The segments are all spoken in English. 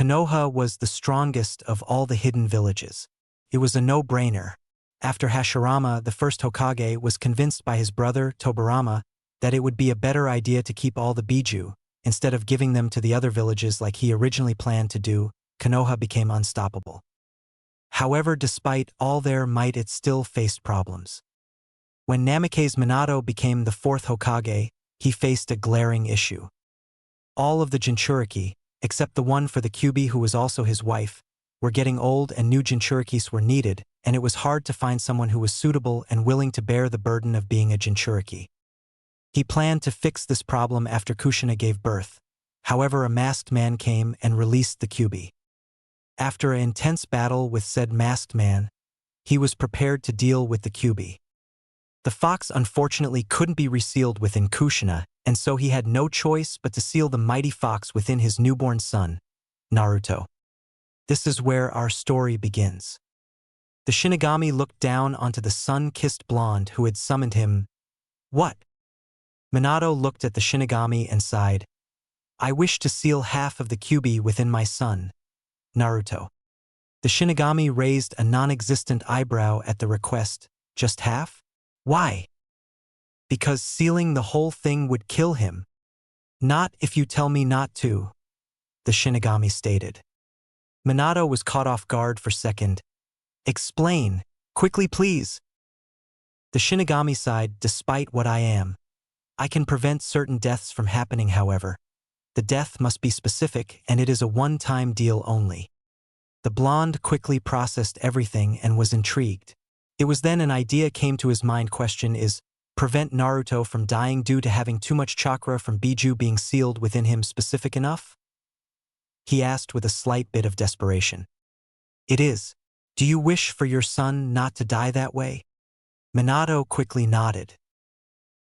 Konoha was the strongest of all the hidden villages. It was a no-brainer. After Hashirama, the first Hokage, was convinced by his brother, Tobirama, that it would be a better idea to keep all the Biju, instead of giving them to the other villages like he originally planned to do, Konoha became unstoppable. However, despite all their might, it still faced problems. When Namake's Minato became the fourth Hokage, he faced a glaring issue. All of the Jinchuriki, except the one for the Kyuubi who was also his wife, were getting old and new Jinchurikis were needed, and it was hard to find someone who was suitable and willing to bear the burden of being a Jinchuriki. He planned to fix this problem after Kushina gave birth. However, a masked man came and released the Kyuubi. After an intense battle with said masked man, he was prepared to deal with the Kyuubi. The fox unfortunately couldn't be resealed within Kushina, and so he had no choice but to seal the mighty fox within his newborn son, Naruto. This is where our story begins. The Shinigami looked down onto the sun-kissed blonde who had summoned him. What? Minato looked at the Shinigami and sighed. I wish to seal half of the Kyuubi within my son, Naruto. The Shinigami raised a non-existent eyebrow at the request. Just half? Why? Because sealing the whole thing would kill him. Not if you tell me not to, the Shinigami stated. Minato was caught off guard for a second. Explain, quickly please. The Shinigami sighed, despite what I am. I can prevent certain deaths from happening, however. The death must be specific, and it is a one-time deal only. The blonde quickly processed everything and was intrigued. It was then an idea came to his mind. Question is, prevent Naruto from dying due to having too much chakra from Biju being sealed within him specific enough? He asked with a slight bit of desperation. It is. Do you wish for your son not to die that way? Minato quickly nodded.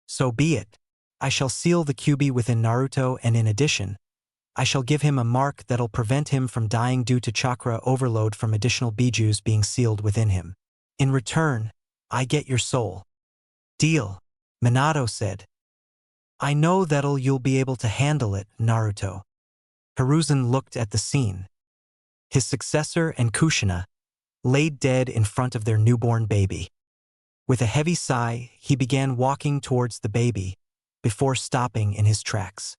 So be it. I shall seal the Kyuubi within Naruto, and in addition, I shall give him a mark that'll prevent him from dying due to chakra overload from additional Bijus being sealed within him. In return, I get your soul. Deal, Minato said. I know that'll you'll be able to handle it, Naruto. Hiruzen looked at the scene. His successor and Kushina laid dead in front of their newborn baby. With a heavy sigh, he began walking towards the baby, before stopping in his tracks.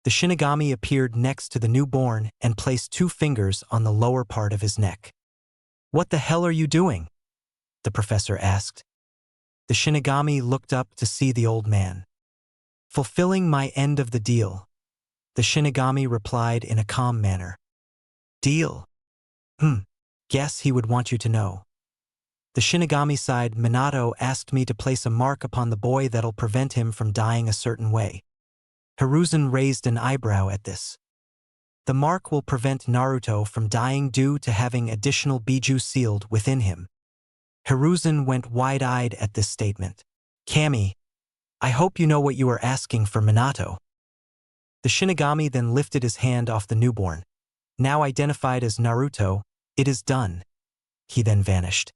The Shinigami appeared next to the newborn and placed 2 fingers on the lower part of his neck. What the hell are you doing? The professor asked. The Shinigami looked up to see the old man. Fulfilling my end of the deal, the Shinigami replied in a calm manner. Deal? Guess he would want you to know. The Shinigami sighed. Minato asked me to place a mark upon the boy that'll prevent him from dying a certain way. Hiruzen raised an eyebrow at this. The mark will prevent Naruto from dying due to having additional Biju sealed within him. Hiruzen went wide-eyed at this statement. Kami, I hope you know what you are asking for Minato. The Shinigami then lifted his hand off the newborn. Now identified as Naruto, it is done. He then vanished.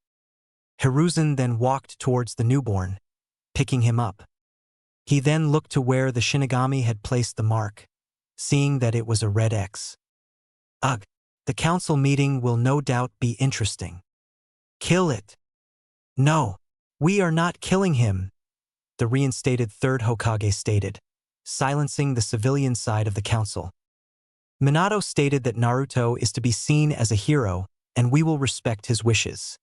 Hiruzen then walked towards the newborn, picking him up. He then looked to where the Shinigami had placed the mark, seeing that it was a red X. Ugh, the council meeting will no doubt be interesting. Kill it. No, we are not killing him, the reinstated third Hokage stated, silencing the civilian side of the council. Minato stated that Naruto is to be seen as a hero, and we will respect his wishes,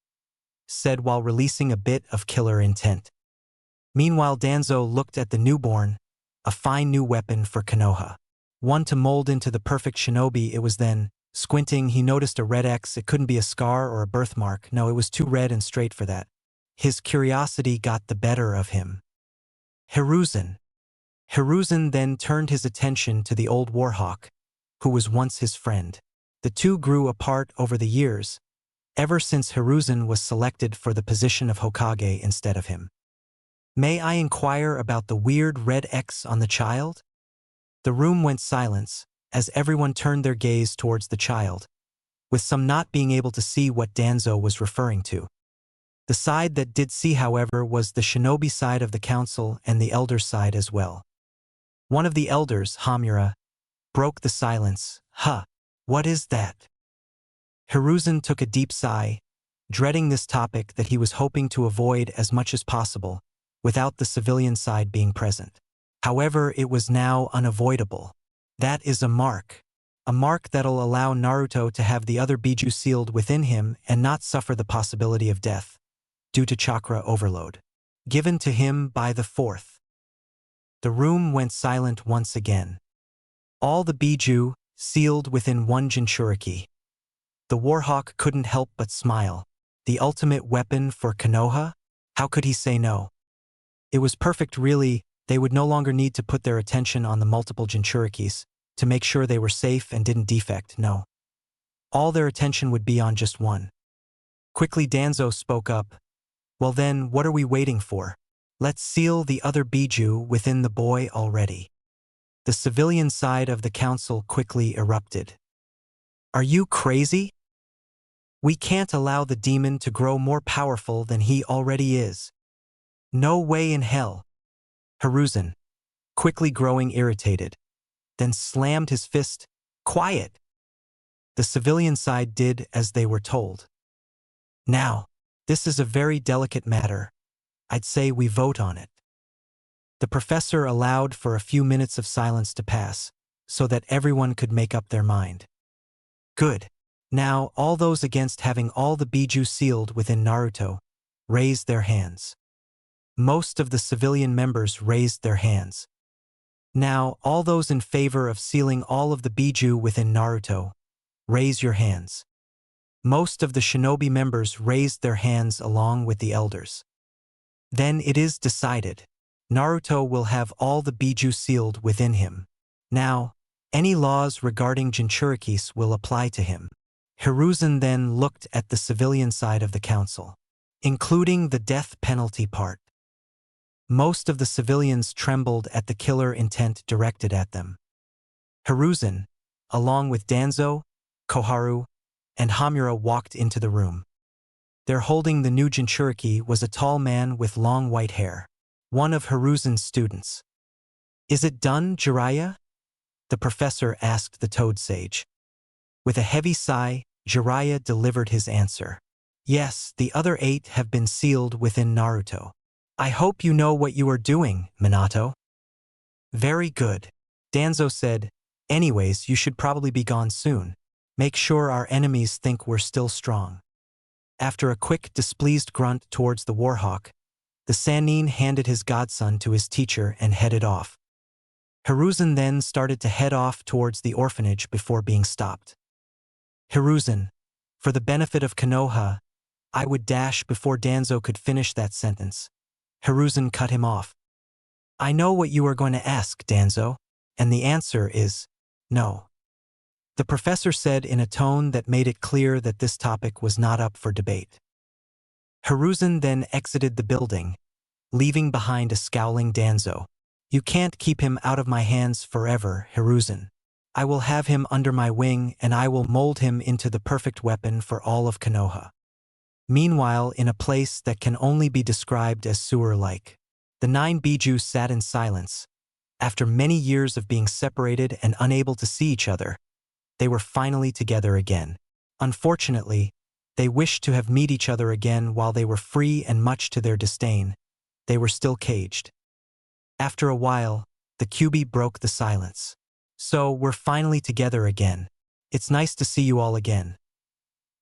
said while releasing a bit of killer intent. Meanwhile, Danzo looked at the newborn, a fine new weapon for Konoha. One to mold into the perfect shinobi. It was then, squinting, he noticed a red X. It couldn't be a scar or a birthmark. No, it was too red and straight for that. His curiosity got the better of him. Hiruzen. Hiruzen then turned his attention to the old Warhawk, who was once his friend. The two grew apart over the years, ever since Hiruzen was selected for the position of Hokage instead of him. May I inquire about the weird red X on the child? The room went silence, as everyone turned their gaze towards the child, with some not being able to see what Danzo was referring to. The side that did see, however, was the shinobi side of the council and the elder side as well. One of the elders, Hamura, broke the silence. What is that? Hiruzen took a deep sigh, dreading this topic that he was hoping to avoid as much as possible, without the civilian side being present. However, it was now unavoidable. That is a mark. A mark that'll allow Naruto to have the other Bijuus sealed within him and not suffer the possibility of death, due to chakra overload. Given to him by the fourth. The room went silent once again. All the Bijuus sealed within one Jinchuriki. The Warhawk couldn't help but smile. The ultimate weapon for Konoha? How could he say no? It was perfect really. They would no longer need to put their attention on the multiple Jinchurikis to make sure they were safe and didn't defect, no. All their attention would be on just one. Quickly Danzo spoke up. Well then, what are we waiting for? Let's seal the other Bijuus within the boy already. The civilian side of the council quickly erupted. Are you crazy? We can't allow the demon to grow more powerful than he already is. No way in hell. Hiruzen, quickly growing irritated, then slammed his fist. Quiet! The civilian side did as they were told. Now, this is a very delicate matter. I'd say we vote on it. The professor allowed for a few minutes of silence to pass, so that everyone could make up their mind. Good. Now, all those against having all the Bijuus sealed within Naruto raised their hands. Most of the civilian members raised their hands. Now, all those in favor of sealing all of the Bijuus within Naruto, raise your hands. Most of the shinobi members raised their hands along with the elders. Then it is decided. Naruto will have all the Bijuus sealed within him. Now, any laws regarding Jinchurikis will apply to him. Hiruzen then looked at the civilian side of the council, including the death penalty part. Most of the civilians trembled at the killer intent directed at them. Hiruzen, along with Danzo, Koharu, and Hamura walked into the room. There holding the new Jinchuriki was a tall man with long white hair, one of Hiruzen's students. Is it done, Jiraiya? The professor asked the Toad Sage. With a heavy sigh, Jiraiya delivered his answer. Yes, the other 8 have been sealed within Naruto. I hope you know what you are doing, Minato. Very good. Danzo said, anyways, you should probably be gone soon. Make sure our enemies think we're still strong. After a quick, displeased grunt towards the Warhawk, the Sannin handed his godson to his teacher and headed off. Hiruzen then started to head off towards the orphanage before being stopped. Hiruzen, for the benefit of Konoha, I would dash before Danzo could finish that sentence. Hiruzen cut him off. I know what you are going to ask, Danzo, and the answer is no. The professor said in a tone that made it clear that this topic was not up for debate. Hiruzen then exited the building, leaving behind a scowling Danzo. You can't keep him out of my hands forever, Hiruzen. I will have him under my wing and I will mold him into the perfect weapon for all of Konoha. Meanwhile, in a place that can only be described as sewer-like, the 9 Bijuus sat in silence. After many years of being separated and unable to see each other, they were finally together again. Unfortunately, they wished to have met each other again while they were free, and much to their disdain, they were still caged. After a while, the Kyuubi broke the silence. So, we're finally together again. It's nice to see you all again.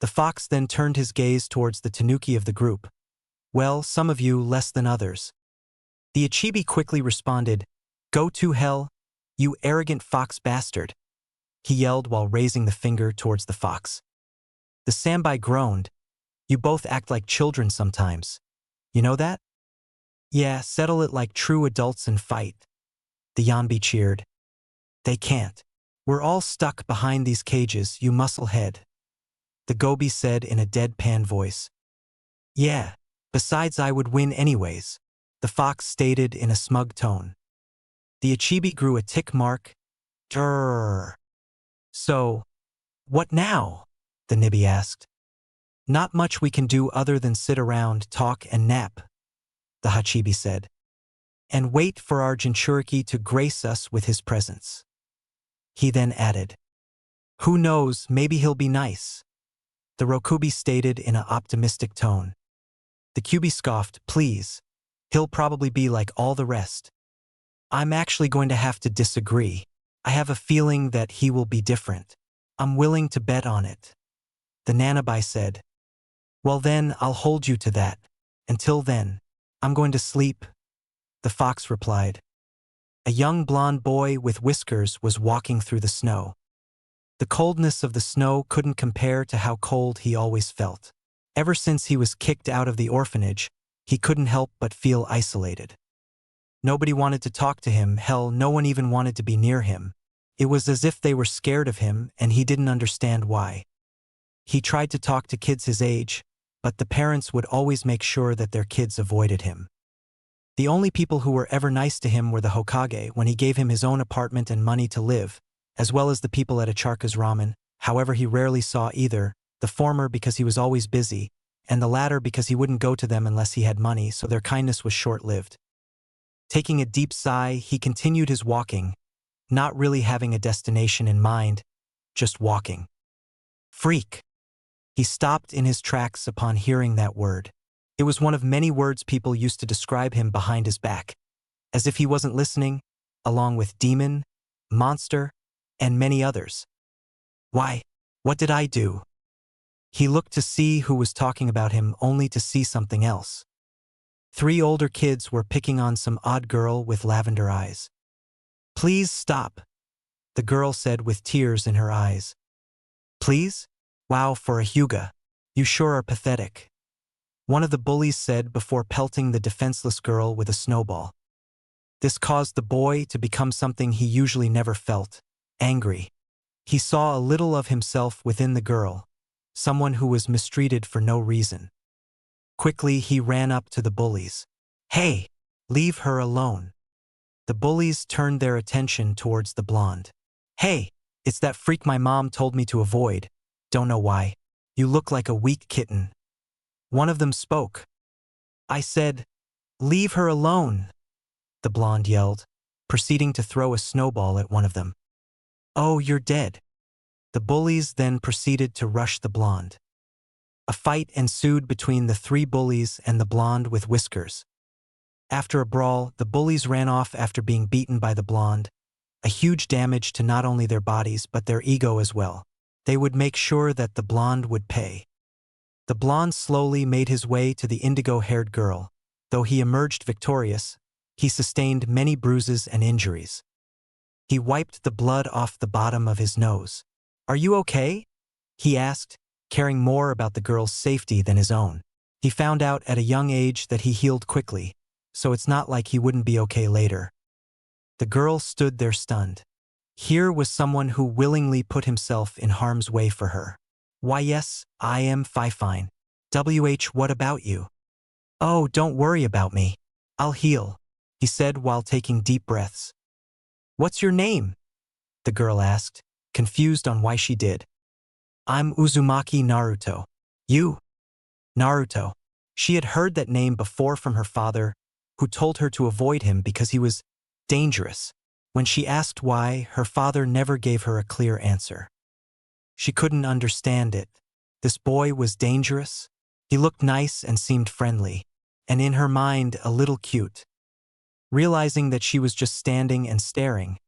The fox then turned his gaze towards the tanuki of the group. Well, some of you less than others. The Ichibi quickly responded, Go to hell, you arrogant fox bastard, he yelled while raising the finger towards the fox. The Sambai groaned, You both act like children sometimes. You know that? Yeah, settle it like true adults and fight. The Yanbi cheered. They can't. We're all stuck behind these cages, you musclehead. The Gobi said in a deadpan voice. Yeah, besides I would win anyways, the fox stated in a smug tone. The Ichibi grew a tick mark. Drrrr. So, what now? The Nibi asked. Not much we can do other than sit around, talk and nap, the Hachibi said. And wait for our Jinchuriki to grace us with his presence. He then added. Who knows, maybe he'll be nice. The Rokubi stated in an optimistic tone. The Kyubi scoffed, please. He'll probably be like all the rest. I'm actually going to have to disagree. I have a feeling that he will be different. I'm willing to bet on it. The Nanabai said. Well then, I'll hold you to that. Until then, I'm going to sleep. The fox replied. A young blond boy with whiskers was walking through the snow. The coldness of the snow couldn't compare to how cold he always felt. Ever since he was kicked out of the orphanage, he couldn't help but feel isolated. Nobody wanted to talk to him, hell, no one even wanted to be near him. It was as if they were scared of him and he didn't understand why. He tried to talk to kids his age, but the parents would always make sure that their kids avoided him. The only people who were ever nice to him were the Hokage when he gave him his own apartment and money to live, as well as the people at Acharka's ramen. However, he rarely saw either, the former because he was always busy, and the latter because he wouldn't go to them unless he had money, so their kindness was short-lived. Taking a deep sigh, he continued his walking, not really having a destination in mind, just walking. Freak! He stopped in his tracks upon hearing that word. It was one of many words people used to describe him behind his back, as if he wasn't listening, along with demon, monster, and many others. Why? What did I do? He looked to see who was talking about him only to see something else. 3 older kids were picking on some odd girl with lavender eyes. Please stop, the girl said with tears in her eyes. Please? Wow, for a Hyuga. You sure are pathetic. One of the bullies said before pelting the defenseless girl with a snowball. This caused the boy to become something he usually never felt, angry. He saw a little of himself within the girl, someone who was mistreated for no reason. Quickly, he ran up to the bullies. Hey, leave her alone. The bullies turned their attention towards the blonde. Hey, it's that freak my mom told me to avoid. Don't know why. You look like a weak kitten. One of them spoke. I said, leave her alone, the blonde yelled, proceeding to throw a snowball at one of them. Oh, you're dead. The bullies then proceeded to rush the blonde. A fight ensued between the 3 bullies and the blonde with whiskers. After a brawl, the bullies ran off after being beaten by the blonde, a huge damage to not only their bodies but their ego as well. They would make sure that the blonde would pay. The blonde slowly made his way to the indigo-haired girl. Though he emerged victorious, he sustained many bruises and injuries. He wiped the blood off the bottom of his nose. Are you okay? He asked, caring more about the girl's safety than his own. He found out at a young age that he healed quickly, so it's not like he wouldn't be okay later. The girl stood there stunned. Here was someone who willingly put himself in harm's way for her. Why yes, I am fine. What about you? Oh, don't worry about me. I'll heal, he said while taking deep breaths. What's your name? The girl asked, confused on why she did. I'm Uzumaki Naruto. You? Naruto. She had heard that name before from her father, who told her to avoid him because he was dangerous. When she asked why, her father never gave her a clear answer. She couldn't understand it. This boy was dangerous. He looked nice and seemed friendly, and in her mind a little cute. Realizing that she was just standing and staring,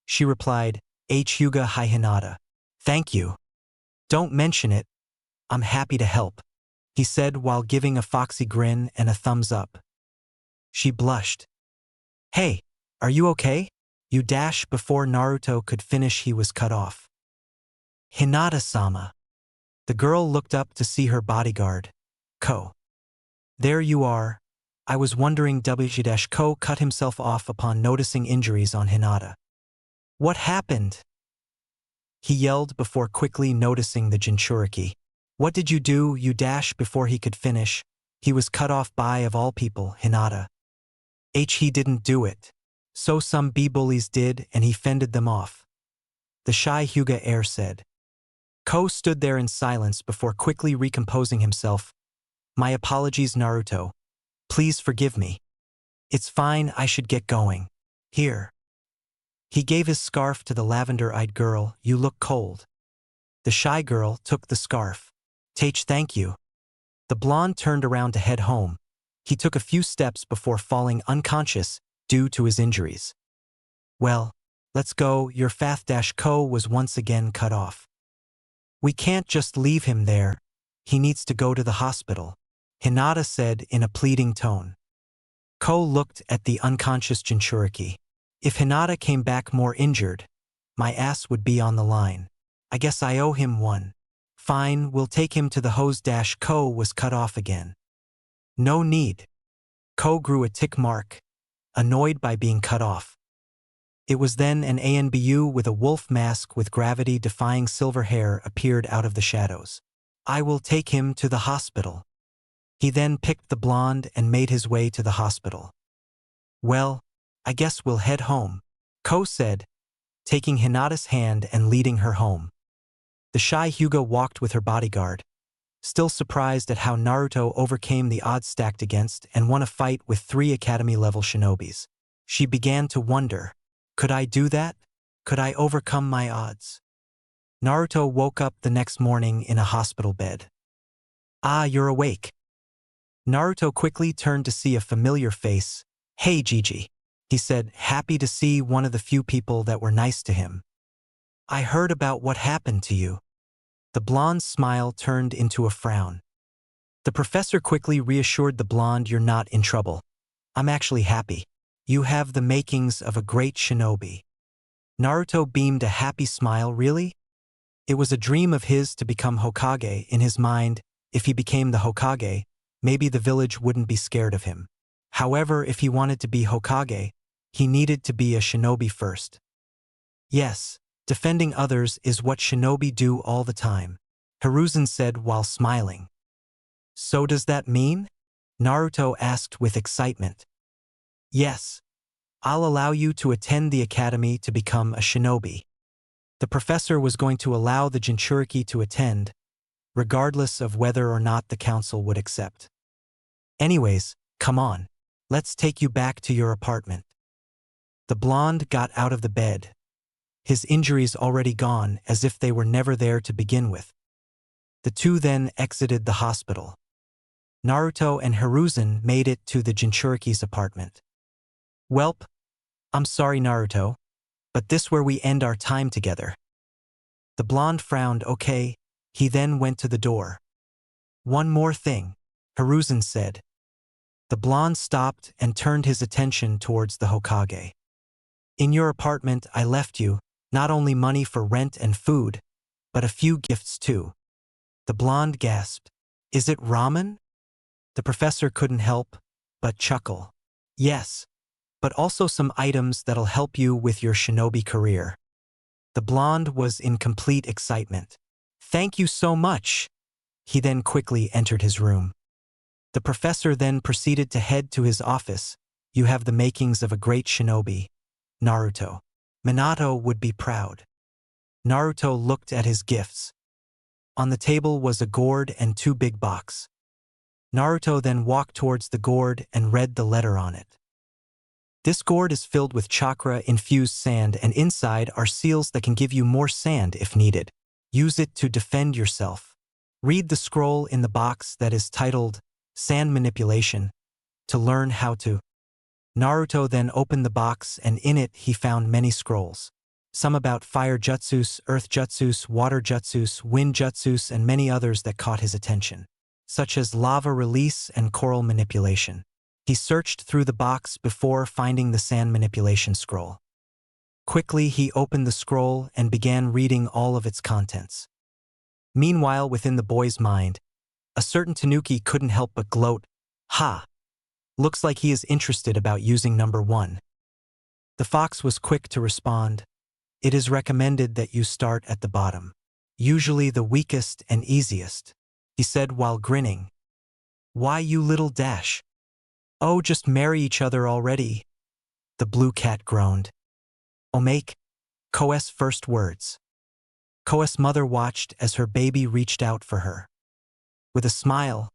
she replied, Hyuga hi Hinata. Thank you. Don't mention it. I'm happy to help, he said while giving a foxy grin and a thumbs up. She blushed. Hey, are you okay? You dash before Naruto could finish he was cut off. Hinata-sama. The girl looked up to see her bodyguard, Ko. There you are. I was wondering Ko cut himself off upon noticing injuries on Hinata. What happened? He yelled before quickly noticing the Jinchuriki. What did you do, you dash before he could finish? He was cut off by, of all people, Hinata. He didn't do it. So some B-bullies did and he fended them off. The shy Hyuga heir said. Ko stood there in silence before quickly recomposing himself. My apologies, Naruto. Please forgive me. It's fine, I should get going. Here. He gave his scarf to the lavender-eyed girl. You look cold. The shy girl took the scarf. Tage, thank you. The blonde turned around to head home. He took a few steps before falling unconscious due to his injuries. Well, let's go. Your path-ko was once again cut off. We can't just leave him there. He needs to go to the hospital, Hinata said in a pleading tone. Ko looked at the unconscious Jinchuriki. If Hinata came back more injured, my ass would be on the line. I guess I owe him one. Fine, we'll take him to the hose-ko was cut off again. No need. Ko grew a tick mark, annoyed by being cut off. It was then an ANBU with a wolf mask with gravity-defying silver hair appeared out of the shadows. I will take him to the hospital. He then picked the blonde and made his way to the hospital. Well, I guess we'll head home, Ko said, taking Hinata's hand and leading her home. The shy Hyuga walked with her bodyguard, still surprised at how Naruto overcame the odds stacked against and won a fight with 3 academy-level shinobis. She began to wonder, could I do that? Could I overcome my odds? Naruto woke up the next morning in a hospital bed. Ah, you're awake. Naruto quickly turned to see a familiar face. Hey Gigi, he said, happy to see one of the few people that were nice to him. I heard about what happened to you. The blonde's smile turned into a frown. The professor quickly reassured the blonde, you're not in trouble. I'm actually happy. You have the makings of a great shinobi. Naruto beamed a happy smile. Really? It was a dream of his to become Hokage. In his mind, if he became the Hokage, maybe the village wouldn't be scared of him. However, if he wanted to be Hokage, he needed to be a shinobi first. Yes, defending others is what shinobi do all the time, Hiruzen said while smiling. So does that mean? Naruto asked with excitement. Yes. I'll allow you to attend the academy to become a shinobi. The professor was going to allow the Jinchuriki to attend, regardless of whether or not the council would accept. Anyways, come on. Let's take you back to your apartment. The blonde got out of the bed, his injuries already gone as if they were never there to begin with. The two then exited the hospital. Naruto and Hiruzen made it to the Jinchuriki's apartment. Welp, I'm sorry Naruto, but this where we end our time together. The blonde frowned. Okay, he then went to the door. One more thing, Hiruzen said. The blonde stopped and turned his attention towards the Hokage. In your apartment I left you, not only money for rent and food, but a few gifts too. The blonde gasped. Is it ramen? The professor couldn't help but chuckle. Yes, but also some items that'll help you with your shinobi career. The blonde was in complete excitement. Thank you so much. He then quickly entered his room. The professor then proceeded to head to his office. You have the makings of a great shinobi, Naruto. Minato would be proud. Naruto looked at his gifts. On the table was a gourd and 2 big boxes. Naruto then walked towards the gourd and read the letter on it. This gourd is filled with chakra-infused sand and inside are seals that can give you more sand if needed. Use it to defend yourself. Read the scroll in the box that is titled Sand Manipulation to learn how to. Naruto then opened the box and in it he found many scrolls. Some about fire jutsus, earth jutsus, water jutsus, wind jutsus, and many others that caught his attention, such as lava release and coral manipulation. He searched through the box before finding the sand manipulation scroll. Quickly he opened the scroll and began reading all of its contents. Meanwhile, within the boy's mind, a certain Tanuki couldn't help but gloat. Ha! Looks like he is interested about using number 1. The fox was quick to respond. It is recommended that you start at the bottom, usually the weakest and easiest, he said while grinning. Why you little dash? Oh, just marry each other already. The blue cat groaned. Omake, Koe's first words. Koe's mother watched as her baby reached out for her. With a smile,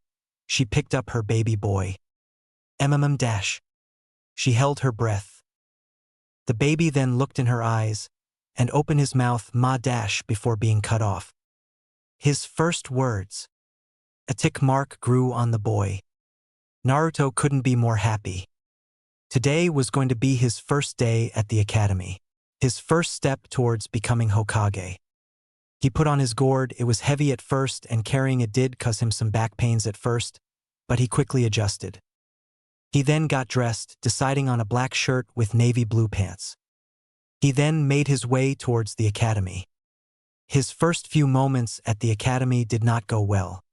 she picked up her baby boy. Dash. She held her breath. The baby then looked in her eyes and opened his mouth dash before being cut off. His first words. A tick mark grew on the boy. Naruto couldn't be more happy. Today was going to be his first day at the academy. His first step towards becoming Hokage. He put on his gourd. It was heavy at first and carrying it did cause him some back pains at first, but he quickly adjusted. He then got dressed, deciding on a black shirt with navy blue pants. He then made his way towards the academy. His first few moments at the academy did not go well.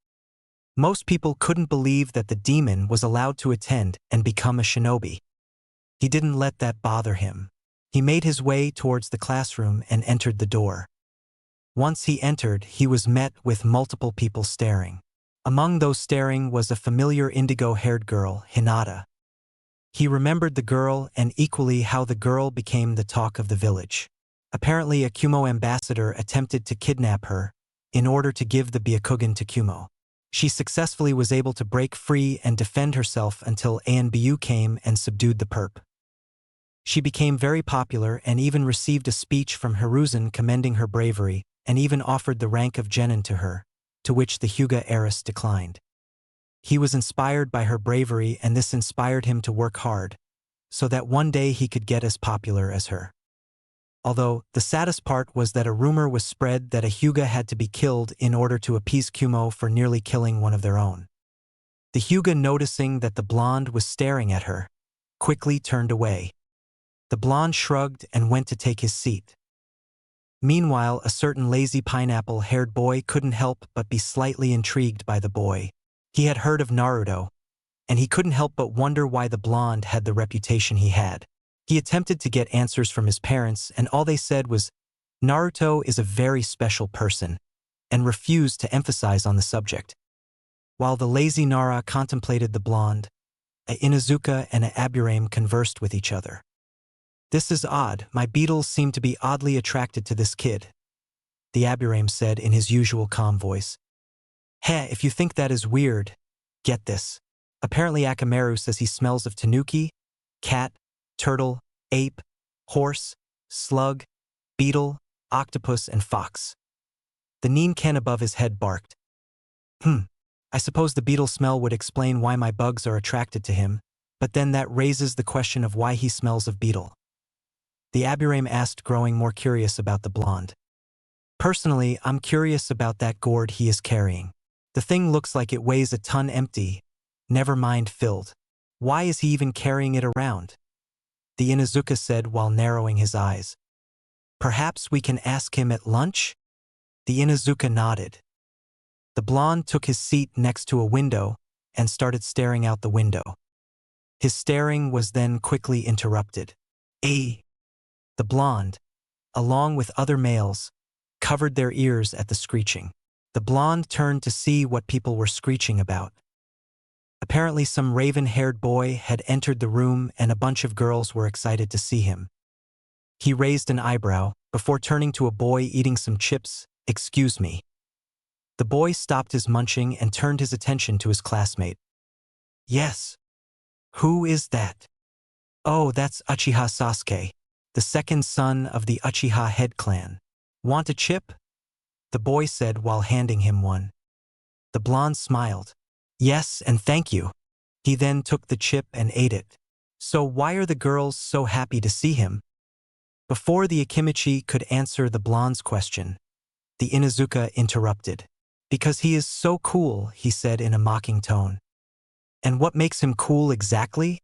Most people couldn't believe that the demon was allowed to attend and become a shinobi. He didn't let that bother him. He made his way towards the classroom and entered the door. Once he entered, he was met with multiple people staring. Among those staring was a familiar indigo-haired girl, Hinata. He remembered the girl and equally how the girl became the talk of the village. Apparently a Kumo ambassador attempted to kidnap her in order to give the Byakugan to Kumo. She successfully was able to break free and defend herself until Bijuus came and subdued the perp. She became very popular and even received a speech from Hiruzen commending her bravery and even offered the rank of genin to her, to which the Hyuga heiress declined. He was inspired by her bravery and this inspired him to work hard, so that one day he could get as popular as her. Although, the saddest part was that a rumor was spread that a Hyuga had to be killed in order to appease Kumo for nearly killing one of their own. The Hyuga, noticing that the blonde was staring at her, quickly turned away. The blonde shrugged and went to take his seat. Meanwhile, a certain lazy pineapple-haired boy couldn't help but be slightly intrigued by the boy. He had heard of Naruto, and he couldn't help but wonder why the blonde had the reputation he had. He attempted to get answers from his parents and all they said was, "Naruto is a very special person," and refused to emphasize on the subject. While the lazy Nara contemplated the blonde, a Inuzuka and a Aburame conversed with each other. "This is odd, my beetles seem to be oddly attracted to this kid," the Aburame said in his usual calm voice. "Heh, if you think that is weird, get this. Apparently Akamaru says he smells of tanuki, cat, turtle, ape, horse, slug, beetle, octopus, and fox." The Ninken above his head barked. I suppose the beetle smell would explain why my bugs are attracted to him, but then that raises the question of why he smells of beetle." The Aburame asked, growing more curious about the blonde. "Personally, I'm curious about that gourd he is carrying. The thing looks like it weighs a ton empty, never mind filled. Why is he even carrying it around?" the Inuzuka said while narrowing his eyes. "Perhaps we can ask him at lunch?" The Inuzuka nodded. The blonde took his seat next to a window and started staring out the window. His staring was then quickly interrupted. The blonde, along with other males, covered their ears at the screeching. The blonde turned to see what people were screeching about. Apparently some raven-haired boy had entered the room and a bunch of girls were excited to see him. He raised an eyebrow before turning to a boy eating some chips. "Excuse me." The boy stopped his munching and turned his attention to his classmate. "Yes. Who is that?" "Oh, that's Uchiha Sasuke, the second son of the Uchiha head clan. Want a chip?" the boy said while handing him one. The blonde smiled. "Yes, and thank you." He then took the chip and ate it. "So why are the girls so happy to see him?" Before the Akimichi could answer the blonde's question, the Inuzuka interrupted. "Because he is so cool," he said in a mocking tone. "And what makes him cool exactly?"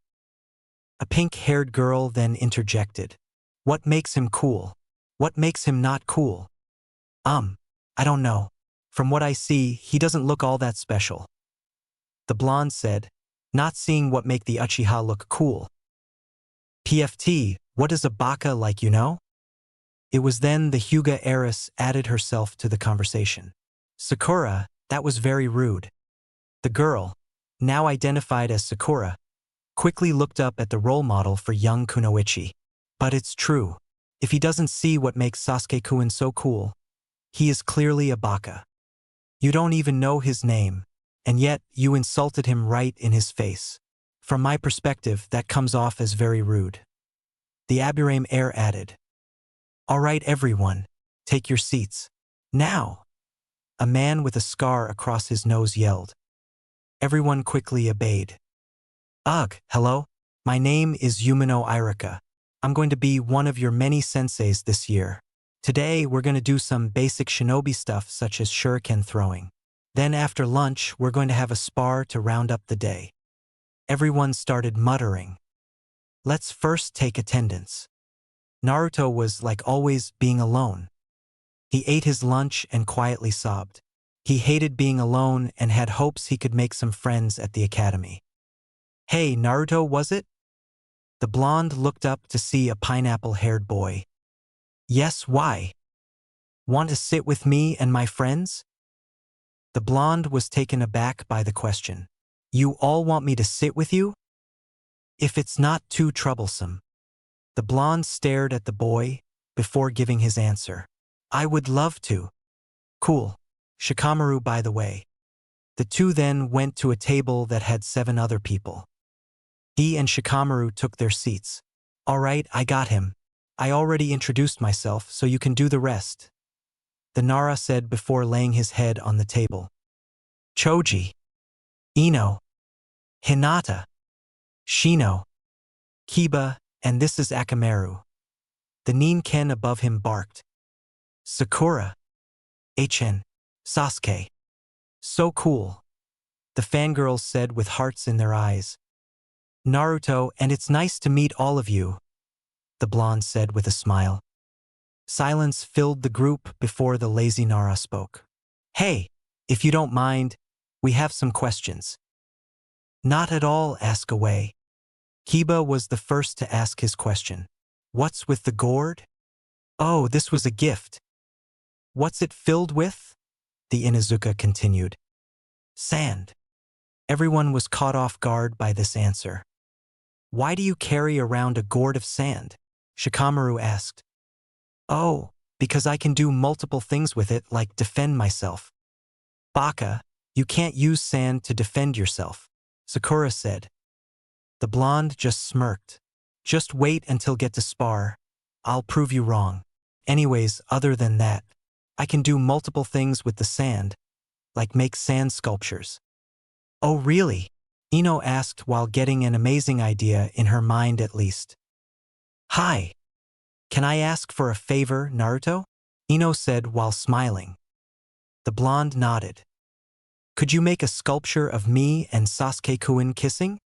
A pink-haired girl then interjected. "What makes him cool? What makes him not cool?" I don't know. From what I see, he doesn't look all that special." The blonde said, not seeing what make the Uchiha look cool. "PFT, what is a baka like, you know?" It was then the Hyuga heiress added herself to the conversation. "Sakura, that was very rude." The girl, now identified as Sakura, quickly looked up at the role model for young Kunoichi. "But it's true. If he doesn't see what makes Sasuke-kun so cool, he is clearly a baka. You don't even know his name, and yet you insulted him right in his face. From my perspective, that comes off as very rude." The Aburame heir added. "All right, everyone, take your seats. Now." A man with a scar across his nose yelled. Everyone quickly obeyed. Ugh, hello? My name is Yumino Irika. I'm going to be one of your many senseis this year. Today, we're going to do some basic shinobi stuff such as shuriken throwing. Then after lunch, we're going to have a spar to round up the day. Everyone started muttering. Let's first take attendance. Naruto was, like always, being alone. He ate his lunch and quietly sobbed. He hated being alone and had hopes he could make some friends at the academy. Hey, Naruto, was it? The blonde looked up to see a pineapple-haired boy. Yes, why? Want to sit with me and my friends? The blonde was taken aback by the question. You all want me to sit with you? If it's not too troublesome. The blonde stared at the boy before giving his answer. I would love to. Cool. Shikamaru, by the way. The two then went to a table that had 7 other people. He and Shikamaru took their seats. All right, I got him. I already introduced myself, so you can do the rest. The Nara said before laying his head on the table. Choji. Ino. Hinata. Shino. Kiba, and this is Akamaru. The Ninken above him barked. Sakura. HN. Sasuke. So cool. The fangirls said with hearts in their eyes. Naruto, and it's nice to meet all of you, the blonde said with a smile. Silence filled the group before the lazy Nara spoke. Hey, if you don't mind, we have some questions. Not at all, ask away. Kiba was the first to ask his question. What's with the gourd? Oh, this was a gift. What's it filled with? The Inuzuka continued. Sand. Everyone was caught off guard by this answer. Why do you carry around a gourd of sand? Shikamaru asked. Oh, because I can do multiple things with it, like defend myself. Baka, you can't use sand to defend yourself, Sakura said. The blonde just smirked. Just wait until get to spar. I'll prove you wrong. Anyways, other than that, I can do multiple things with the sand, like make sand sculptures. Oh really? Ino asked while getting an amazing idea in her mind at least. Hi. Can I ask for a favor, Naruto? Ino said while smiling. The blonde nodded. Could you make a sculpture of me and Sasuke-kun kissing?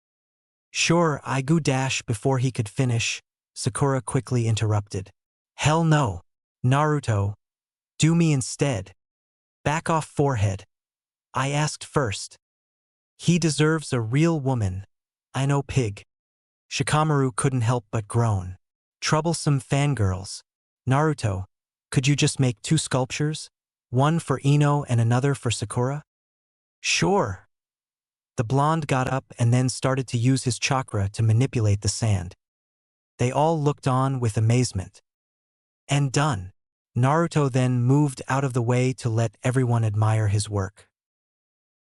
Sure, Aigu dash before he could finish, Sakura quickly interrupted. Hell no. Naruto. Do me instead. Back off forehead. I asked first. He deserves a real woman. I know pig. Shikamaru couldn't help but groan. Troublesome fangirls. Naruto, could you just make 2 sculptures? One for Ino and another for Sakura? Sure. The blonde got up and then started to use his chakra to manipulate the sand. They all looked on with amazement. And done. Naruto then moved out of the way to let everyone admire his work.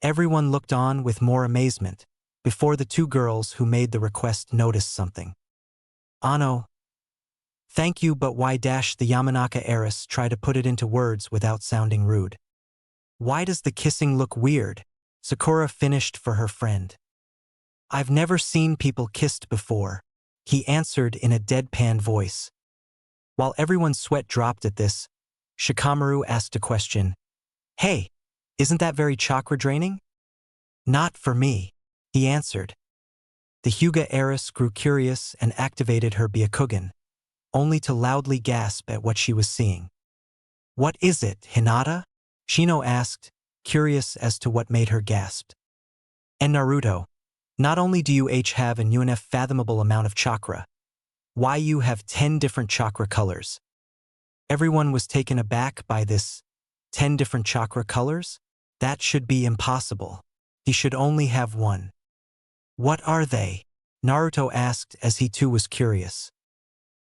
Everyone looked on with more amazement, before the 2 girls who made the request noticed something. Ano. Thank you, but why dash the Yamanaka heiress try to put it into words without sounding rude? Why does the kissing look weird? Sakura finished for her friend. I've never seen people kissed before, he answered in a deadpan voice. While everyone's sweat dropped at this, Shikamaru asked a question. Hey, isn't that very chakra draining? Not for me, he answered. The Hyuga heiress grew curious and activated her Byakugan, only to loudly gasp at what she was seeing. What is it, Hinata? Shino asked, curious as to what made her gasp. And Naruto, not only do you have an unfathomable amount of chakra, why you have 10 different chakra colors. Everyone was taken aback by this. 10 different chakra colors? That should be impossible. He should only have 1. What are they? Naruto asked as he too was curious.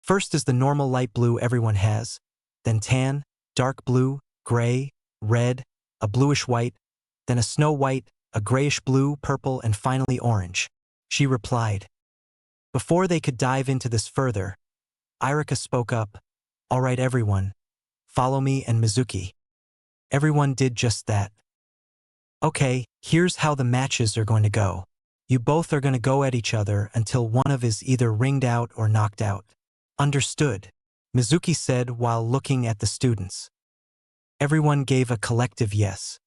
First is the normal light blue everyone has, then tan, dark blue, gray, red, a bluish white, then a snow white, a grayish blue, purple, and finally orange, she replied. Before they could dive into this further, Irika spoke up. All right everyone, follow me and Mizuki. Everyone did just that. Okay, here's how the matches are going to go. You both are going to go at each other until one of is either ringed out or knocked out. Understood, Mizuki said while looking at the students. Everyone gave a collective yes.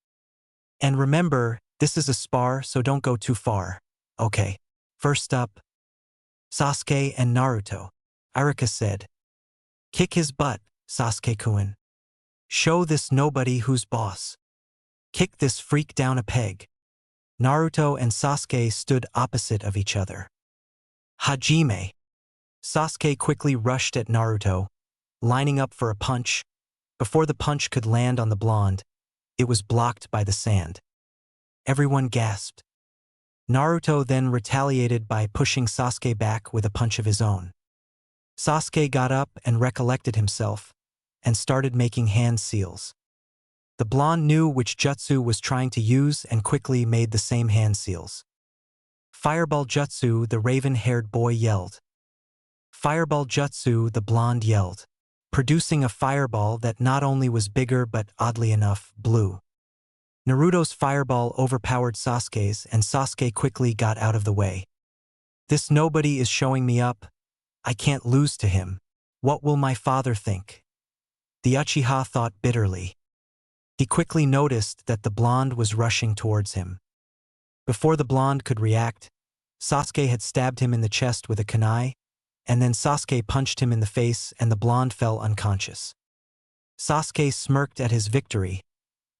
And remember, this is a spar, so don't go too far. Okay. First up, Sasuke and Naruto. Arika said. Kick his butt, Sasuke-kun. Show this nobody who's boss. Kick this freak down a peg. Naruto and Sasuke stood opposite of each other. Hajime. Sasuke quickly rushed at Naruto, lining up for a punch. Before the punch could land on the blonde, it was blocked by the sand. Everyone gasped. Naruto then retaliated by pushing Sasuke back with a punch of his own. Sasuke got up and recollected himself, and started making hand seals. The blonde knew which jutsu was trying to use and quickly made the same hand seals. Fireball jutsu, the raven-haired boy yelled. Fireball jutsu, the blonde yelled, producing a fireball that not only was bigger but, oddly enough, blue. Naruto's fireball overpowered Sasuke's, and Sasuke quickly got out of the way. This nobody is showing me up. I can't lose to him. What will my father think? The Uchiha thought bitterly. He quickly noticed that the blonde was rushing towards him. Before the blonde could react, Sasuke had stabbed him in the chest with a kunai, and then Sasuke punched him in the face and the blonde fell unconscious. Sasuke smirked at his victory,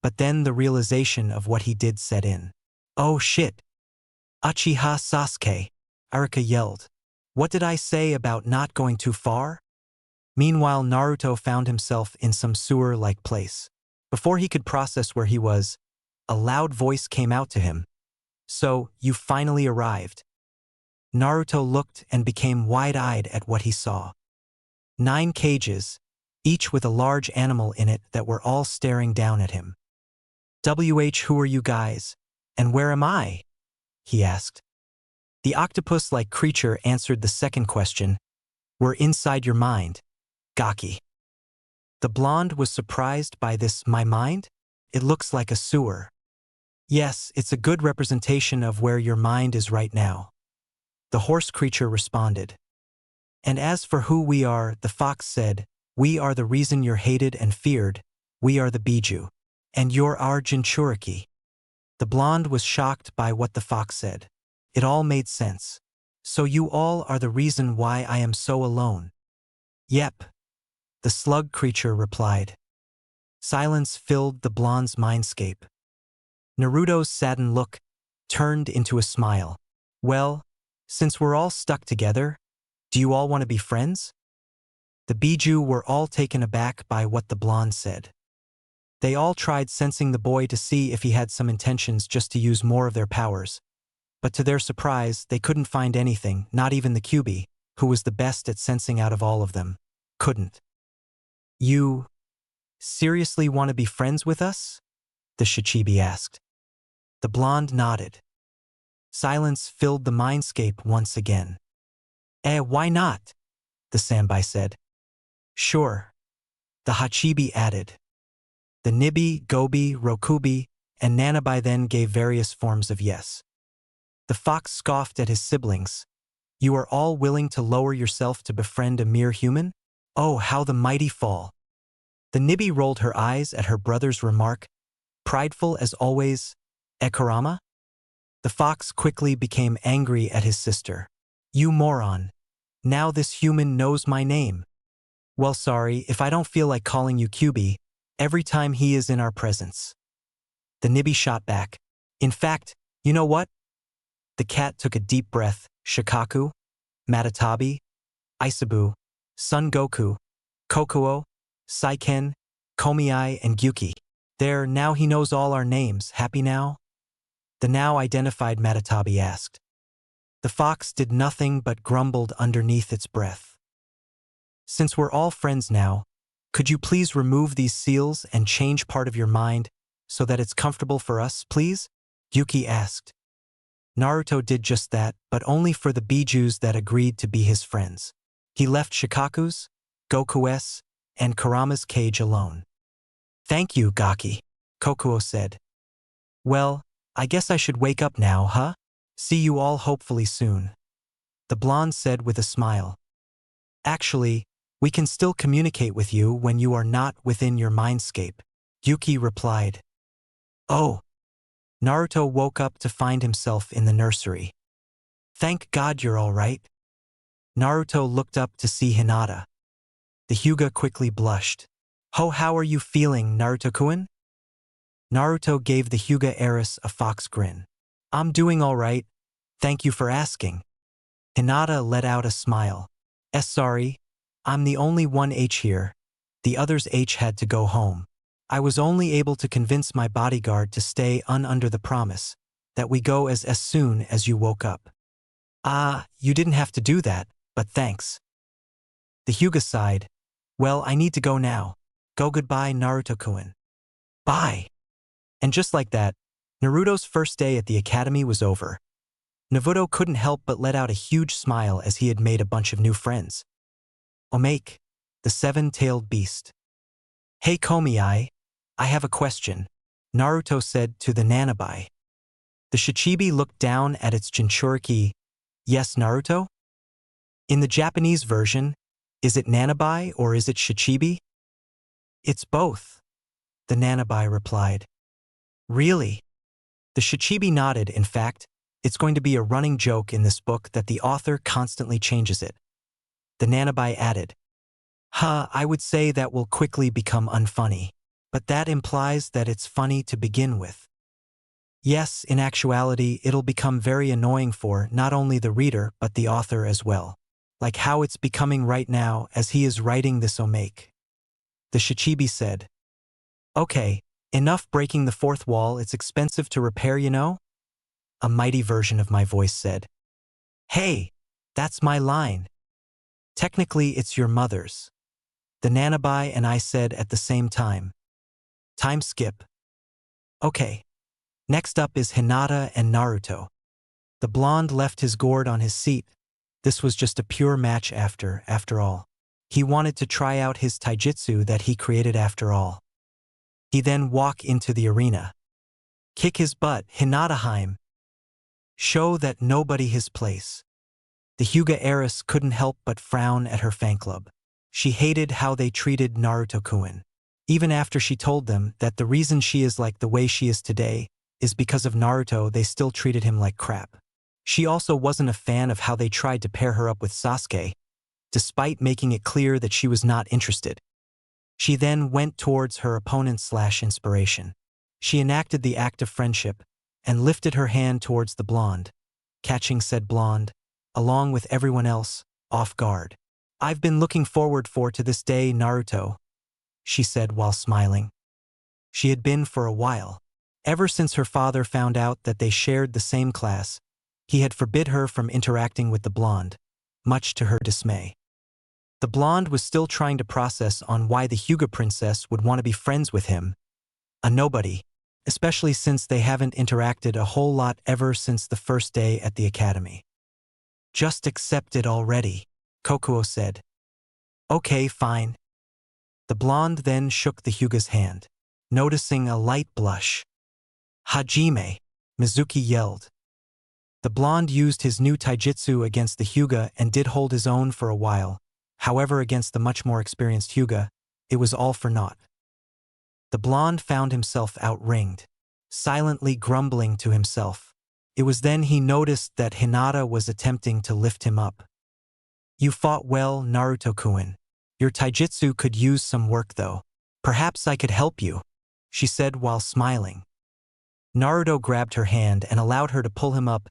but then the realization of what he did set in. Oh shit! Uchiha Sasuke, Arika yelled. What did I say about not going too far? Meanwhile, Naruto found himself in some sewer-like place. Before he could process where he was, a loud voice came out to him. So, you finally arrived. Naruto looked and became wide-eyed at what he saw. 9 cages, each with a large animal in it that were all staring down at him. Who are you guys? And where am I? He asked. The octopus-like creature answered the second question. We're inside your mind, Gaki. The blonde was surprised by this, my mind? It looks like a sewer. Yes, it's a good representation of where your mind is right now. The horse creature responded. And as for who we are, the fox said, we are the reason you're hated and feared, we are the Bijuus. And you're our Jinchuriki. The blonde was shocked by what the fox said. It all made sense. So you all are the reason why I am so alone. Yep. The slug creature replied. Silence filled the blonde's mindscape. Naruto's saddened look turned into a smile. Well, since we're all stuck together, do you all want to be friends? The Bijuus were all taken aback by what the blonde said. They all tried sensing the boy to see if he had some intentions just to use more of their powers. But to their surprise, they couldn't find anything, not even the Kyuubi, who was the best at sensing out of all of them. Couldn't. You seriously want to be friends with us? The Shichibi asked. The blonde nodded. Silence filled the mindscape once again. Why not? The Sanbai said. Sure. The Hachibi added. The Nibi, Gobi, Rokubi, and Nanabi then gave various forms of yes. The fox scoffed at his siblings. You are all willing to lower yourself to befriend a mere human? Oh, how the mighty fall. The Nibi rolled her eyes at her brother's remark, prideful as always, Ekarama? The fox quickly became angry at his sister. You moron. Now this human knows my name. Well, sorry, if I don't feel like calling you Kyuubi, every time he is in our presence. The Nibi shot back. In fact, you know what? The cat took a deep breath. Shikaku, Matatabi, Isabu, Son Goku, Kokuo, Saiken, Komiai, and Gyuki. There, now he knows all our names. Happy now? The now identified Matatabi asked. The fox did nothing but grumbled underneath its breath. Since we're all friends now, could you please remove these seals and change part of your mind so that it's comfortable for us, please? Yuki asked. Naruto did just that, but only for the Bijuus that agreed to be his friends. He left Shikaku's, Goku's, and Kurama's cage alone. Thank you, Gaki. Kokuo said. Well, I guess I should wake up now, huh? See you all hopefully soon. The blonde said with a smile. Actually, we can still communicate with you when you are not within your mindscape, Yuki replied. Oh. Naruto woke up to find himself in the nursery. Thank God you're all right. Naruto looked up to see Hinata. The Hyuga quickly blushed. Oh, how are you feeling, Naruto-kun? Naruto gave the Hyuga heiress a fox grin. I'm doing all right, thank you for asking. Hinata let out a smile. Sorry, I'm the only one H here. The others H had to go home. I was only able to convince my bodyguard to stay under the promise that we go as soon as you woke up. You didn't have to do that, but thanks. The Hyuga sighed. Well, I need to go now. Go goodbye, Naruto-kun. Bye. And just like that, Naruto's first day at the academy was over. Naruto couldn't help but let out a huge smile as he had made a bunch of new friends. Omake, the seven-tailed beast. Hey Komi, I have a question, Naruto said to the Nanabi. The Shichibi looked down at its Jinchuriki. Yes, Naruto? In the Japanese version, is it Nanabi or is it Shichibi? It's both, the Nanabi replied. Really? The Shichibi nodded. In fact, it's going to be a running joke in this book that the author constantly changes it. The Nanabi added. I would say that will quickly become unfunny, but that implies that it's funny to begin with. Yes, in actuality, it'll become very annoying for not only the reader but the author as well. Like how it's becoming right now as he is writing this Omake. The Shichibi said. Okay, enough breaking the fourth wall, it's expensive to repair, you know? A mighty version of my voice said. Hey, that's my line. Technically, it's your mother's. The Nanabi and I said at the same time. Time skip. Okay. Next up is Hinata and Naruto. The blonde left his gourd on his seat. This was just a pure match after all. He wanted to try out his taijutsu that he created after all. He then walk into the arena. Kick his butt, Hinataheim. Show that nobody his place. The Hyuga heiress couldn't help but frown at her fan club. She hated how they treated Naruto-kun. Even after she told them that the reason she is like the way she is today is because of Naruto, they still treated him like crap. She also wasn't a fan of how they tried to pair her up with Sasuke, despite making it clear that she was not interested. She then went towards her opponent/inspiration. She enacted the act of friendship and lifted her hand towards the blonde, catching said blonde, along with everyone else, off guard. I've been looking forward to this day, Naruto, she said while smiling. She had been for a while. Ever since her father found out that they shared the same class, he had forbid her from interacting with the blonde, much to her dismay. The blonde was still trying to process on why the Hyuga princess would want to be friends with him, a nobody, especially since they haven't interacted a whole lot ever since the first day at the academy. Just accept it already, Kokuo said. Okay, fine. The blonde then shook the Hyuga's hand, noticing a light blush. Hajime, Mizuki yelled. The blonde used his new taijutsu against the Hyuga and did hold his own for a while. However, against the much more experienced Hyuga, it was all for naught. The blonde found himself outringed, silently grumbling to himself. It was then he noticed that Hinata was attempting to lift him up. You fought well, Naruto-kun. Your taijutsu could use some work though. Perhaps I could help you, she said while smiling. Naruto grabbed her hand and allowed her to pull him up.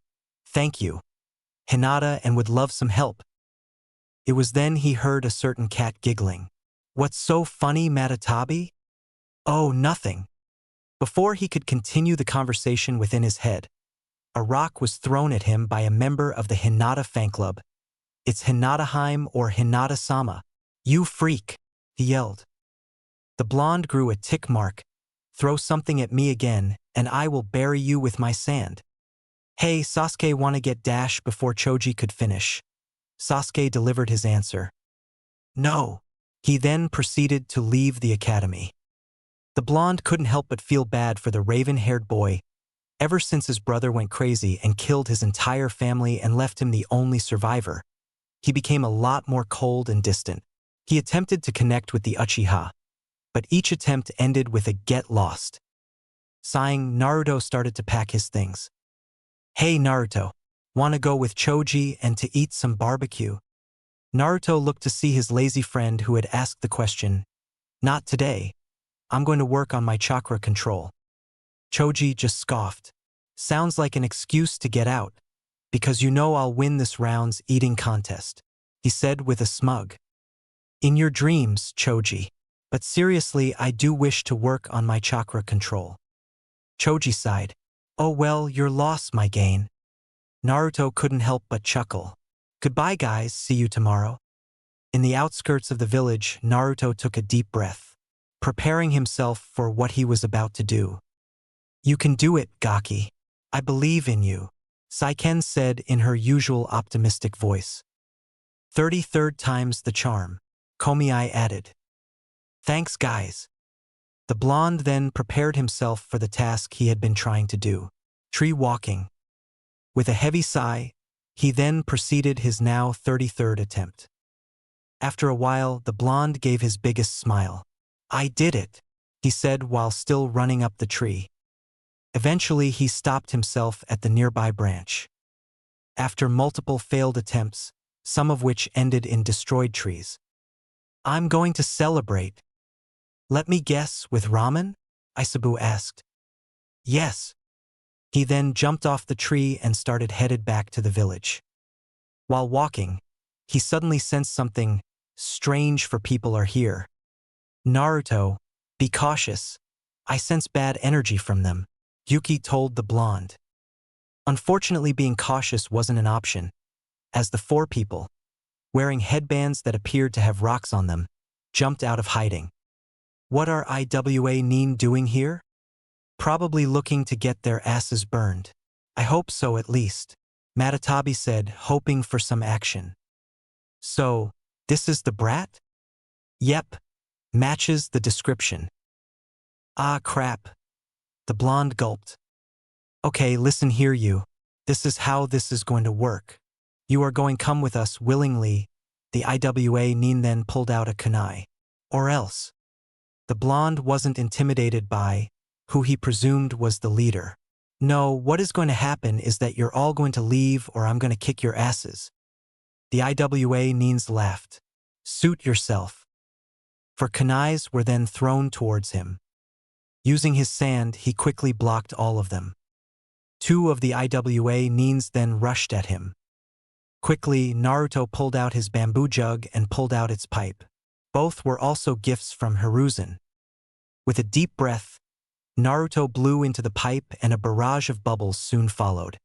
Thank you, Hinata, and would love some help. It was then he heard a certain cat giggling. What's so funny, Matatabi? Oh, nothing. Before he could continue the conversation within his head, a rock was thrown at him by a member of the Hinata fan club. It's Hinataheim or Hinata-sama. You freak, he yelled. The blonde grew a tick mark. Throw something at me again, and I will bury you with my sand. Hey, Sasuke, wanna get dash before Choji could finish? Sasuke delivered his answer. No. He then proceeded to leave the academy. The blonde couldn't help but feel bad for the raven-haired boy. Ever since his brother went crazy and killed his entire family and left him the only survivor, he became a lot more cold and distant. He attempted to connect with the Uchiha, but each attempt ended with a get lost. Sighing, Naruto started to pack his things. "Hey Naruto, wanna go with Choji and to eat some barbecue?" Naruto looked to see his lazy friend who had asked the question. "Not today. I'm going to work on my chakra control." Choji just scoffed. "Sounds like an excuse to get out, because you know I'll win this round's eating contest," he said with a smug. "In your dreams, Choji. But seriously, I do wish to work on my chakra control." Choji sighed. "Oh well, your loss, my gain." Naruto couldn't help but chuckle. "Goodbye guys, see you tomorrow." In the outskirts of the village, Naruto took a deep breath, preparing himself for what he was about to do. "You can do it, Gaki. I believe in you," Saiken said in her usual optimistic voice. 33rd times the charm, Komiai added. "Thanks guys." The blonde then prepared himself for the task he had been trying to do, tree walking. With a heavy sigh, he then proceeded his now 33rd attempt. After a while, the blonde gave his biggest smile. "I did it," he said while still running up the tree. Eventually, he stopped himself at the nearby branch. After multiple failed attempts, some of which ended in destroyed trees. "I'm going to celebrate." "Let me guess, with ramen?" Isabu asked. "Yes." He then jumped off the tree and started headed back to the village. While walking, he suddenly sensed something strange, for people are here. "Naruto, be cautious. I sense bad energy from them," Yuki told the blonde. Unfortunately, being cautious wasn't an option, as the four people, wearing headbands that appeared to have rocks on them, jumped out of hiding. "What are IWA Nin doing here?" "Probably looking to get their asses burned." "I hope so at least," Matatabi said, hoping for some action. "So, this is the brat?" "Yep. Matches the description." "Ah crap." The blonde gulped. "Okay, listen here you. This is how this is going to work. You are going to come with us willingly." The IWA Nin then pulled out a kunai. "Or else." The blonde wasn't intimidated by who he presumed was the leader. "No, what is going to happen is that you're all going to leave or I'm going to kick your asses." The IWA Nins laughed. "Suit yourself." For kunais were then thrown towards him. Using his sand, he quickly blocked all of them. Two of the IWA Nins then rushed at him. Quickly, Naruto pulled out his bamboo jug and pulled out its pipe. Both were also gifts from Hiruzen. With a deep breath, Naruto blew into the pipe and a barrage of bubbles soon followed.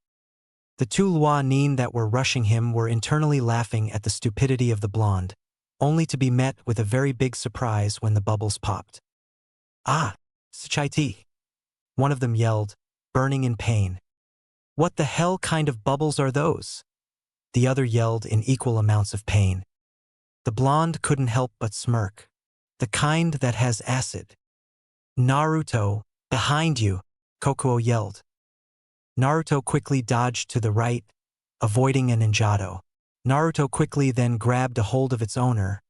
The two Lua Nin that were rushing him were internally laughing at the stupidity of the blonde, only to be met with a very big surprise when the bubbles popped. "Ah, Sachaiti!" one of them yelled, burning in pain. "What the hell kind of bubbles are those?" The other yelled in equal amounts of pain. The blonde couldn't help but smirk. "The kind that has acid." "Naruto, behind you!" Kokuo yelled. Naruto quickly dodged to the right, avoiding a ninjato. Naruto quickly then grabbed a hold of its owner,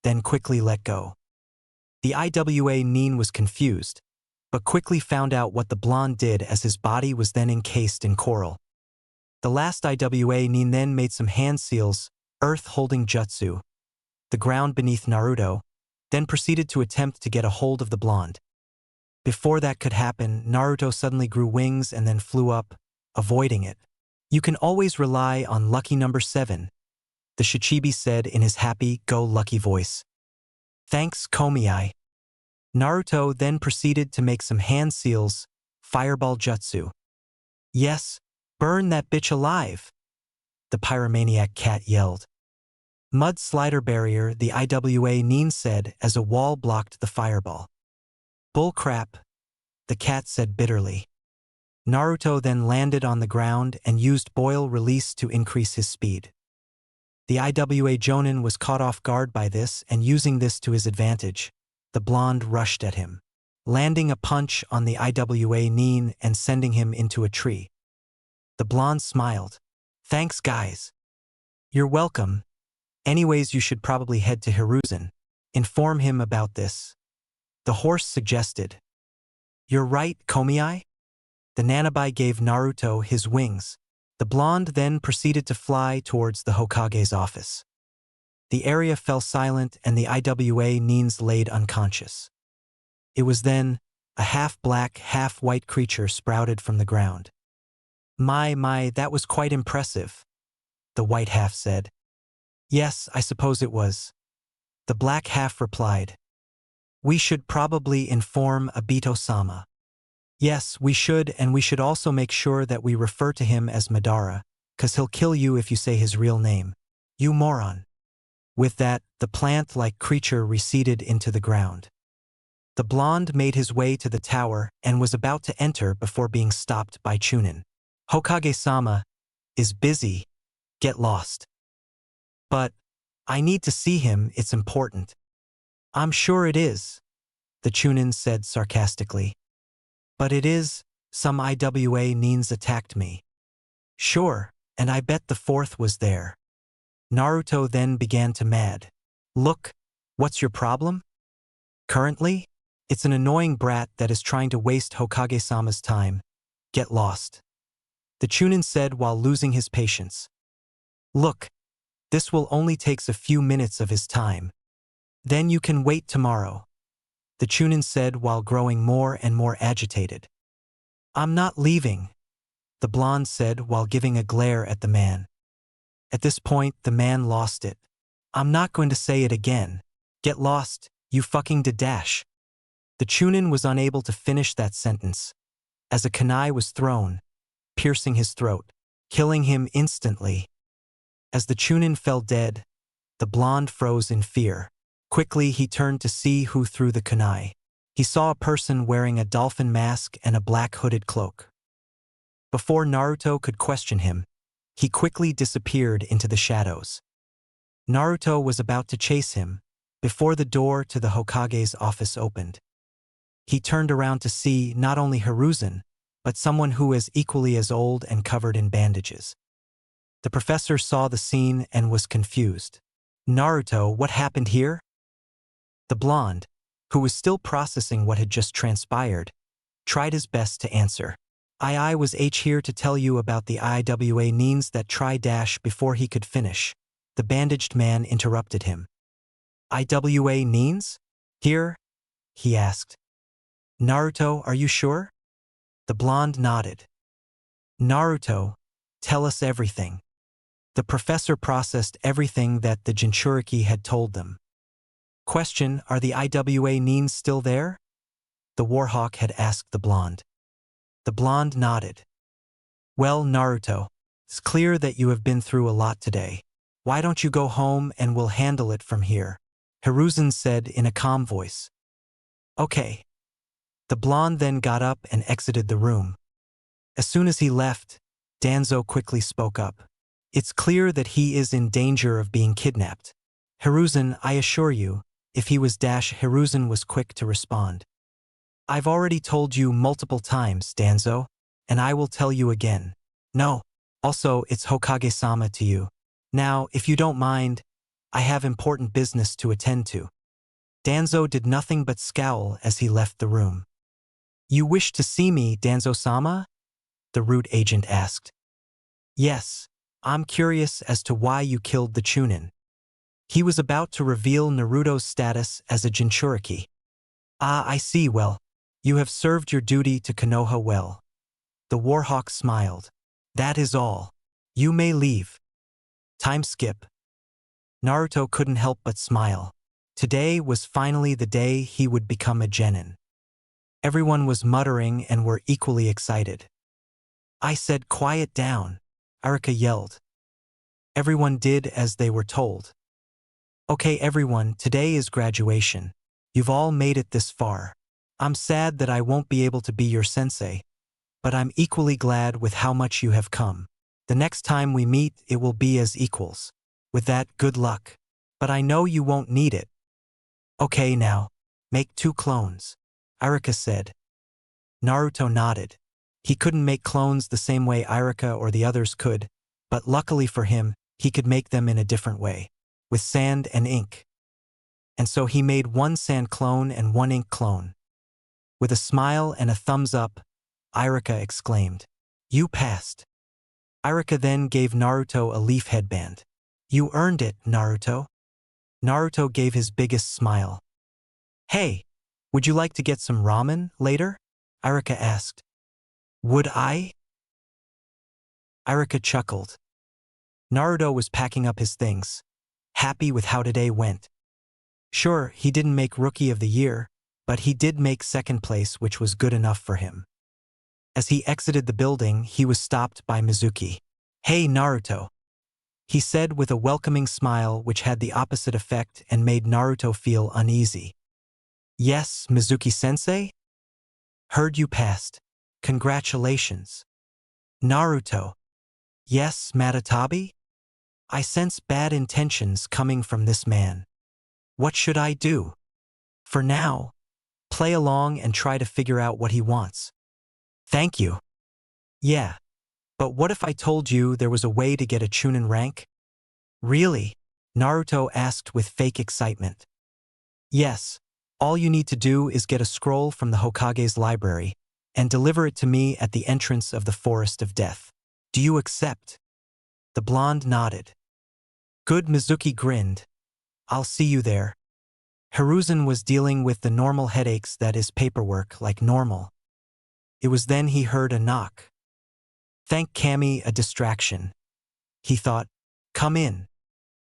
then quickly let go. The IWA Nin was confused, but quickly found out what the blonde did as his body was then encased in coral. The last IWA Nin then made some hand seals, earth-holding jutsu, the ground beneath Naruto, then proceeded to attempt to get a hold of the blonde. Before that could happen, Naruto suddenly grew wings and then flew up, avoiding it. "You can always rely on lucky number 7, the Shichibi said in his happy-go-lucky voice. "Thanks, Komiai." Naruto then proceeded to make some hand seals, fireball jutsu. "Yes, burn that bitch alive," the pyromaniac cat yelled. "Mud slider barrier," the IWA Nin said as a wall blocked the fireball. "Bullcrap," the cat said bitterly. Naruto then landed on the ground and used boil release to increase his speed. The IWA Jonin was caught off guard by this, and using this to his advantage, the blonde rushed at him. landing a punch on the IWA Nin and sending him into a tree. The blonde smiled. Thanks, guys. You're welcome. Anyways, you should probably head to Hiruzen. Inform him about this. The horse suggested. You're right, Komiai? The Nanabai gave Naruto his wings. The blonde then proceeded to fly towards the Hokage's office. The area fell silent and the IWA Nins laid unconscious. It was then a half-black, half-white creature sprouted from the ground. My, that was quite impressive, the white half said. Yes, I suppose it was. The black half replied. We should probably inform Obito-sama. Yes, we should, and we should also make sure that we refer to him as Madara, 'cause he'll kill you if you say his real name. You moron. With that, the plant-like creature receded into the ground. The blonde made his way to the tower and was about to enter before being stopped by Chunin. Hokage-sama is busy. Get lost. But I need to see him, it's important. I'm sure it is, the Chunin said sarcastically. But it is, some IWA Nins attacked me. Sure, and I bet the fourth was there. Naruto then began to mad. Look, what's your problem? Currently, it's an annoying brat that is trying to waste Hokage-sama's time. Get lost. The Chunin said while losing his patience. Look, this will only take a few minutes of his time. Then you can wait tomorrow. The Chunin said while growing more and more agitated. I'm not leaving, the blonde said while giving a glare at the man. At this point, the man lost it. I'm not going to say it again. Get lost, you fucking Dadash. The Chunin was unable to finish that sentence, as a kunai was thrown, piercing his throat, killing him instantly. As the Chunin fell dead, the blonde froze in fear. Quickly, he turned to see who threw the kunai. He saw a person wearing a dolphin mask and a black hooded cloak. Before Naruto could question him, he quickly disappeared into the shadows. Naruto was about to chase him before the door to the Hokage's office opened. He turned around to see not only Hiruzen, but someone who was equally as old and covered in bandages. The professor saw the scene and was confused. Naruto, what happened here? The blonde, who was still processing what had just transpired, tried his best to answer. I was here to tell you about the IWA Nins that dash before he could finish. The bandaged man interrupted him. IWA Nins? Here? He asked. Naruto, are you sure? The blonde nodded. Naruto, tell us everything. The professor processed everything that the Jinchuriki had told them. Question, are the IWA Nins still there? The Warhawk had asked the blonde. The blonde nodded. Well, Naruto, it's clear that you have been through a lot today. Why don't you go home and we'll handle it from here? Hiruzen said in a calm voice. Okay. The blonde then got up and exited the room. As soon as he left, Danzo quickly spoke up. It's clear that he is in danger of being kidnapped. Hiruzen, I assure you, if he was Hiruzen was quick to respond. I've already told you multiple times, Danzo, and I will tell you again. No. Also, it's Hokage-sama to you. Now, if you don't mind, I have important business to attend to. Danzo did nothing but scowl as he left the room. You wish to see me, Danzo-sama? The root agent asked. Yes, I'm curious as to why you killed the Chunin. He was about to reveal Naruto's status as a Jinchuriki. Ah, I see, well. You have served your duty to Konoha well. The Warhawk smiled. That is all. You may leave. Time skip. Naruto couldn't help but smile. Today was finally the day he would become a genin. Everyone was muttering and were equally excited. I said quiet down, Arika yelled. Everyone did as they were told. Okay everyone, today is graduation. You've all made it this far. I'm sad that I won't be able to be your sensei, but I'm equally glad with how much you have come. The next time we meet, it will be as equals. With that, good luck. But I know you won't need it. Okay now, make 2 clones. Iruka said. Naruto nodded. He couldn't make clones the same way Iruka or the others could, but luckily for him, he could make them in a different way, with sand and ink. And so he made one sand clone and one ink clone. With a smile and a thumbs up, Iruka exclaimed, "You passed." Iruka then gave Naruto a leaf headband. "You earned it, Naruto." Naruto gave his biggest smile. "Hey, would you like to get some ramen later?" Iruka asked. "Would I?" Iruka chuckled. Naruto was packing up his things, happy with how today went. Sure, he didn't make Rookie of the Year, but he did make second place, which was good enough for him. As he exited the building, he was stopped by Mizuki. "Hey, Naruto," he said with a welcoming smile which had the opposite effect and made Naruto feel uneasy. "Yes, Mizuki-sensei? Heard you passed. Congratulations." Naruto. "Yes, Matatabi? I sense bad intentions coming from this man. What should I do?" "For now, play along and try to figure out what he wants." "Thank you." "Yeah, but what if I told you there was a way to get a Chunin rank?" "Really?" Naruto asked with fake excitement. "Yes, all you need to do is get a scroll from the Hokage's library and deliver it to me at the entrance of the Forest of Death. Do you accept?" The blonde nodded. "Good." Mizuki grinned. "I'll see you there." Hiruzen was dealing with the normal headaches that is paperwork like normal. It was then he heard a knock. Thank Kami, a distraction. He thought, "Come in."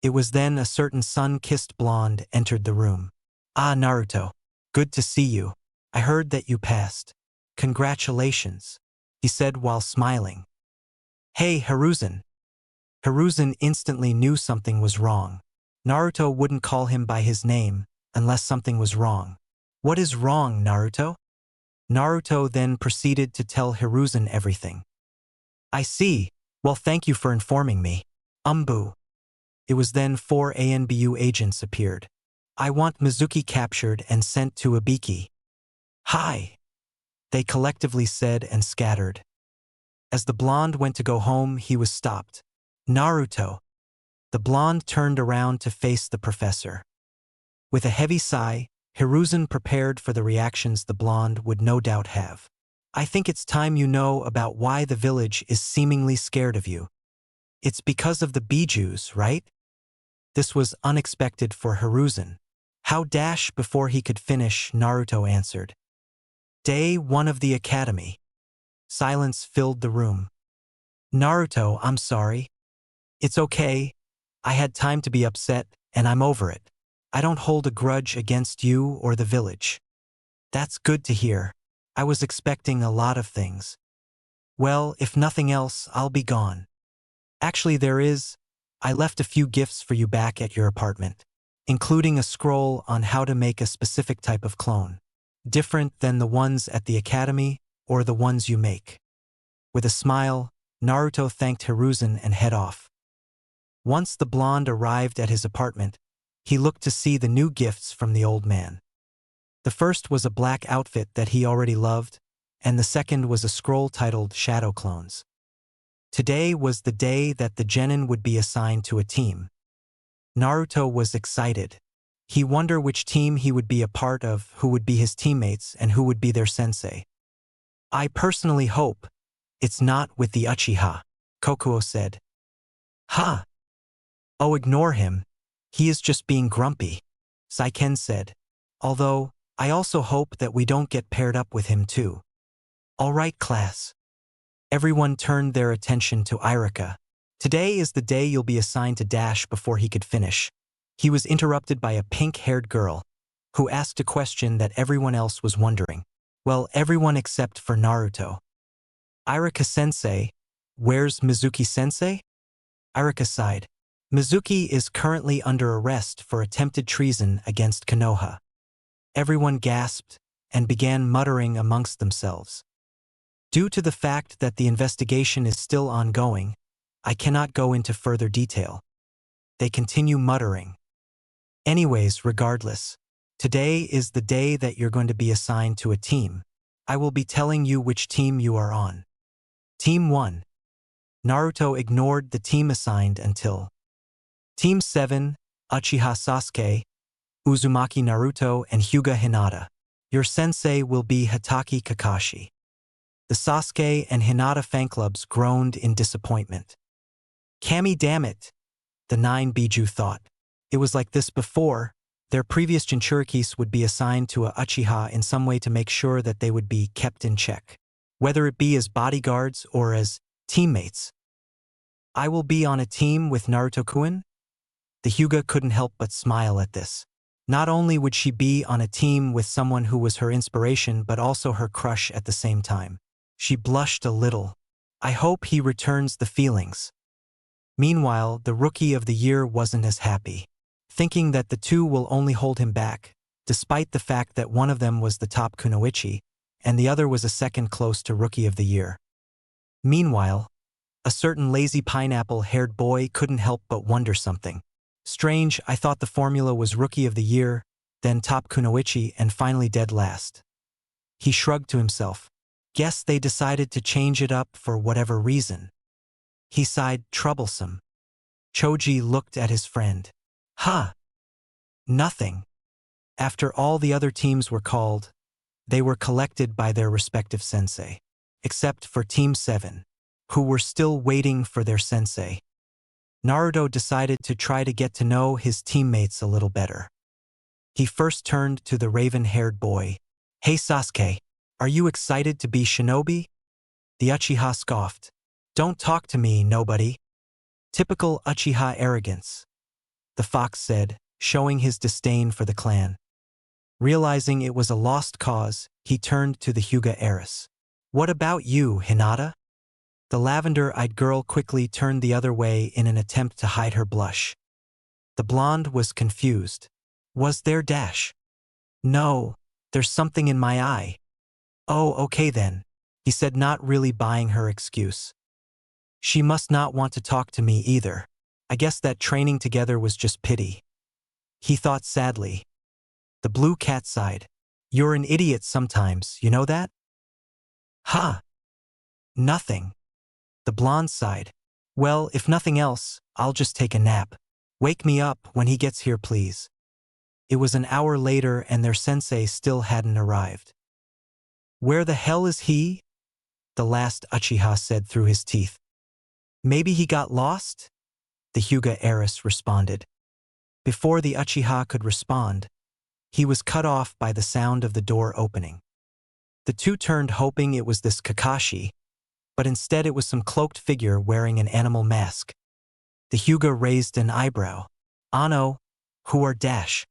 It was then a certain sun-kissed blonde entered the room. "Ah, Naruto. Good to see you. I heard that you passed. Congratulations," he said while smiling. "Hey, Hiruzen." Hiruzen instantly knew something was wrong. Naruto wouldn't call him by his name unless something was wrong. "What is wrong, Naruto?" Naruto then proceeded to tell Hiruzen everything. "I see. Well, thank you for informing me. Umbu." It was then 4 ANBU agents appeared. "I want Mizuki captured and sent to Ibiki." "Hi," they collectively said and scattered. As the blonde went to go home, he was stopped. "Naruto." The blonde turned around to face the professor. With a heavy sigh, Hiruzen prepared for the reactions the blonde would no doubt have. "I think it's time you know about why the village is seemingly scared of you. It's because of the Bijuus, right?" This was unexpected for Hiruzen. "How dash?" Before he could finish, Naruto answered. "Day 1 of the academy." Silence filled the room. "Naruto, I'm sorry." "It's okay. I had time to be upset, and I'm over it. I don't hold a grudge against you or the village." "That's good to hear. I was expecting a lot of things." "Well, if nothing else, I'll be gone. Actually, I left a few gifts for you back at your apartment, including a scroll on how to make a specific type of clone, different than the ones at the academy or the ones you make." With a smile, Naruto thanked Hiruzen and head off. Once the blonde arrived at his apartment, he looked to see the new gifts from the old man. The first was a black outfit that he already loved, and the second was a scroll titled Shadow Clones. Today was the day that the genin would be assigned to a team. Naruto was excited. He wondered which team he would be a part of, who would be his teammates, and who would be their sensei. "I personally hope it's not with the Uchiha," Kokuo said. "Huh? Oh, ignore him. He is just being grumpy," Saiken said. "Although, I also hope that we don't get paired up with him too." "All right, class." Everyone turned their attention to Iruka. "Today is the day you'll be assigned to Dash." Before he could finish, he was interrupted by a pink-haired girl who asked a question that everyone else was wondering. Well, everyone except for Naruto. "Iruka-sensei, where's Mizuki-sensei?" Iruka sighed. "Mizuki is currently under arrest for attempted treason against Konoha." Everyone gasped and began muttering amongst themselves. "Due to the fact that the investigation is still ongoing, I cannot go into further detail." They continue muttering. "Anyways, regardless, Today is the day that you're going to be assigned to a team. I will be telling you which team you are on. Team 1. Naruto ignored the team assigned until Team 7, Uchiha Sasuke, Uzumaki Naruto, and Hyuga Hinata. Your sensei will be Hatake Kakashi. The Sasuke and Hinata fan clubs groaned in disappointment. Kami, damn it, the 9 Bijuus thought. It was like this before. Their previous Jinchurikis would be assigned to a Uchiha in some way to make sure that they would be kept in check, whether it be as bodyguards or as teammates. I will be on a team with Naruto-kun? The Hyuga couldn't help but smile at this. Not only would she be on a team with someone who was her inspiration but also her crush at the same time. She blushed a little. I hope he returns the feelings. Meanwhile, the Rookie of the Year wasn't as happy, thinking that the two will only hold him back, despite the fact that one of them was the top kunoichi, and the other was a second close to Rookie of the Year. Meanwhile, a certain lazy pineapple-haired boy couldn't help but wonder something. Strange, I thought the formula was Rookie of the Year, then top kunoichi, and finally dead last. He shrugged to himself. Guess they decided to change it up for whatever reason. He sighed, troublesome. Choji looked at his friend. Huh. Nothing. After all the other teams were called, they were collected by their respective sensei, except for Team 7, who were still waiting for their sensei. Naruto decided to try to get to know his teammates a little better. He first turned to the raven-haired boy. Hey Sasuke, are you excited to be shinobi? The Uchiha scoffed. Don't talk to me, nobody. Typical Uchiha arrogance, the fox said, showing his disdain for the clan. Realizing it was a lost cause, he turned to the Hyuga heiress. What about you, Hinata? The lavender-eyed girl quickly turned the other way in an attempt to hide her blush. The blonde was confused. Was there dash? No, there's something in my eye. Oh, okay then, he said, not really buying her excuse. She must not want to talk to me either. I guess that training together was just pity. He thought sadly. The blue cat sighed. You're an idiot sometimes, you know that? Huh. Nothing. The blonde sighed. Well, if nothing else, I'll just take a nap. Wake me up when he gets here, please. It was an hour later and their sensei still hadn't arrived. Where the hell is he? The last Uchiha said through his teeth. Maybe he got lost? The Hyuga heiress responded. Before the Uchiha could respond, he was cut off by the sound of the door opening. The two turned hoping it was this Kakashi, but instead it was some cloaked figure wearing an animal mask. The Hyuga raised an eyebrow. Ano, who are dash?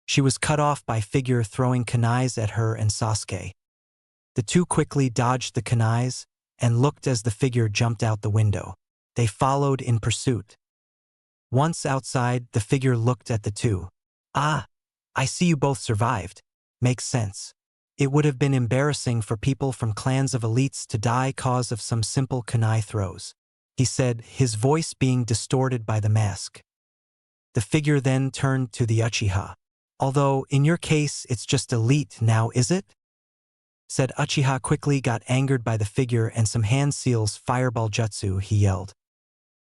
She was cut off by figure throwing kunais at her and Sasuke. The two quickly dodged the kunais and looked as the figure jumped out the window. They followed in pursuit. Once outside, the figure looked at the two. Ah, I see you both survived. Makes sense. It would have been embarrassing for people from clans of elites to die cause of some simple kunai throws, he said, his voice being distorted by the mask. The figure then turned to the Uchiha. Although, in your case, it's just elite now, is it? Said Uchiha quickly got angered by the figure and some hand seals fireball jutsu, he yelled.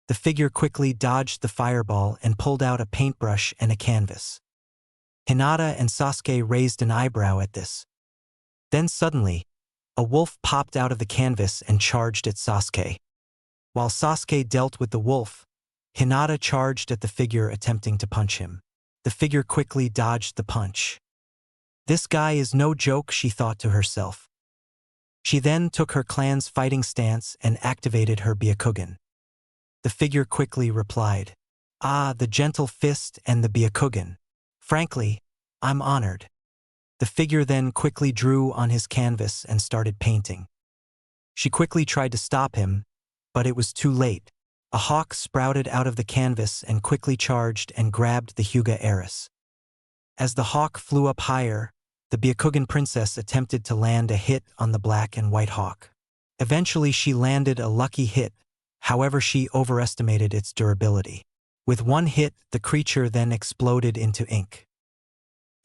The figure quickly dodged the fireball and pulled out a paintbrush and a canvas. Hinata and Sasuke raised an eyebrow at this. Then suddenly, a wolf popped out of the canvas and charged at Sasuke. While Sasuke dealt with the wolf, Hinata charged at the figure attempting to punch him. The figure quickly dodged the punch. This guy is no joke, she thought to herself. She then took her clan's fighting stance and activated her Byakugan. The figure quickly replied, Ah, the gentle fist and the Byakugan. Frankly, I'm honored. The figure then quickly drew on his canvas and started painting. She quickly tried to stop him, but it was too late. A hawk sprouted out of the canvas and quickly charged and grabbed the Hyuga heiress. As the hawk flew up higher, the Byakugan princess attempted to land a hit on the black and white hawk. Eventually she landed a lucky hit, however she overestimated its durability. With one hit, the creature then exploded into ink.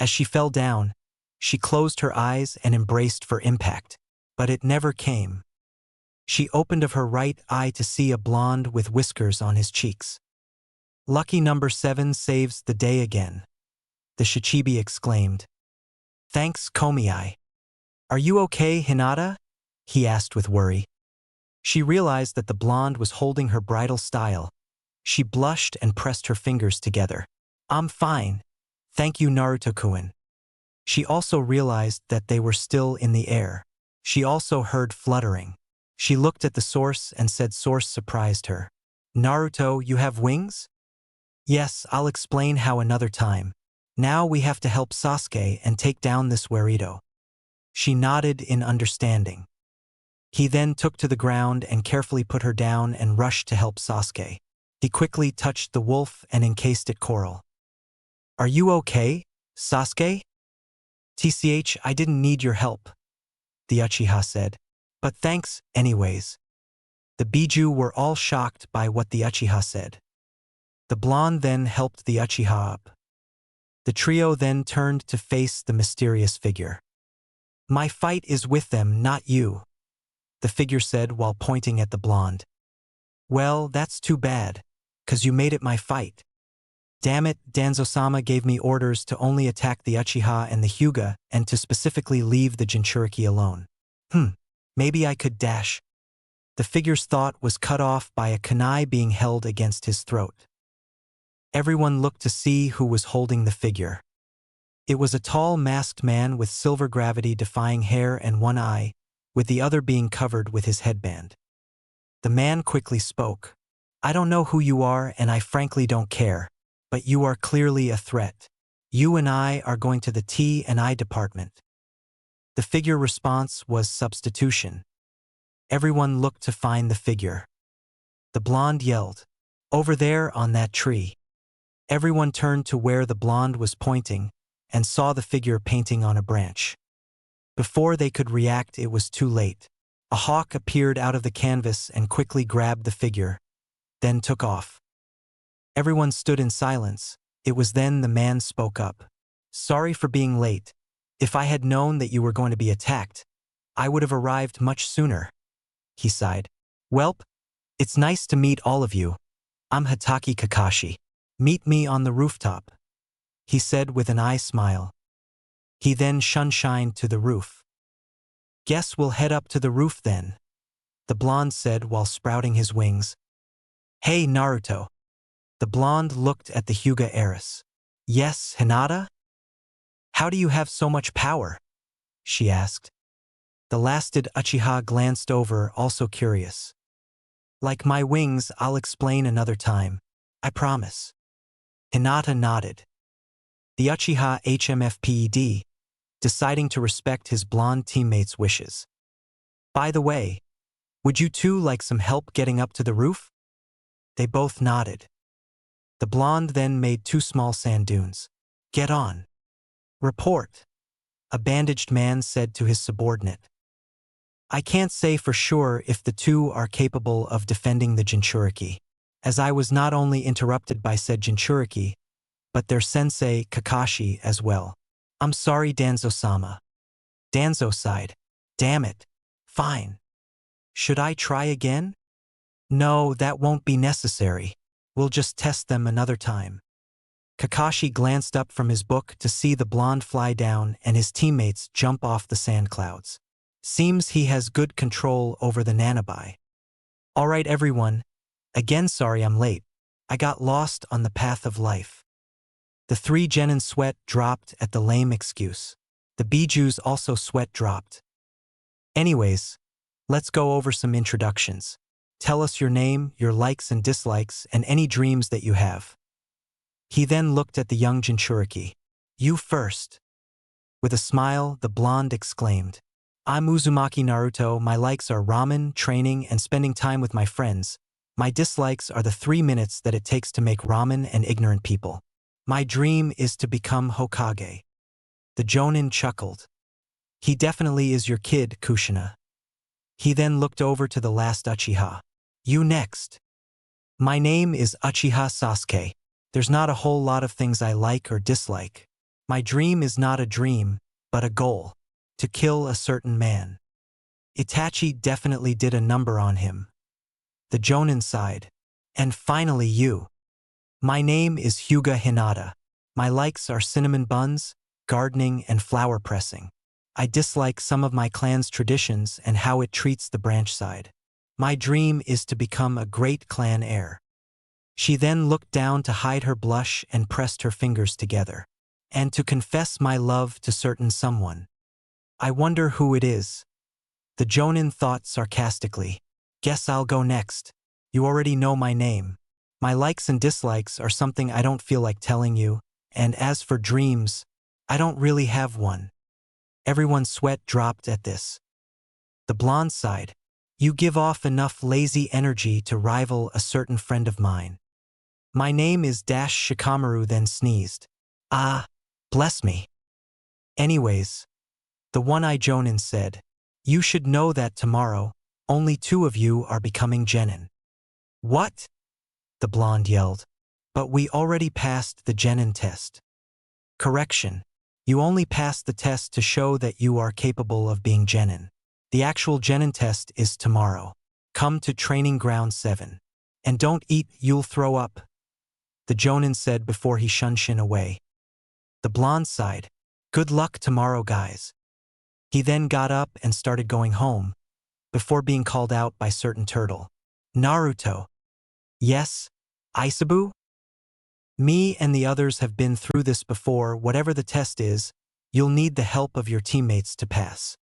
As she fell down, she closed her eyes and embraced for impact. But it never came. She opened of her right eye to see a blonde with whiskers on his cheeks. Lucky number 7 saves the day again, the Shichibi exclaimed. Thanks, Komiai. Are you okay, Hinata? He asked with worry. She realized that the blonde was holding her bridal style. She blushed and pressed her fingers together. I'm fine. Thank you, Naruto-kun. She also realized that they were still in the air. She also heard fluttering. She looked at the source and said source surprised her. Naruto, you have wings? Yes, I'll explain how another time. Now we have to help Sasuke and take down this Weirdo. She nodded in understanding. He then took to the ground and carefully put her down and rushed to help Sasuke. He quickly touched the wolf and encased it coral. Are you okay, Sasuke? TCH, I didn't need your help, the Uchiha said. But thanks, anyways. The Bijuus were all shocked by what the Uchiha said. The blonde then helped the Uchiha up. The trio then turned to face the mysterious figure. My fight is with them, not you, the figure said while pointing at the blonde. Well, that's too bad, 'cause you made it my fight. Damn it, Danzo-sama gave me orders to only attack the Uchiha and the Hyuga and to specifically leave the Jinchuriki alone. Maybe I could dash. The figure's thought was cut off by a kunai being held against his throat. Everyone looked to see who was holding the figure. It was a tall masked man with silver gravity-defying hair and one eye, with the other being covered with his headband. The man quickly spoke. I don't know who you are and I frankly don't care, but you are clearly a threat. You and I are going to the T&I department. The figure response was substitution. Everyone looked to find the figure. The blonde yelled, over there on that tree. Everyone turned to where the blonde was pointing and saw the figure painting on a branch. Before they could react, it was too late. A hawk appeared out of the canvas and quickly grabbed the figure, then took off. Everyone stood in silence. It was then the man spoke up. Sorry for being late. If I had known that you were going to be attacked, I would have arrived much sooner. He sighed. Welp, it's nice to meet all of you. I'm Hatake Kakashi. Meet me on the rooftop, he said with an eye smile. He then shunshined to the roof. Guess we'll head up to the roof then, the blonde said while sprouting his wings. Hey, Naruto. The blonde looked at the Hyuga heiress. Yes, Hinata? How do you have so much power? She asked. The lasted Uchiha glanced over, also curious. Like my wings, I'll explain another time. I promise. Hinata nodded. The Uchiha HMFPED, deciding to respect his blonde teammate's wishes. By the way, would you two like some help getting up to the roof? They both nodded. The blonde then made 2 small sand dunes. Get on. Report, a bandaged man said to his subordinate. I can't say for sure if the two are capable of defending the Jinchuriki, as I was not only interrupted by said Jinchuriki, but their sensei Kakashi as well. I'm sorry, Danzo-sama. Danzo sighed. Damn it. Fine. Should I try again? No, that won't be necessary. We'll just test them another time. Kakashi glanced up from his book to see the blonde fly down and his teammates jump off the sand clouds. Seems he has good control over the nanabai. All right, everyone. Again, sorry I'm late. I got lost on the path of life. The 3 genin sweat dropped at the lame excuse. The Bijuus also sweat dropped. Anyways, let's go over some introductions. Tell us your name, your likes and dislikes, and any dreams that you have. He then looked at the young Jinchuriki. You first. With a smile, the blonde exclaimed. I'm Uzumaki Naruto. My likes are ramen, training, and spending time with my friends. My dislikes are the 3 minutes that it takes to make ramen and ignorant people. My dream is to become Hokage. The Jonin chuckled. He definitely is your kid, Kushina. He then looked over to the last Uchiha. You next. My name is Uchiha Sasuke. There's not a whole lot of things I like or dislike. My dream is not a dream, but a goal. To kill a certain man. Itachi definitely did a number on him. The Jonin sighed. And finally you. My name is Hyuga Hinata. My likes are cinnamon buns, gardening, and flower pressing. I dislike some of my clan's traditions and how it treats the branch side. My dream is to become a great clan heir. She then looked down to hide her blush and pressed her fingers together. And to confess my love to certain someone. I wonder who it is. The Jonin thought sarcastically. Guess I'll go next. You already know my name. My likes and dislikes are something I don't feel like telling you, and as for dreams, I don't really have one. Everyone's sweat dropped at this. The blonde sighed. You give off enough lazy energy to rival a certain friend of mine. My name is Shikamaru then sneezed. Ah, bless me. Anyways, the one-eye Jonin said, you should know that tomorrow, only 2 of you are becoming genin. What? The blonde yelled. But we already passed the genin test. Correction. You only passed the test to show that you are capable of being genin. The actual genin test is tomorrow. Come to training ground 7. And don't eat, you'll throw up. The Jonin said before he shunshin away. The blonde sighed. Good luck tomorrow, guys. He then got up and started going home, before being called out by certain turtle. Naruto. Yes, Isabu? Me and the others have been through this before. Whatever the test is, you'll need the help of your teammates to pass.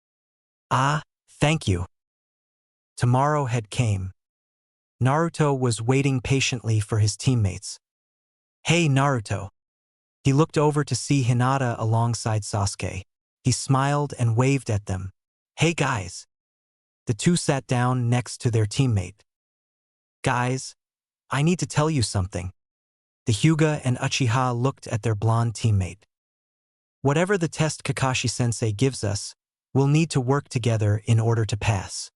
Ah, thank you. Tomorrow had came. Naruto was waiting patiently for his teammates. Hey Naruto. He looked over to see Hinata alongside Sasuke. He smiled and waved at them. Hey guys. The 2 sat down next to their teammate. Guys, I need to tell you something. The Hyuga and Uchiha looked at their blonde teammate. Whatever the test Kakashi-sensei gives us, we'll need to work together in order to pass.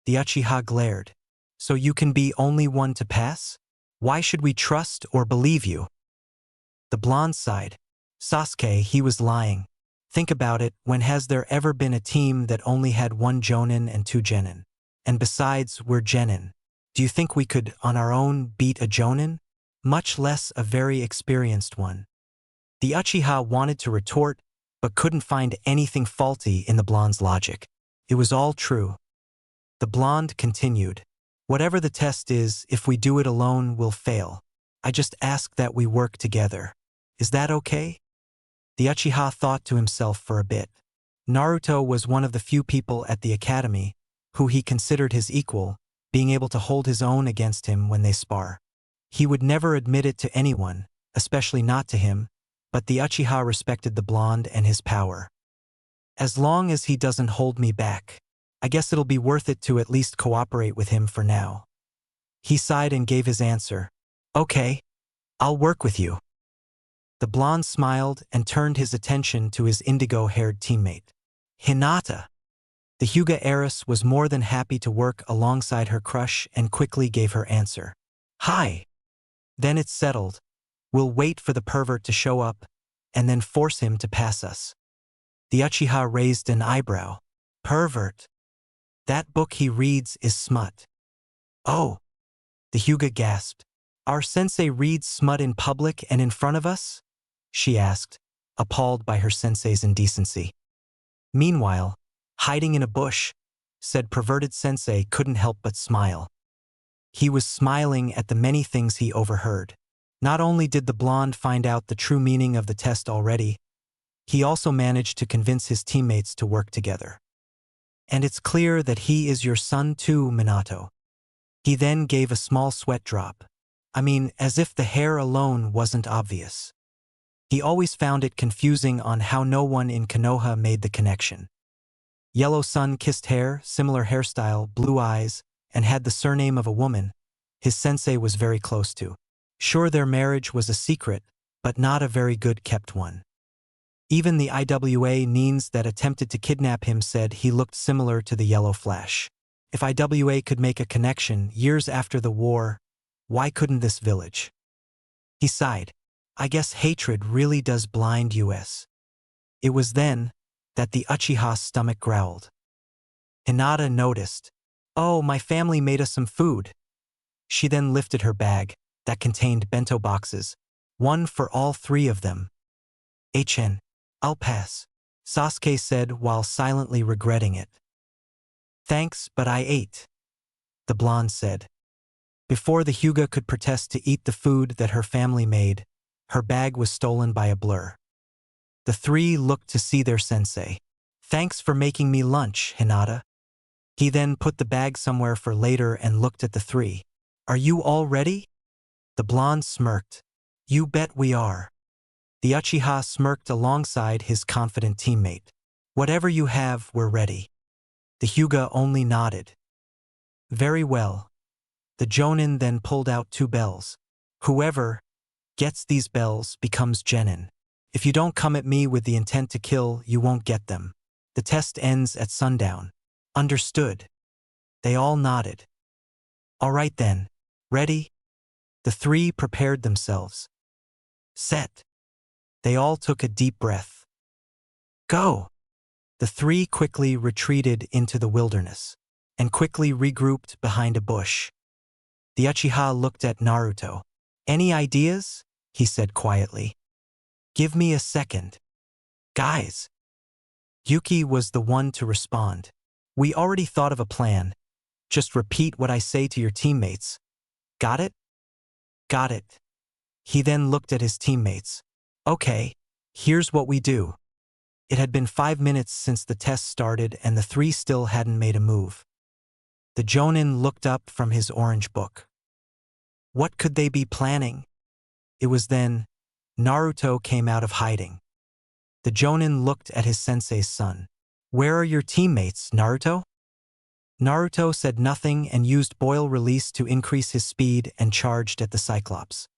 The Uchiha glared. So you can be only one to pass? Why should we trust or believe you? The blonde sighed. Sasuke, he was lying. Think about it, when has there ever been a team that only had 1 Jonin and 2 Genin? And besides, we're Genin. Do you think we could, on our own, beat a Jonin? Much less a very experienced one. The Uchiha wanted to retort, but couldn't find anything faulty in the blonde's logic. It was all true. The blonde continued. Whatever the test is, if we do it alone, we'll fail. I just ask that we work together. Is that okay? The Uchiha thought to himself for a bit. Naruto was one of the few people at the academy who he considered his equal, being able to hold his own against him when they spar. He would never admit it to anyone, especially not to him, but the Uchiha respected the blonde and his power. As long as he doesn't hold me back, I guess it'll be worth it to at least cooperate with him for now. He sighed and gave his answer. Okay, I'll work with you. The blonde smiled and turned his attention to his indigo-haired teammate. Hinata. The Hyuga heiress was more than happy to work alongside her crush and quickly gave her answer. Hi. Then it's settled. We'll wait for the pervert to show up, and then force him to pass us. The Uchiha raised an eyebrow. Pervert. That book he reads is smut. Oh. The Hyuga gasped. Our sensei reads smut in public and in front of us? She asked, appalled by her sensei's indecency. Meanwhile, hiding in a bush, said perverted sensei couldn't help but smile. He was smiling at the many things he overheard. Not only did the blonde find out the true meaning of the test already, he also managed to convince his teammates to work together. And it's clear that he is your son too, Minato. He then gave a small sweat drop. I mean, as if the hair alone wasn't obvious. He always found it confusing on how no one in Konoha made the connection. Yellow sun-kissed hair, similar hairstyle, blue eyes, and had the surname of a woman his sensei was very close to. Sure, their marriage was a secret, but not a very good-kept one. Even the IWA Neens that attempted to kidnap him said he looked similar to the Yellow Flash. If IWA could make a connection years after the war, why couldn't this village? He sighed. I guess hatred really does blind us. It was then that the Uchiha's stomach growled. Hinata noticed. Oh, my family made us some food. She then lifted her bag, that contained bento boxes, one for all three of them. I'll pass, Sasuke said while silently regretting it. Thanks, but I ate, the blonde said. Before the Hyuga could protest to eat the food that her family made, her bag was stolen by a blur. The three looked to see their sensei. Thanks for making me lunch, Hinata. He then put the bag somewhere for later and looked at the three. Are you all ready? The blonde smirked. You bet we are. The Uchiha smirked alongside his confident teammate. Whatever you have, we're ready. The Hyuga only nodded. Very well. The Jonin then pulled out 2 bells. Whoever gets these bells becomes genin. If you don't come at me with the intent to kill, you won't get them. The test ends at sundown. Understood. They all nodded. All right then. Ready? The three prepared themselves. Set. They all took a deep breath. Go! The three quickly retreated into the wilderness and quickly regrouped behind a bush. The Uchiha looked at Naruto. Any ideas? He said quietly. Give me a second. Guys. Yuki was the one to respond. We already thought of a plan. Just repeat what I say to your teammates. Got it? Got it. He then looked at his teammates. Okay, here's what we do. It had been 5 minutes since the test started and the three still hadn't made a move. The Jonin looked up from his orange book. What could they be planning? It was then Naruto came out of hiding. The Jonin looked at his sensei's son. Where are your teammates, Naruto? Naruto said nothing and used boil release to increase his speed and charged at the Cyclops.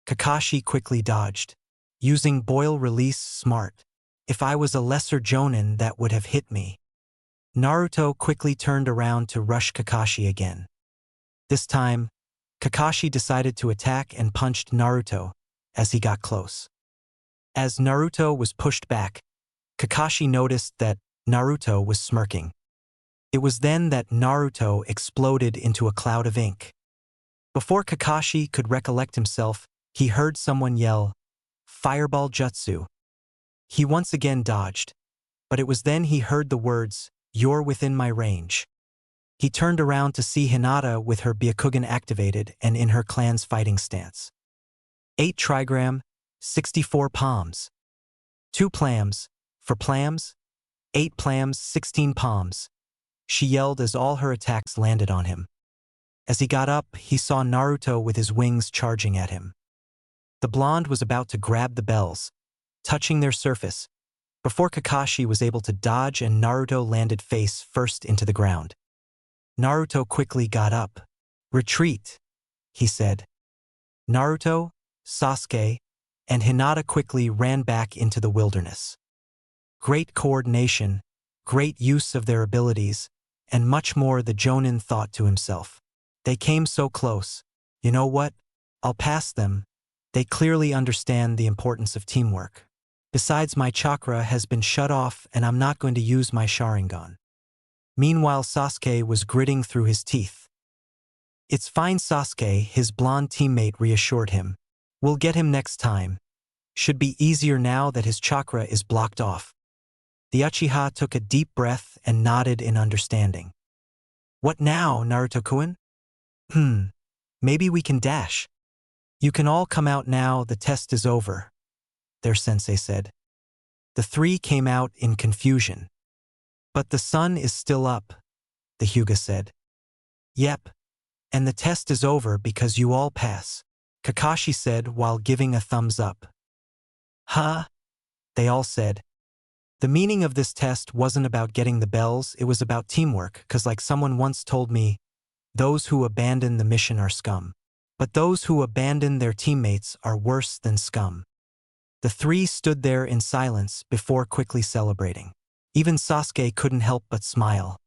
Kakashi quickly dodged. Using boil release smart. If I was a lesser Jonin, that would have hit me. Naruto quickly turned around to rush Kakashi again. This time, Kakashi decided to attack and punched Naruto as he got close. As Naruto was pushed back, Kakashi noticed that Naruto was smirking. It was then that Naruto exploded into a cloud of ink. Before Kakashi could recollect himself, he heard someone yell, "Fireball Jutsu." He once again dodged, but it was then he heard the words, "You're within my range." He turned around to see Hinata with her Byakugan activated and in her clan's fighting stance. 8 trigram, 64 palms. 2 plams, for plams, 8 plams, 16 palms. She yelled as all her attacks landed on him. As he got up, he saw Naruto with his wings charging at him. The blonde was about to grab the bells, touching their surface, before Kakashi was able to dodge and Naruto landed face first into the ground. Naruto quickly got up. Retreat, he said. Naruto, Sasuke, and Hinata quickly ran back into the wilderness. Great coordination, great use of their abilities, and much more, the Jonin thought to himself. They came so close. You know what? I'll pass them. They clearly understand the importance of teamwork. Besides, my chakra has been shut off and I'm not going to use my Sharingan. Meanwhile, Sasuke was gritting through his teeth. It's fine, Sasuke, his blonde teammate reassured him. We'll get him next time. Should be easier now that his chakra is blocked off. The Uchiha took a deep breath and nodded in understanding. What now, Naruto-kun? Maybe we can dash. You can all come out now, the test is over, their sensei said. The three came out in confusion. But the sun is still up, the Hyuga said. Yep, and the test is over because you all pass, Kakashi said while giving a thumbs up. Huh? They all said. The meaning of this test wasn't about getting the bells, it was about teamwork, 'cause like someone once told me, those who abandon the mission are scum. But those who abandon their teammates are worse than scum. The three stood there in silence before quickly celebrating. Even Sasuke couldn't help but smile.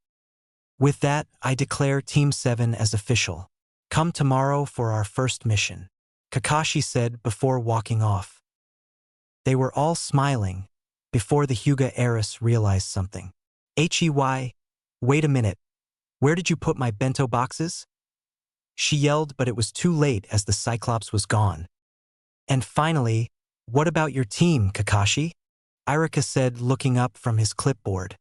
With that, I declare Team 7 as official. Come tomorrow for our first mission. Kakashi said before walking off. They were all smiling before the Hyuga heiress realized something. Wait a minute. Where did you put my bento boxes? She yelled, but it was too late as the Cyclops was gone. And finally, what about your team, Kakashi? Irika said, looking up from his clipboard.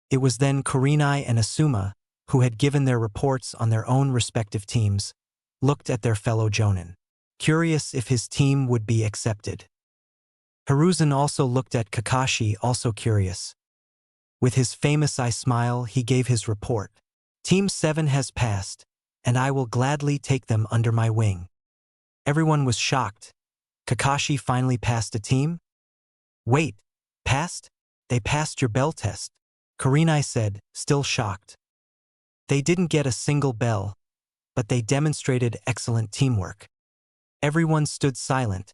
It was then Kurenai and Asuma, who had given their reports on their own respective teams, looked at their fellow Jonin, curious if his team would be accepted. Hiruzen also looked at Kakashi, also curious. With his famous eye smile, he gave his report. Team 7 has passed, and I will gladly take them under my wing. Everyone was shocked. Kakashi finally passed a team? Wait, passed? They passed your bell test, Kurenai said, still shocked. They didn't get a single bell, but they demonstrated excellent teamwork. Everyone stood silent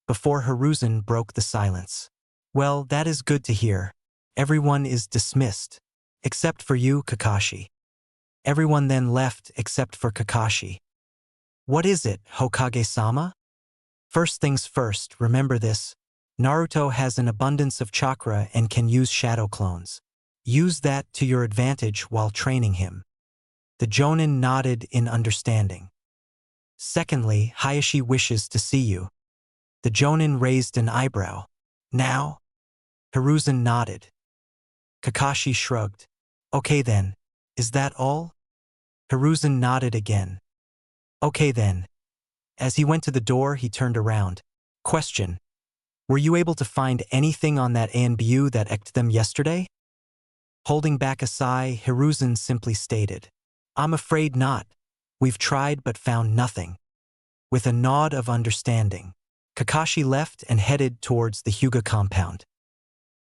before Hiruzen broke the silence. Well, that is good to hear. Everyone is dismissed, except for you, Kakashi. Everyone then left except for Kakashi. What is it, Hokage-sama? First things first, remember this. Naruto has an abundance of chakra and can use shadow clones. Use that to your advantage while training him. The Jonin nodded in understanding. Secondly, Hayashi wishes to see you. The Jonin raised an eyebrow. Now? Hiruzen nodded. Kakashi shrugged. Okay then, is that all? Hiruzen nodded again. Okay then. As he went to the door, he turned around. Question. Were you able to find anything on that ANBU that eked them yesterday? Holding back a sigh, Hiruzen simply stated. I'm afraid not. We've tried but found nothing. With a nod of understanding, Kakashi left and headed towards the Hyuga compound.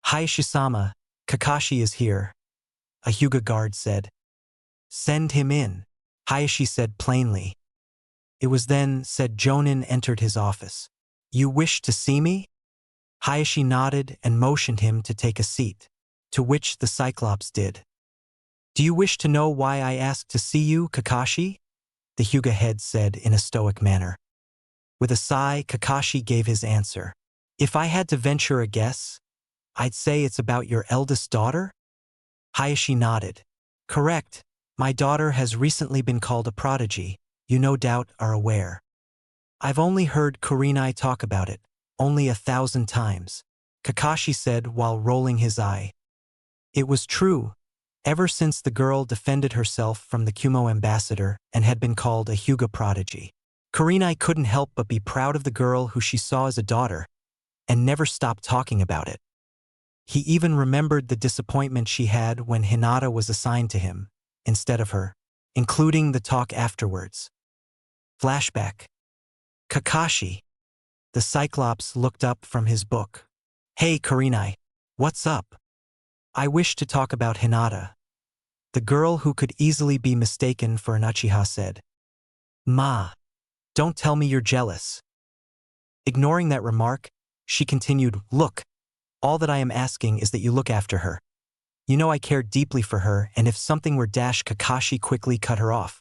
Hayashi-sama, Kakashi is here, a Hyuga guard said. Send him in, Hayashi said plainly. It was then said Jonin entered his office. You wish to see me? Hayashi nodded and motioned him to take a seat, to which the Cyclops did. Do you wish to know why I asked to see you, Kakashi? The Hyuga head said in a stoic manner. With a sigh, Kakashi gave his answer. If I had to venture a guess, I'd say it's about your eldest daughter? Hayashi nodded. Correct. My daughter has recently been called a prodigy, you no doubt are aware. I've only heard Kurenai talk about it, only 1,000 times, Kakashi said while rolling his eye. It was true. Ever since the girl defended herself from the Kumo ambassador and had been called a Hyuga prodigy, Kurenai couldn't help but be proud of the girl who she saw as a daughter, and never stopped talking about it. He even remembered the disappointment she had when Hinata was assigned to him, instead of her, including the talk afterwards. Flashback. Kakashi. The Cyclops looked up from his book. Hey Kurenai, what's up? I wish to talk about Hinata. The girl who could easily be mistaken for an Uchiha said. Ma, don't tell me you're jealous. Ignoring that remark, she continued, look, all that I am asking is that you look after her. You know I care deeply for her, and if something were dash, Kakashi quickly cut her off.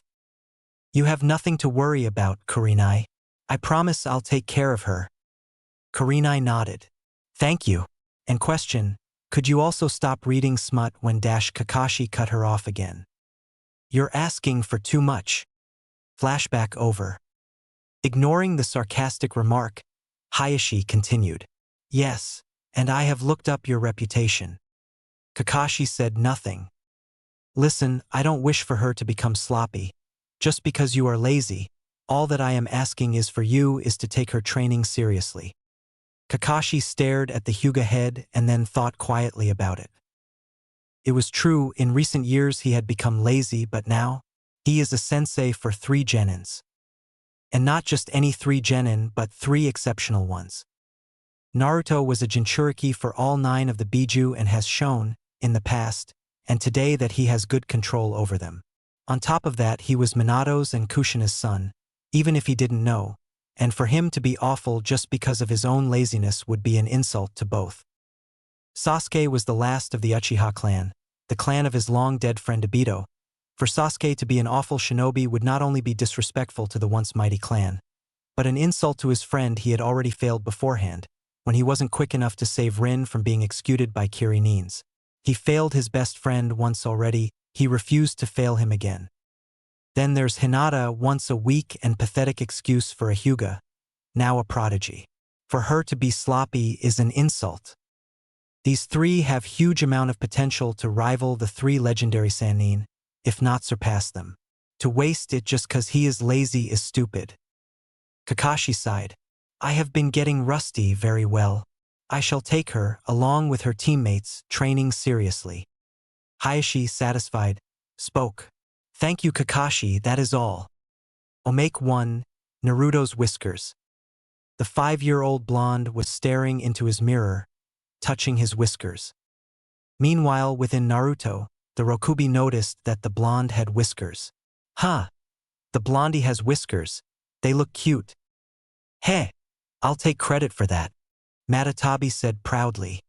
You have nothing to worry about, Kurenai. I promise I'll take care of her. Kurenai nodded. Thank you. And question, could you also stop reading smut when dash Kakashi cut her off again? You're asking for too much. Flashback over. Ignoring the sarcastic remark, Hayashi continued. Yes, and I have looked up your reputation. Kakashi said nothing. Listen, I don't wish for her to become sloppy. Just because you are lazy, all that I am asking is for you is to take her training seriously. Kakashi stared at the Hyuga head and then thought quietly about it. It was true, in recent years he had become lazy, but now, he is a sensei for 3 genins. And not just any 3 genin, but 3 exceptional ones. Naruto was a Jinchuriki for all 9 of the Bijuus and has shown, in the past, and today that he has good control over them. On top of that, he was Minato's and Kushina's son, even if he didn't know, and for him to be awful just because of his own laziness would be an insult to both. Sasuke was the last of the Uchiha clan, the clan of his long-dead friend Obito. For Sasuke to be an awful shinobi would not only be disrespectful to the once mighty clan, but an insult to his friend he had already failed beforehand, when he wasn't quick enough to save Rin from being executed by Kirinines. He failed his best friend once already, he refused to fail him again. Then there's Hinata, once a weak and pathetic excuse for a Hyuga, now a prodigy. For her to be sloppy is an insult. These three have huge amount of potential to rival the three legendary Sannin, if not surpass them. To waste it just cause he is lazy is stupid. Kakashi sighed. I have been getting rusty very well. I shall take her, along with her teammates, training seriously. Hayashi, satisfied, spoke. Thank you Kakashi, that is all. Omake 1, Naruto's whiskers. The 5-year-old blonde was staring into his mirror, touching his whiskers. Meanwhile, within Naruto, the Rokubi noticed that the blonde had whiskers. Huh. The blondie has whiskers. They look cute. Hey, I'll take credit for that, Matatabi said proudly.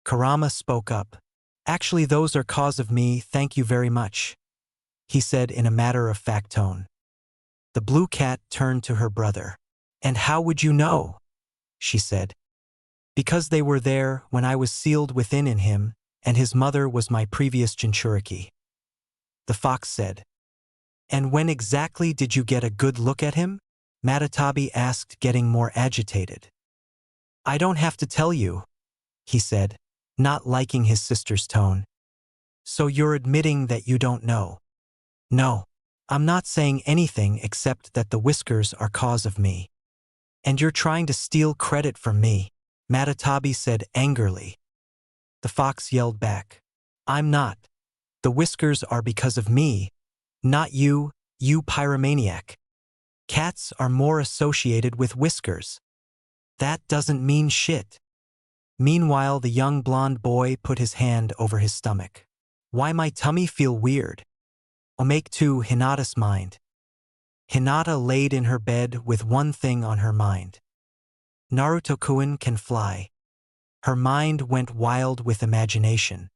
Kurama spoke up. Actually, those are cause of me, thank you very much, he said in a matter-of-fact tone. The blue cat turned to her brother. And how would you know? She said. Because they were there when I was sealed within in him, and his mother was my previous Jinchuriki. The fox said. And when exactly did you get a good look at him? Matatabi asked, getting more agitated. I don't have to tell you, he said, not liking his sister's tone. So you're admitting that you don't know? No, I'm not saying anything except that the whiskers are cause of me. And you're trying to steal credit from me, Matatabi said angrily. The fox yelled back. I'm not. The whiskers are because of me, not you, you pyromaniac. Cats are more associated with whiskers. That doesn't mean shit. Meanwhile, the young blonde boy put his hand over his stomach. Why my tummy feel weird? Omake 2, Hinata's mind. Hinata laid in her bed with one thing on her mind. Naruto-kun can fly. Her mind went wild with imagination.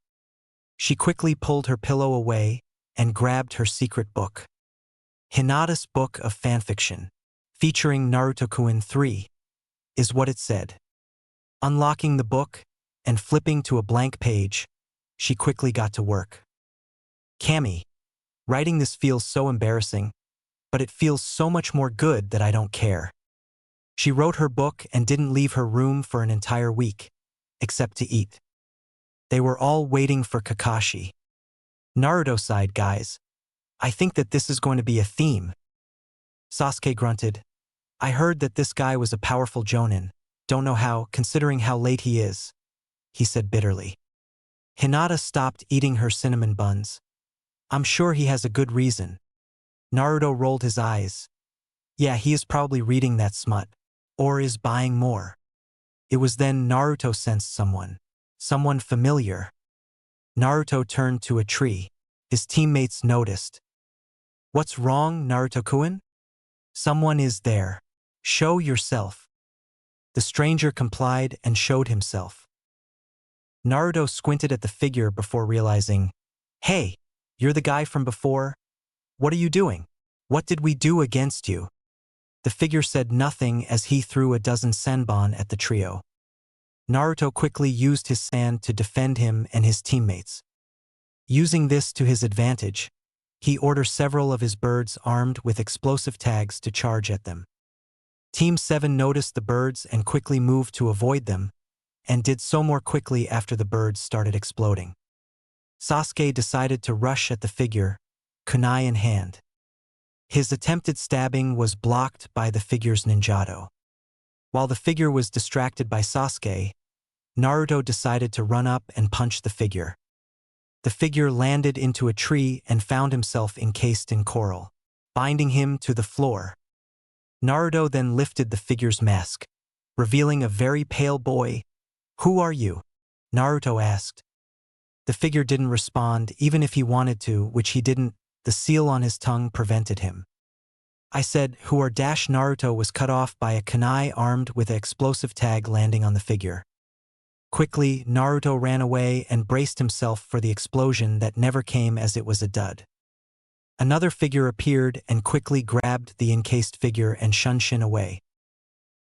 She quickly pulled her pillow away and grabbed her secret book. Hinata's book of fanfiction, featuring Naruto-kun 3, is what it said. Unlocking the book and flipping to a blank page, she quickly got to work. Kami, writing this feels so embarrassing, but it feels so much more good that I don't care. She wrote her book and didn't leave her room for an entire week, except to eat. They were all waiting for Kakashi. Naruto sighed, guys. I think that this is going to be a theme. Sasuke grunted. I heard that this guy was a powerful jonin. Don't know how, considering how late he is, he said bitterly. Hinata stopped eating her cinnamon buns. I'm sure he has a good reason. Naruto rolled his eyes. Yeah, he is probably reading that smut. Or is buying more. It was then Naruto sensed someone familiar. Naruto turned to a tree. His teammates noticed. What's wrong, Naruto-kun? Someone is there. Show yourself. The stranger complied and showed himself. Naruto squinted at the figure before realizing, Hey, you're the guy from before? What are you doing? What did we do against you? The figure said nothing as he threw a dozen senbon at the trio. Naruto quickly used his sand to defend him and his teammates. Using this to his advantage, he ordered several of his birds armed with explosive tags to charge at them. Team 7 noticed the birds and quickly moved to avoid them, and did so more quickly after the birds started exploding. Sasuke decided to rush at the figure, kunai in hand. His attempted stabbing was blocked by the figure's ninjato. While the figure was distracted by Sasuke, Naruto decided to run up and punch the figure. The figure landed into a tree and found himself encased in coral, binding him to the floor. Naruto then lifted the figure's mask, revealing a very pale boy. Who are you? Naruto asked. The figure didn't respond even if he wanted to, which he didn't. The seal on his tongue prevented him. I said, who are dash Naruto was cut off by a kunai armed with an explosive tag landing on the figure. Quickly, Naruto ran away and braced himself for the explosion that never came as it was a dud. Another figure appeared and quickly grabbed the encased figure and Shunshin away.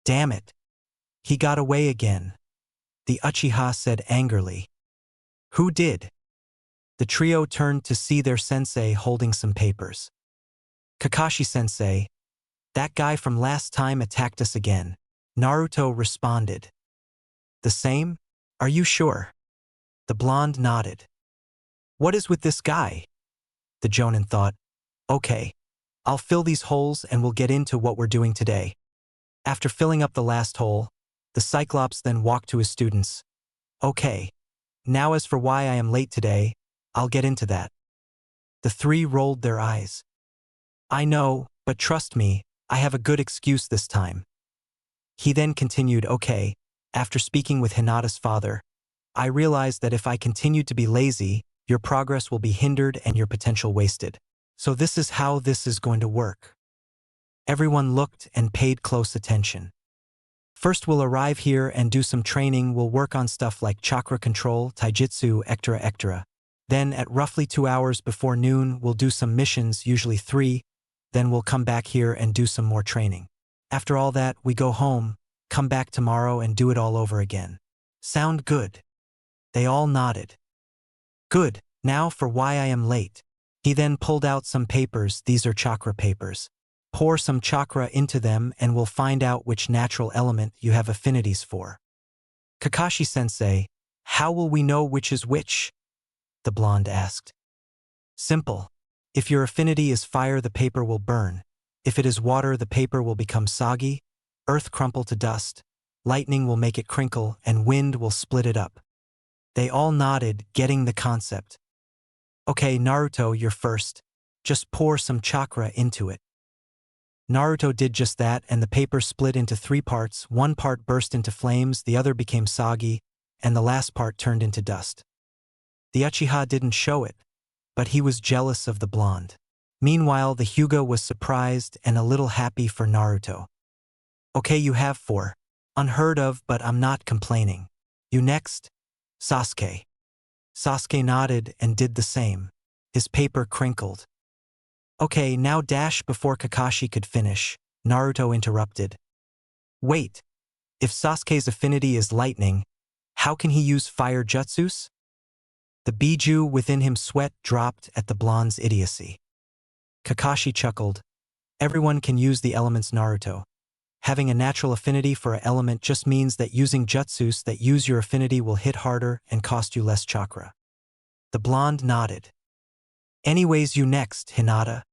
Damn it! He got away again, the Uchiha said angrily. Who did? The trio turned to see their sensei holding some papers. Kakashi-sensei, that guy from last time attacked us again, Naruto responded. The same? Are you sure? The blonde nodded. What is with this guy? The Jonin thought. Okay, I'll fill these holes and we'll get into what we're doing today. After filling up the last hole, the Cyclops then walked to his students. Okay, now as for why I am late today, I'll get into that. The three rolled their eyes. I know, but trust me, I have a good excuse this time. He then continued, okay, after speaking with Hinata's father, I realized that if I continued to be lazy, your progress will be hindered and your potential wasted. So this is how this is going to work. Everyone looked and paid close attention. First we'll arrive here and do some training. We'll work on stuff like chakra control, taijutsu, etc. Then at roughly 2 hours before noon, we'll do some missions, usually 3. Then we'll come back here and do some more training. After all that, we go home, come back tomorrow and do it all over again. Sound good? They all nodded. Good, now for why I am late. He then pulled out some papers. These are chakra papers. Pour some chakra into them and we'll find out which natural element you have affinities for. Kakashi-sensei, how will we know which is which? The blonde asked. Simple. If your affinity is fire, the paper will burn. If it is water, the paper will become soggy, earth crumple to dust, lightning will make it crinkle, and wind will split it up. They all nodded, getting the concept. Okay, Naruto, you're first. Just pour some chakra into it. Naruto did just that, and the paper split into 3 parts. One part burst into flames, the other became soggy, and the last part turned into dust. The Uchiha didn't show it, but he was jealous of the blonde. Meanwhile, the Hyuga was surprised and a little happy for Naruto. Okay, you have 4. Unheard of, but I'm not complaining. You next? Sasuke. Sasuke nodded and did the same. His paper crinkled. Okay, now dash. Before Kakashi could finish, Naruto interrupted. Wait, if Sasuke's affinity is lightning, how can he use fire jutsus? The Bijuus within him sweat dropped at the blonde's idiocy. Kakashi chuckled. Everyone can use the elements, Naruto. Having a natural affinity for an element just means that using jutsus that use your affinity will hit harder and cost you less chakra. The blonde nodded. Anyways, you next, Hinata.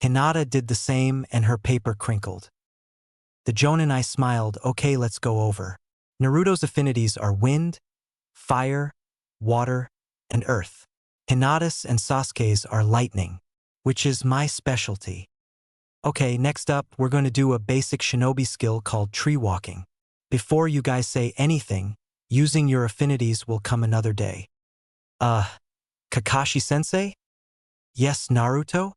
Hinata did the same and her paper crinkled. The Jonin smiled. Okay, let's go over. Naruto's affinities are wind, fire, water, and earth. Hinata's and Sasuke's are lightning, which is my specialty. Okay, next up, we're going to do a basic shinobi skill called tree walking. Before you guys say anything, using your affinities will come another day. Kakashi-sensei? Yes, Naruto?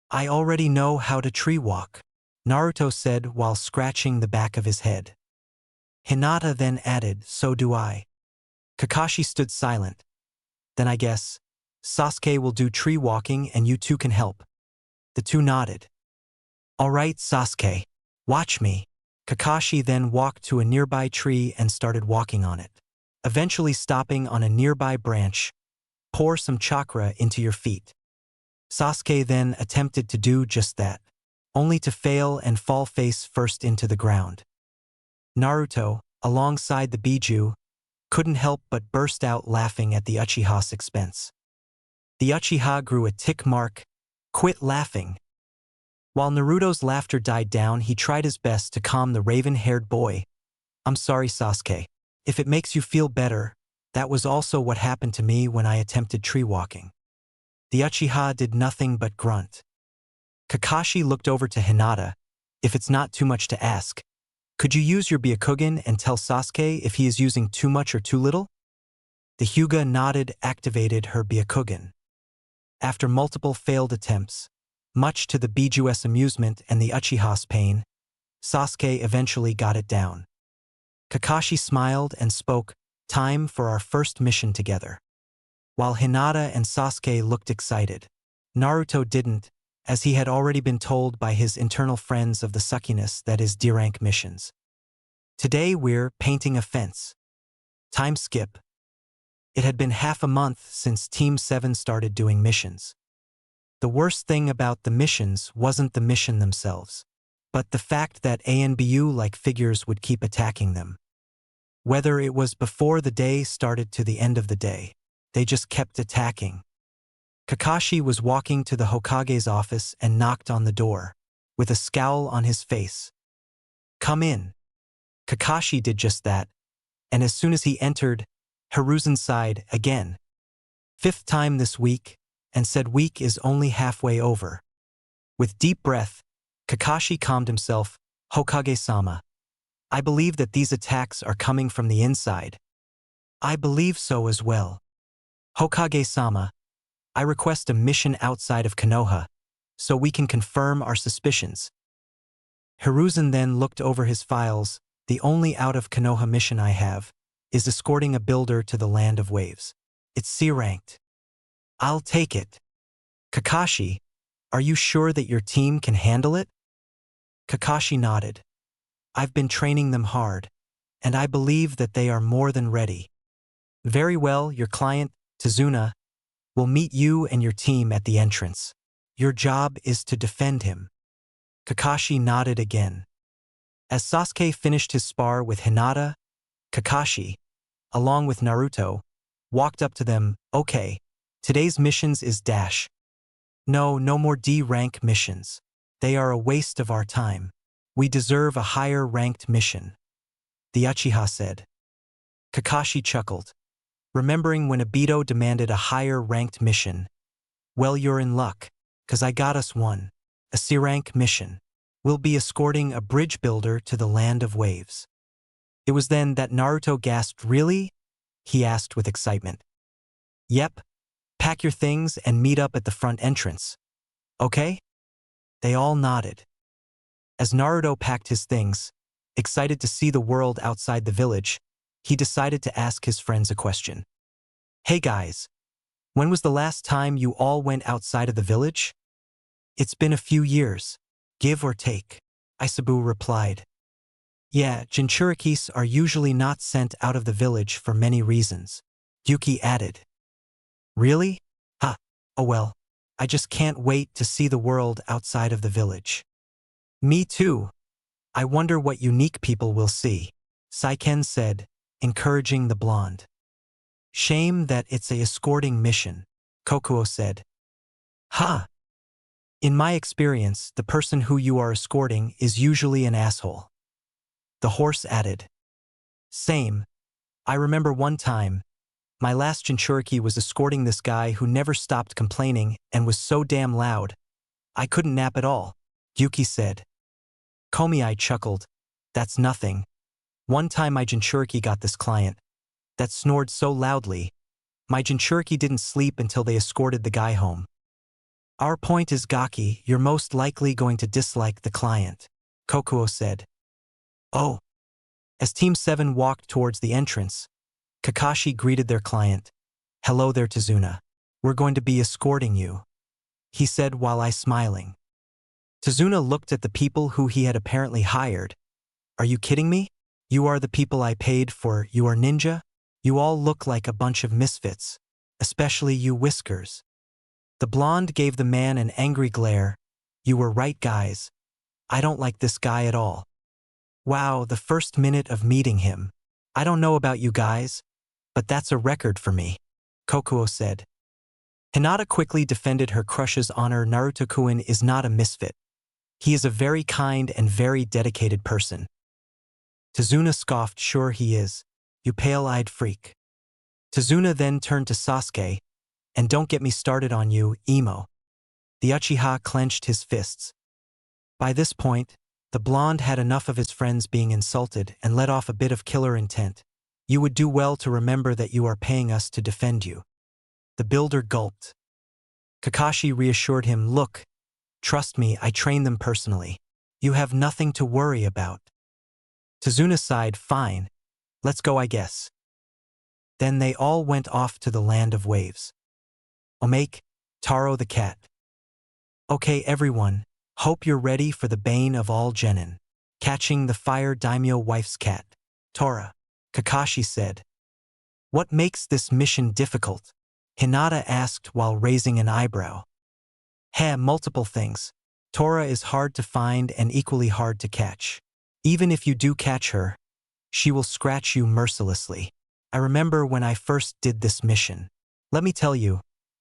I already know how to tree walk, Naruto said while scratching the back of his head. Hinata then added, so do I. Kakashi stood silent. Then I guess, Sasuke will do tree walking and you two can help. The two nodded. All right, Sasuke, watch me. Kakashi then walked to a nearby tree and started walking on it. Eventually stopping on a nearby branch, pour some chakra into your feet. Sasuke then attempted to do just that, only to fail and fall face first into the ground. Naruto, alongside the Bijuus, couldn't help but burst out laughing at the Uchiha's expense. The Uchiha grew a tick mark, quit laughing. While Naruto's laughter died down, he tried his best to calm the raven-haired boy. I'm sorry, Sasuke. If it makes you feel better, that was also what happened to me when I attempted tree walking. The Uchiha did nothing but grunt. Kakashi looked over to Hinata. If it's not too much to ask, could you use your Byakugan and tell Sasuke if he is using too much or too little? The Hyuga nodded, activated her Byakugan. After multiple failed attempts, much to the Bijuus' amusement and the Uchiha's pain, Sasuke eventually got it down. Kakashi smiled and spoke, time for our first mission together. While Hinata and Sasuke looked excited, Naruto didn't. as he had already been told by his internal friends of the suckiness that is D-rank missions. Today we're painting a fence. Time skip. It had been half a month since Team 7 started doing missions. The worst thing about the missions wasn't the mission themselves, but the fact that ANBU-like figures would keep attacking them. Whether it was before the day started to the end of the day, they just kept attacking. Kakashi was walking to the Hokage's office and knocked on the door, with a scowl on his face. "Come in." Kakashi did just that, and as soon as he entered, Hiruzen sighed again. Fifth time this week, and said week is only halfway over. With deep breath, Kakashi calmed himself. "Hokage-sama, I believe that these attacks are coming from the inside." "I believe so as well." "Hokage-sama, I request a mission outside of Konoha, so we can confirm our suspicions." Hiruzen then looked over his files. "The only out-of-Konoha mission I have is escorting a builder to the Land of Waves. It's C-ranked." "I'll take it." "Kakashi, are you sure that your team can handle it?" Kakashi nodded. "I've been training them hard, and I believe that they are more than ready." "Very well, your client, Tazuna, will meet you and your team at the entrance. Your job is to defend him." Kakashi nodded again. As Sasuke finished his spar with Hinata, Kakashi, along with Naruto, walked up to them. "Okay, today's missions is dash. No more D-rank missions. They are a waste of our time. We deserve a higher-ranked mission," the Uchiha said. Kakashi chuckled, remembering when Obito demanded a higher-ranked mission. "Well, you're in luck, 'cause I got us one. A C-rank mission. We'll be escorting a bridge builder to the Land of Waves." It was then that Naruto gasped. "Really?" he asked with excitement. "Yep. Pack your things and meet up at the front entrance. Okay?" They all nodded. As Naruto packed his things, excited to see the world outside the village, he decided to ask his friends a question. "Hey guys, when was the last time you all went outside of the village?" "It's been a few years, give or take," Isabu replied. "Yeah, Jinchurikis are usually not sent out of the village for many reasons," Yuki added. "Really? Oh well, I just can't wait to see the world outside of the village." "Me too. I wonder what unique people we'll see," Saiken said, encouraging the blonde. "Shame that it's a escorting mission," Kokuo said. "In my experience, the person who you are escorting is usually an asshole," the horse added. "Same. I remember one time, my last Jinchuriki was escorting this guy who never stopped complaining and was so damn loud, I couldn't nap at all," Yuki said. Komiai chuckled. "That's nothing. One time my Jinchuriki got this client that snored so loudly, my Jinchuriki didn't sleep until they escorted the guy home." "Our point is, Gaki, you're most likely going to dislike the client," Kokuo said. "Oh." As Team 7 walked towards the entrance, Kakashi greeted their client. "Hello there, Tazuna. We're going to be escorting you," he said while smiling. Tazuna looked at the people who he had apparently hired. "Are you kidding me? You are the people I paid for. You are ninja? You all look like a bunch of misfits, especially you, Whiskers." The blonde gave the man an angry glare. "You were right, guys. I don't like this guy at all. Wow, the first minute of meeting him. I don't know about you guys, but that's a record for me," Kokuo said. Hinata quickly defended her crush's honor. "Naruto-kun is not a misfit. He is a very kind and very dedicated person." Tazuna scoffed. "Sure he is, you pale-eyed freak." Tazuna then turned to Sasuke. "And don't get me started on you, emo." The Uchiha clenched his fists. By this point, the blonde had enough of his friends being insulted and let off a bit of killer intent. "You would do well to remember that you are paying us to defend you." The builder gulped. Kakashi reassured him. "Look, trust me, I train them personally. You have nothing to worry about." Tazuna sighed. "Fine, let's go, I guess." Then they all went off to the Land of Waves. Omake, Taro the cat. Okay everyone, hope you're ready for the bane of all genin. Catching the fire daimyo wife's cat. Tora. Kakashi said. What makes this mission difficult? Hinata asked while raising an eyebrow. Multiple things. Tora is hard to find and equally hard to catch. Even if you do catch her, she will scratch you mercilessly. I remember when I first did this mission. Let me tell you,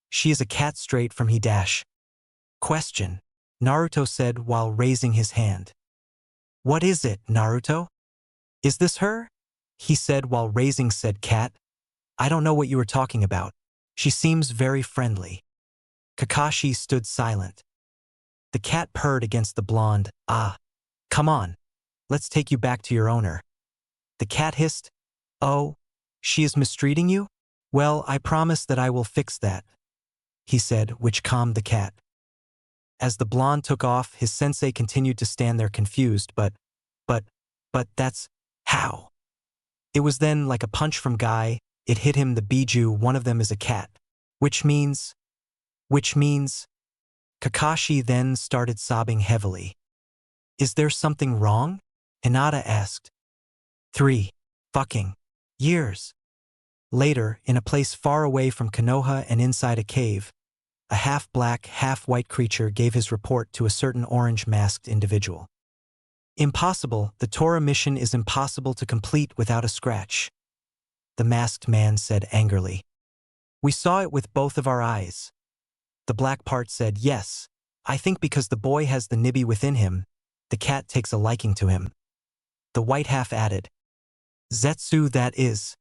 she is a cat straight from Hidash. Question. Naruto said while raising his hand. What is it, Naruto? Is this her? He said while raising said cat. I don't know what you were talking about. She seems very friendly. Kakashi stood silent. The cat purred against the blonde. Ah. Come on. Let's take you back to your owner. The cat hissed. Oh, she is mistreating you? Well, I promise that I will fix that, he said, which calmed the cat. As the blonde took off, his sensei continued to stand there confused, but that's how. It was then like a punch from Guy, it hit him the Bijuus, one of them is a cat. Which means, Kakashi then started sobbing heavily. Is there something wrong? Hinata asked. 3 fucking years. Later, in a place far away from Konoha and inside a cave, a half-black, half-white creature gave his report to a certain orange-masked individual. Impossible, the Tora mission is impossible to complete without a scratch, the masked man said angrily. We saw it with both of our eyes. The black part said, yes, I think because the boy has the nibby within him, the cat takes a liking to him. The white half added, Zetsu that is.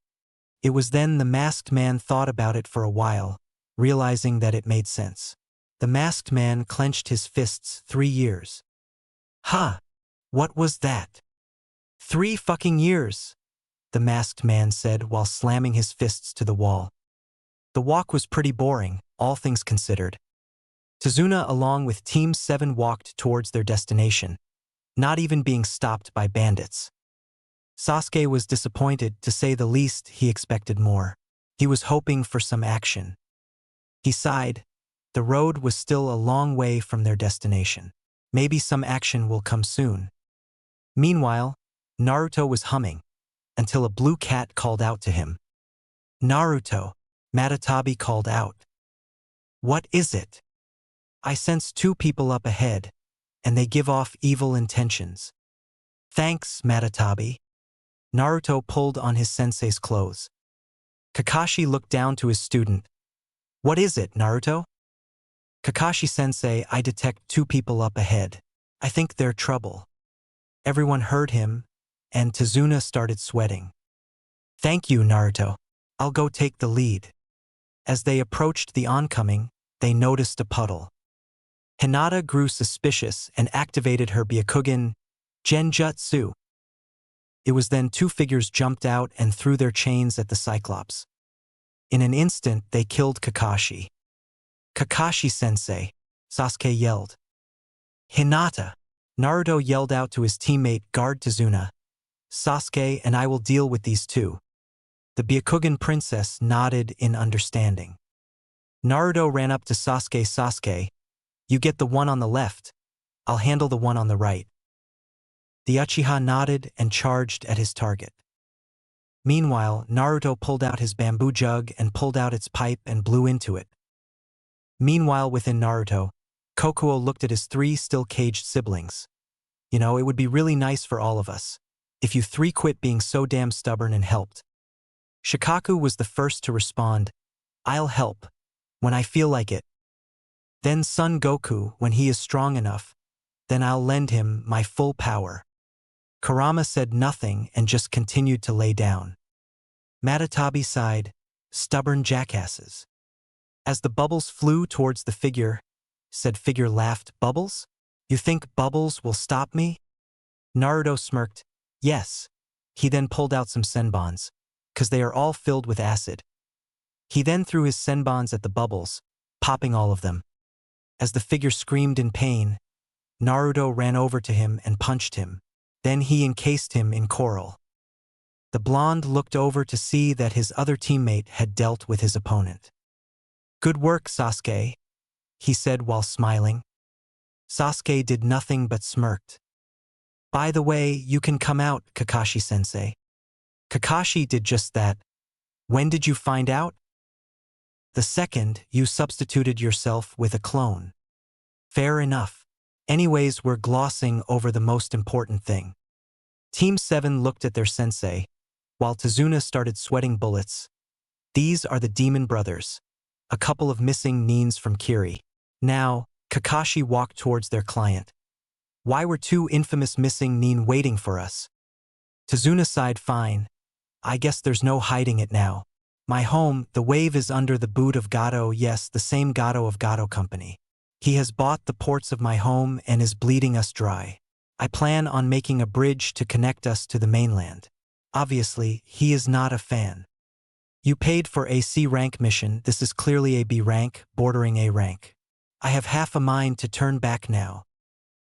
It was then the masked man thought about it for a while, realizing that it made sense. The masked man clenched his fists. 3 years. Huh? What was that? 3 fucking years, the masked man said while slamming his fists to the wall. The walk was pretty boring, all things considered. Tazuna along with Team 7 walked towards their destination, not even being stopped by bandits. Sasuke was disappointed, to say the least. He expected more. He was hoping for some action. He sighed. The road was still a long way from their destination. Maybe some action will come soon. Meanwhile, Naruto was humming, until a blue cat called out to him. Naruto, Matatabi called out. What is it? I sense 2 people up ahead, and they give off evil intentions. Thanks, Matatabi. Naruto pulled on his sensei's clothes. Kakashi looked down to his student. What is it, Naruto? Kakashi-sensei, I detect 2 people up ahead. I think they're trouble. Everyone heard him, and Tazuna started sweating. Thank you, Naruto. I'll go take the lead. As they approached the oncoming, they noticed a puddle. Hinata grew suspicious and activated her Byakugan Genjutsu. It was then 2 figures jumped out and threw their chains at the Cyclops. In an instant, they killed Kakashi. Kakashi-sensei, Sasuke yelled. Hinata! Naruto yelled out to his teammate, guard Tazuna. Sasuke and I will deal with these 2. The Byakugan princess nodded in understanding. Naruto ran up to Sasuke. Sasuke, you get the one on the left. I'll handle the one on the right. The Uchiha nodded and charged at his target. Meanwhile, Naruto pulled out his bamboo jug and pulled out its pipe and blew into it. Meanwhile, within Naruto, Kokuo looked at his 3 still caged siblings. You know, it would be really nice for all of us if you 3 quit being so damn stubborn and helped. Shikaku was the first to respond. I'll help. When I feel like it. Then Son Goku, when he is strong enough, then I'll lend him my full power. Kurama said nothing and just continued to lay down. Matatabi sighed, stubborn jackasses. As the bubbles flew towards the figure, said figure laughed, Bubbles? You think bubbles will stop me? Naruto smirked, yes. He then pulled out some senbons, 'cause they are all filled with acid. He then threw his senbons at the bubbles, popping all of them. As the figure screamed in pain, Naruto ran over to him and punched him. Then he encased him in coral. The blonde looked over to see that his other teammate had dealt with his opponent. Good work, Sasuke, he said while smiling. Sasuke did nothing but smirked. By the way, you can come out, Kakashi-sensei. Kakashi did just that. When did you find out? The second you substituted yourself with a clone. Fair enough. Anyways, we're glossing over the most important thing. Team 7 looked at their sensei, while Tazuna started sweating bullets. These are the Demon Brothers, a couple of missing Nins from Kiri. Now, Kakashi walked towards their client. Why were two infamous missing Nin waiting for us? Tazuna sighed. Fine. I guess there's no hiding it now. My home, the wave is under the boot of Gato. Yes, the same Gato of Gato Company. He has bought the ports of my home and is bleeding us dry. I plan on making a bridge to connect us to the mainland. Obviously, he is not a fan. You paid for a C rank mission. This is clearly a B rank, bordering A rank. I have half a mind to turn back now.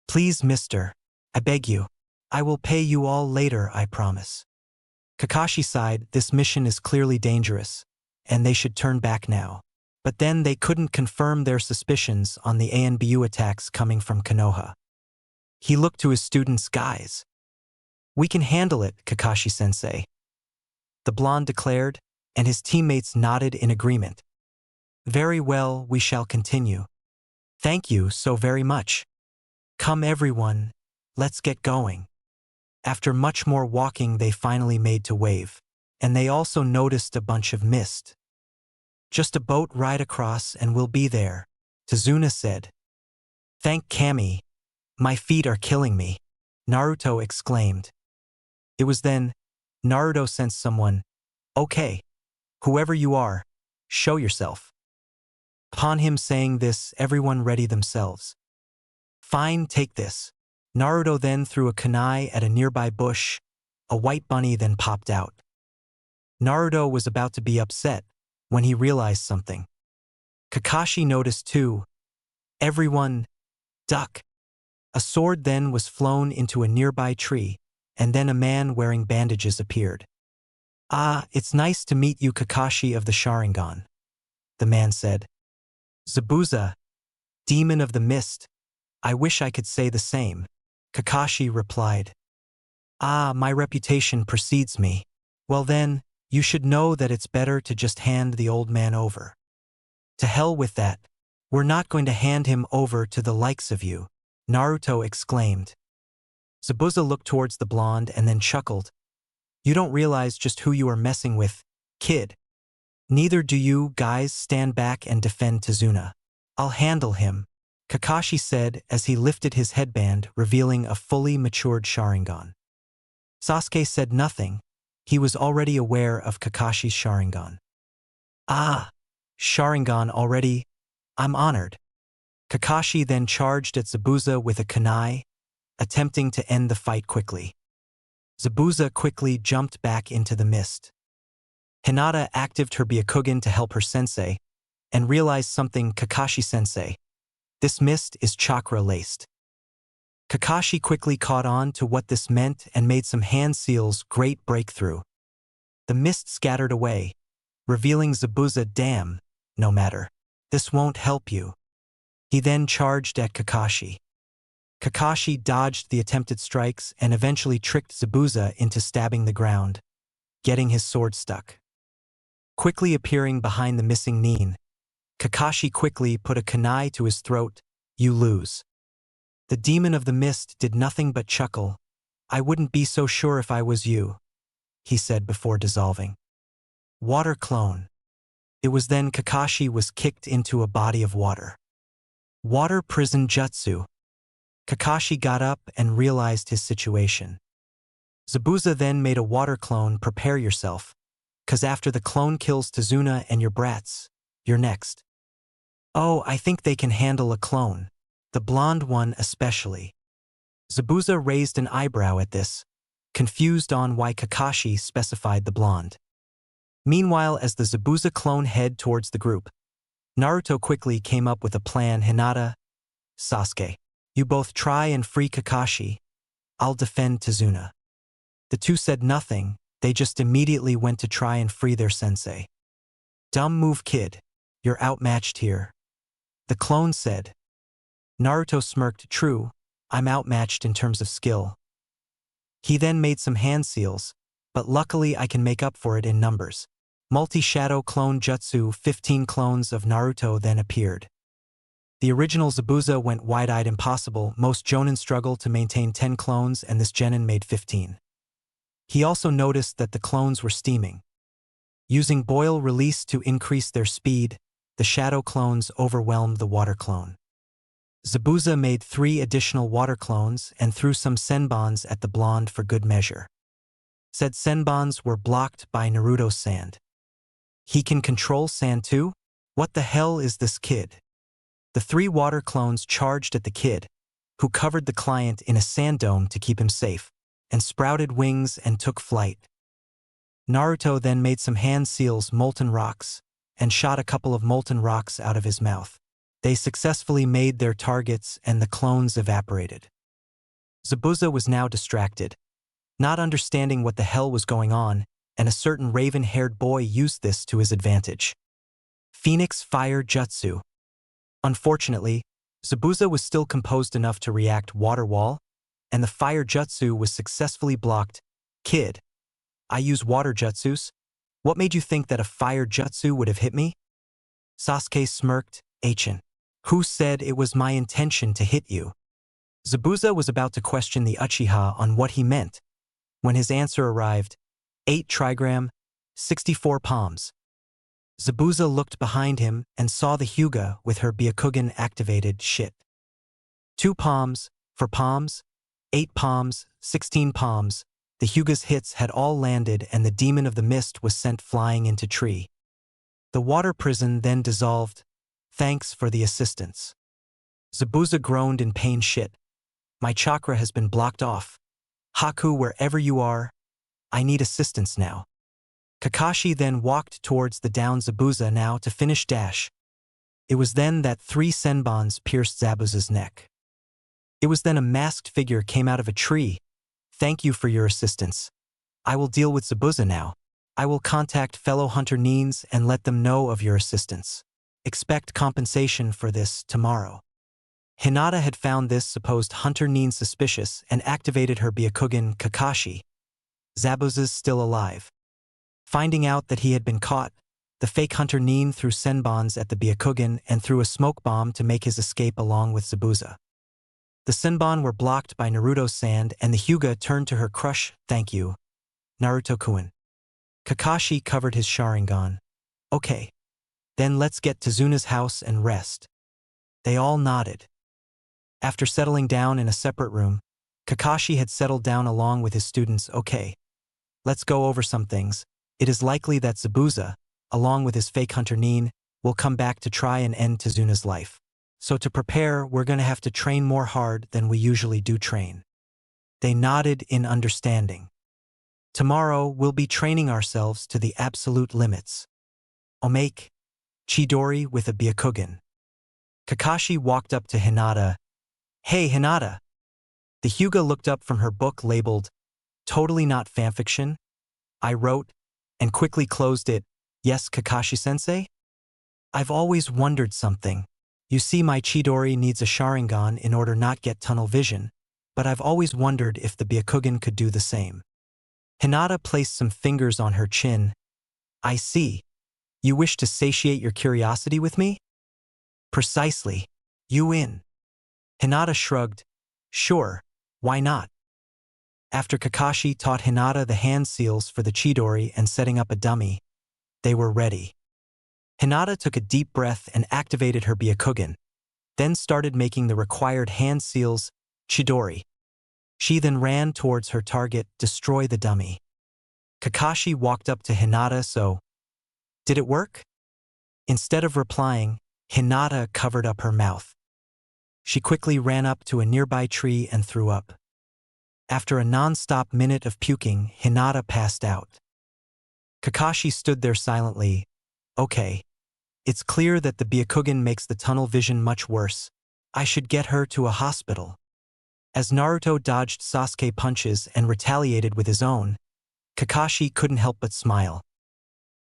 Please, mister. I beg you. I will pay you all later, I promise. Kakashi sighed. This mission is clearly dangerous, and they should turn back now. But then they couldn't confirm their suspicions on the ANBU attacks coming from Konoha. He looked to his students. Guys, we can handle it, Kakashi-sensei. The blonde declared, and his teammates nodded in agreement. Very well, we shall continue. Thank you so very much. Come everyone, let's get going. After much more walking, they finally made to wave, and they also noticed a bunch of mist. Just a boat ride across and we'll be there, Tazuna said. Thank Kami. My feet are killing me, Naruto exclaimed. It was then Naruto sensed someone. Okay, whoever you are, show yourself. Upon him saying this, everyone readied themselves. Fine, take this. Naruto then threw a kunai at a nearby bush. A white bunny then popped out. Naruto was about to be upset when he realized something. Kakashi noticed too. Everyone, duck. A sword then was flown into a nearby tree, and then a man wearing bandages appeared. Ah, it's nice to meet you, Kakashi of the Sharingan, the man said. Zabuza, demon of the mist. I wish I could say the same, Kakashi replied. Ah, my reputation precedes me. Well then, you should know that it's better to just hand the old man over. To hell with that. We're not going to hand him over to the likes of you, Naruto exclaimed. Zabuza looked towards the blonde and then chuckled. You don't realize just who you are messing with, kid. Neither do you. Guys, stand back and defend Tazuna. I'll handle him, Kakashi said as he lifted his headband, revealing a fully matured Sharingan. Sasuke said nothing. He was already aware of Kakashi's Sharingan. Ah, Sharingan already? I'm honored. Kakashi then charged at Zabuza with a kunai, attempting to end the fight quickly. Zabuza quickly jumped back into the mist. Hinata activated her Byakugan to help her sensei, and realized something. Kakashi-sensei. This mist is chakra-laced. Kakashi quickly caught on to what this meant and made some hand seals. Great breakthrough. The mist scattered away, revealing Zabuza. Damn, no matter. This won't help you. He then charged at Kakashi. Kakashi dodged the attempted strikes and eventually tricked Zabuza into stabbing the ground, getting his sword stuck. Quickly appearing behind the missing Nin, Kakashi quickly put a kunai to his throat. You lose. The demon of the mist did nothing but chuckle. I wouldn't be so sure if I was you, he said before dissolving. Water clone. It was then Kakashi was kicked into a body of water. Water prison jutsu. Kakashi got up and realized his situation. Zabuza then made a water clone. Prepare yourself, 'cause after the clone kills Tazuna and your brats, you're next. Oh, I think they can handle a clone. The blonde one especially. Zabuza raised an eyebrow at this, confused on why Kakashi specified the blonde. Meanwhile, as the Zabuza clone head towards the group, Naruto quickly came up with a plan. Hinata, Sasuke, you both try and free Kakashi. I'll defend Tazuna. The two said nothing, they just immediately went to try and free their sensei. Dumb move, kid. You're outmatched here, the clone said. Naruto smirked. True, I'm outmatched in terms of skill. He then made some hand seals, but luckily I can make up for it in numbers. Multi-shadow clone jutsu. 15 clones of Naruto then appeared. The original Zabuza went wide-eyed. Impossible. Most jonin struggle to maintain 10 clones, and this genin made 15. He also noticed that the clones were steaming. Using boil release to increase their speed, the shadow clones overwhelmed the water clone. Zabuza made 3 additional water clones and threw some senbons at the blonde for good measure. Said senbons were blocked by Naruto's sand. He can control sand too? What the hell is this kid? The 3 water clones charged at the kid, who covered the client in a sand dome to keep him safe, and sprouted wings and took flight. Naruto then made some hand seals, molten rocks, and shot a couple of molten rocks out of his mouth. They successfully made their targets and the clones evaporated. Zabuza was now distracted, not understanding what the hell was going on, and a certain raven-haired boy used this to his advantage. Phoenix Fire Jutsu. Unfortunately, Zabuza was still composed enough to react water wall, and the fire jutsu was successfully blocked. Kid, I use water jutsus. What made you think that a fire jutsu would have hit me? Sasuke smirked. Achin. Who said it was my intention to hit you? Zabuza was about to question the Uchiha on what he meant, when his answer arrived. 8 trigram, 64 palms. Zabuza looked behind him and saw the Hyuga with her Byakugan activated. Shit. 2 palms, for palms, 8 palms, 16 palms. The Hyuga's hits had all landed and the demon of the mist was sent flying into tree. The water prison then dissolved. Thanks for the assistance. Zabuza groaned in pain. Shit. My chakra has been blocked off. Haku, wherever you are, I need assistance now. Kakashi then walked towards the down Zabuza now to finish dash. It was then that 3 senbons pierced Zabuza's neck. It was then a masked figure came out of a tree. Thank you for your assistance. I will deal with Zabuza now. I will contact fellow Hunter Neens and let them know of your assistance. Expect compensation for this tomorrow. Hinata had found this supposed Hunter Neen suspicious and activated her Byakugan. Kakashi. Zabuza's still alive. Finding out that he had been caught, the fake Hunter Neen threw senbons at the Byakugan and threw a smoke bomb to make his escape along with Zabuza. The senbon were blocked by Naruto's sand and the Hyuga turned to her. Crush. Thank you, Naruto-kun. Kakashi covered his Sharingan. Okay. Then let's get to Zuna's house and rest. They all nodded. After settling down in a separate room, Kakashi had settled down along with his students. Okay. Let's go over some things. It is likely that Zabuza, along with his fake Hunter Neen, will come back to try and end Zuna's life. So to prepare, we're gonna have to train more hard than we usually do train. They nodded in understanding. Tomorrow, we'll be training ourselves to the absolute limits. Omake. Chidori with a Byakugan. Kakashi walked up to Hinata. Hey Hinata. The Hyuga looked up from her book labeled, Totally Not Fanfiction, I wrote, and quickly closed it. Yes, Kakashi-sensei? I've always wondered something. You see, my Chidori needs a Sharingan in order not get tunnel vision, but I've always wondered if the Byakugan could do the same. Hinata placed some fingers on her chin. I see. You wish to satiate your curiosity with me? Precisely. You win. Hinata shrugged. Sure, why not? After Kakashi taught Hinata the hand seals for the Chidori and setting up a dummy, they were ready. Hinata took a deep breath and activated her Byakugan, then started making the required hand seals, Chidori. She then ran towards her target, destroy the dummy. Kakashi walked up to Hinata. So, did it work? Instead of replying, Hinata covered up her mouth. She quickly ran up to a nearby tree and threw up. After a non-stop minute of puking, Hinata passed out. Kakashi stood there silently. Okay. It's clear that the Byakugan makes the tunnel vision much worse. I should get her to a hospital. As Naruto dodged Sasuke punches and retaliated with his own, Kakashi couldn't help but smile.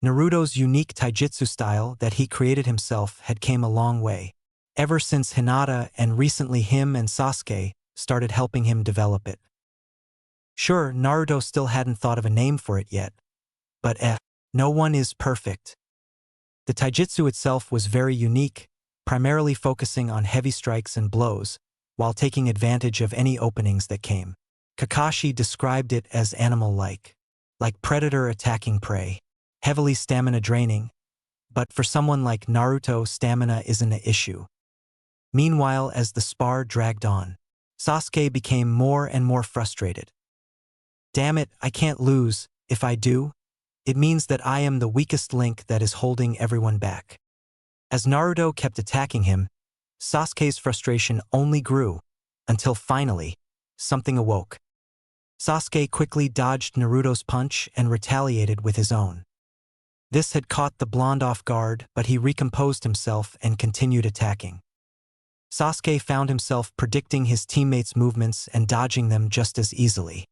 Naruto's unique taijutsu style that he created himself had came a long way. Ever since Hinata and recently him and Sasuke started helping him develop it. Sure, Naruto still hadn't thought of a name for it yet, but no one is perfect. The taijutsu itself was very unique, primarily focusing on heavy strikes and blows, while taking advantage of any openings that came. Kakashi described it as animal-like, like predator attacking prey, heavily stamina draining, but for someone like Naruto, stamina isn't an issue. Meanwhile, as the spar dragged on, Sasuke became more and more frustrated. Damn it, I can't lose. If I do, it means that I am the weakest link that is holding everyone back. As Naruto kept attacking him, Sasuke's frustration only grew, until finally, something awoke. Sasuke quickly dodged Naruto's punch and retaliated with his own. This had caught the blonde off guard, but he recomposed himself and continued attacking. Sasuke found himself predicting his teammates' movements and dodging them just as easily.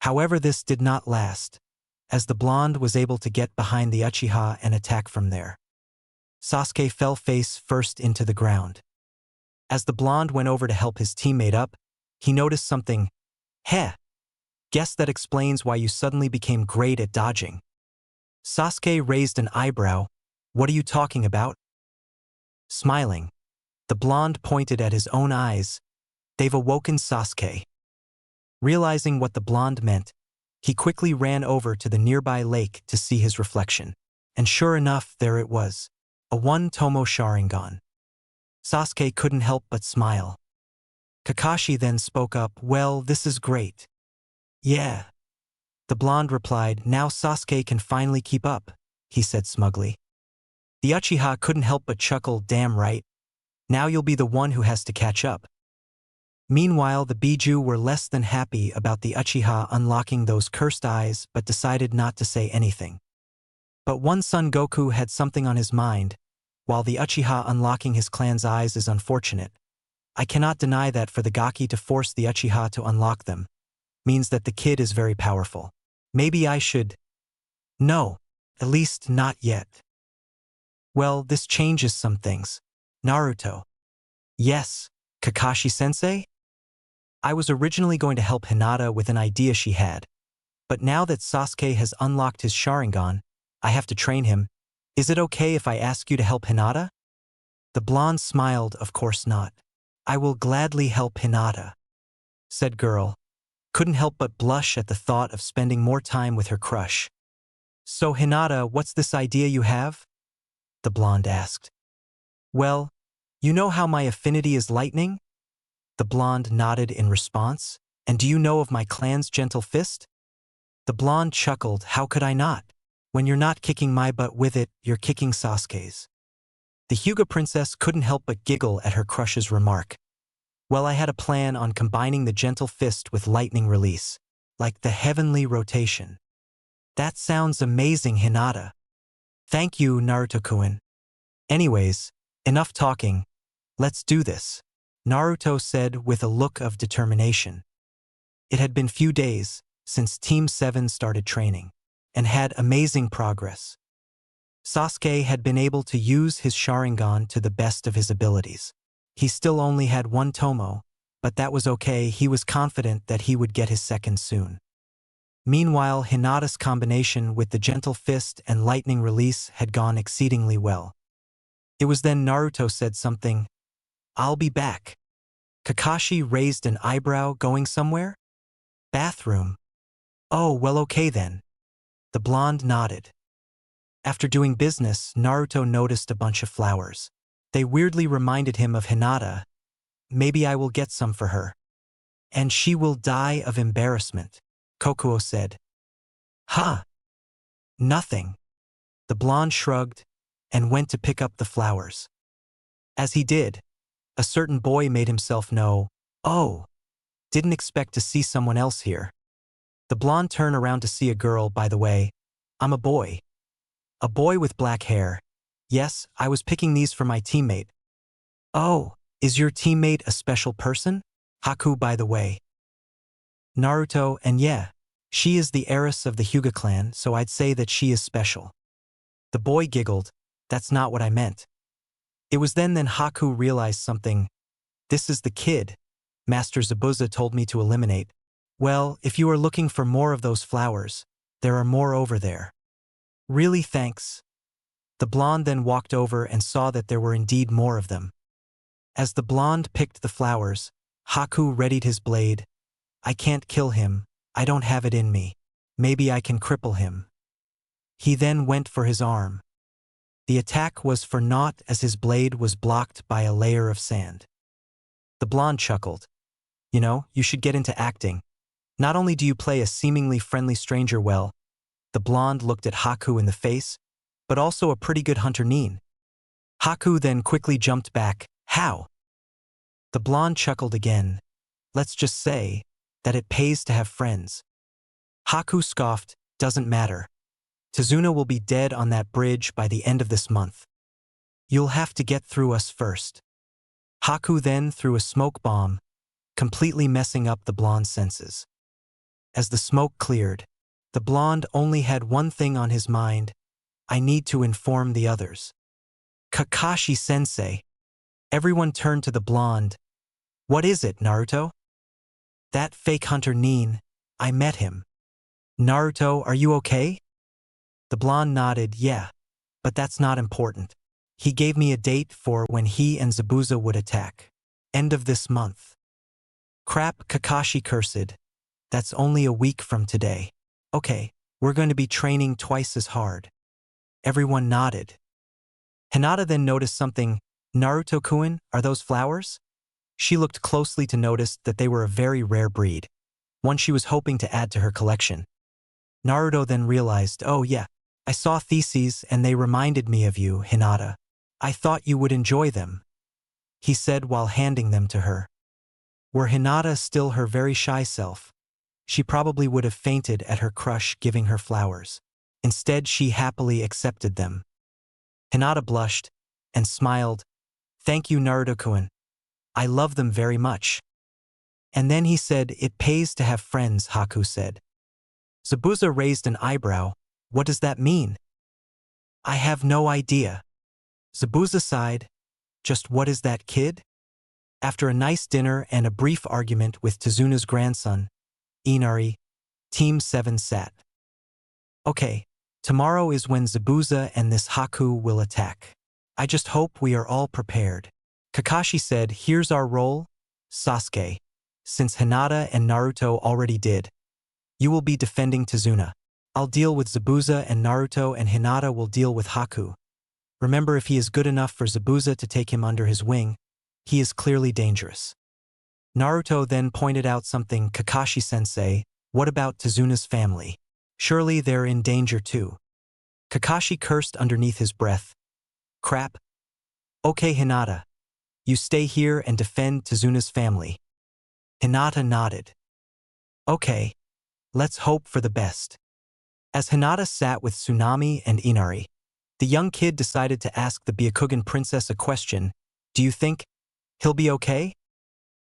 However, this did not last, as the blonde was able to get behind the Uchiha and attack from there. Sasuke fell face first into the ground. As the blonde went over to help his teammate up, he noticed something. Heh! Guess that explains why you suddenly became great at dodging. Sasuke raised an eyebrow. What are you talking about? Smiling, the blonde pointed at his own eyes. They've awoken Sasuke. Realizing what the blonde meant, he quickly ran over to the nearby lake to see his reflection. And sure enough, there it was. A one-tomo Sharingan. Sasuke couldn't help but smile. Kakashi then spoke up, well, this is great. Yeah. The blonde replied, now Sasuke can finally keep up, he said smugly. The Uchiha couldn't help but chuckle, damn right. Now you'll be the one who has to catch up. Meanwhile, the Bijuus were less than happy about the Uchiha unlocking those cursed eyes but decided not to say anything. But one Son Goku had something on his mind. While the Uchiha unlocking his clan's eyes is unfortunate, I cannot deny that for the Gaki to force the Uchiha to unlock them means that the kid is very powerful. Maybe I should… No, at least not yet. Well, this changes some things. Naruto. Yes, Kakashi-sensei? I was originally going to help Hinata with an idea she had, but now that Sasuke has unlocked his Sharingan, I have to train him. Is it okay if I ask you to help Hinata? The blonde smiled, of course not. I will gladly help Hinata, said girl. Couldn't help but blush at the thought of spending more time with her crush. So Hinata, what's this idea you have? The blonde asked. Well, you know how my affinity is lightning? The blonde nodded in response. And do you know of my clan's gentle fist? The blonde chuckled, how could I not? When you're not kicking my butt with it, you're kicking Sasuke's. The Hyuga princess couldn't help but giggle at her crush's remark. Well, I had a plan on combining the gentle fist with lightning release, like the heavenly rotation. That sounds amazing, Hinata. Thank you, Naruto-kun. Anyways, enough talking. Let's do this, Naruto said with a look of determination. It had been few days since Team 7 started training, and had amazing progress. Sasuke had been able to use his Sharingan to the best of his abilities. He still only had one Tomo, but that was okay. He was confident that he would get his second soon. Meanwhile, Hinata's combination with the gentle fist and lightning release had gone exceedingly well. It was then Naruto said something. I'll be back. Kakashi raised an eyebrow. Going somewhere? Bathroom. Oh, well, okay then. The blonde nodded. After doing business, Naruto noticed a bunch of flowers. They weirdly reminded him of Hinata. Maybe I will get some for her. And she will die of embarrassment, Kokuo said. Huh? Nothing. The blonde shrugged and went to pick up the flowers. As he did, a certain boy made himself know. Oh, didn't expect to see someone else here. The blonde turned around to see a girl. By the way, I'm a boy. A boy with black hair. Yes, I was picking these for my teammate. Oh, is your teammate a special person? Haku, by the way. Naruto, and yeah, she is the heiress of the Hyuga clan, so I'd say that she is special. The boy giggled. That's not what I meant. It was then Haku realized something. This is the kid Master Zabuza told me to eliminate. Well, if you are looking for more of those flowers, there are more over there. Really, thanks. The blonde then walked over and saw that there were indeed more of them. As the blonde picked the flowers, Haku readied his blade. I can't kill him, I don't have it in me. Maybe I can cripple him. He then went for his arm. The attack was for naught as his blade was blocked by a layer of sand. The blonde chuckled. You know, you should get into acting. Not only do you play a seemingly friendly stranger well, the blonde looked at Haku in the face, but also a pretty good hunter Nin. Haku then quickly jumped back. How? The blonde chuckled again. Let's just say that it pays to have friends. Haku scoffed. Doesn't matter. Tazuna will be dead on that bridge by the end of this month. You'll have to get through us first. Haku then threw a smoke bomb, completely messing up the blonde's senses. As the smoke cleared, the blonde only had one thing on his mind. I need to inform the others. Kakashi-sensei. Everyone turned to the blonde. What is it, Naruto? That fake hunter Nin. I met him. Naruto, are you okay? The blonde nodded. Yeah, but that's not important. He gave me a date for when he and Zabuza would attack. End of this month. Crap, Kakashi cursed. That's only a week from today. Okay, we're going to be training twice as hard. Everyone nodded. Hinata then noticed something. Naruto-kun, are those flowers? She looked closely to notice that they were a very rare breed, one she was hoping to add to her collection. Naruto then realized, oh yeah, I saw theses and they reminded me of you, Hinata. I thought you would enjoy them, he said while handing them to her. Were Hinata still her very shy self, she probably would have fainted at her crush giving her flowers. Instead, she happily accepted them. Hinata blushed and smiled. Thank you, Naruto-kun. I love them very much. And then he said, it pays to have friends, Haku said. Zabuza raised an eyebrow. What does that mean? I have no idea. Zabuza sighed. Just what is that, kid? After a nice dinner and a brief argument with Tazuna's grandson, Inari, Team 7 sat. Okay, tomorrow is when Zabuza and this Haku will attack. I just hope we are all prepared. Kakashi said, here's our role, Sasuke. Since Hinata and Naruto already did, you will be defending Tazuna. I'll deal with Zabuza and Naruto and Hinata will deal with Haku. Remember, if he is good enough for Zabuza to take him under his wing, he is clearly dangerous. Naruto then pointed out something. Kakashi-sensei, what about Tazuna's family? Surely they're in danger too. Kakashi cursed underneath his breath. Crap. Okay, Hinata. You stay here and defend Tazuna's family. Hinata nodded. Okay. Let's hope for the best. As Hinata sat with Tsunami and Inari, the young kid decided to ask the Byakugan princess a question. Do you think he'll be okay?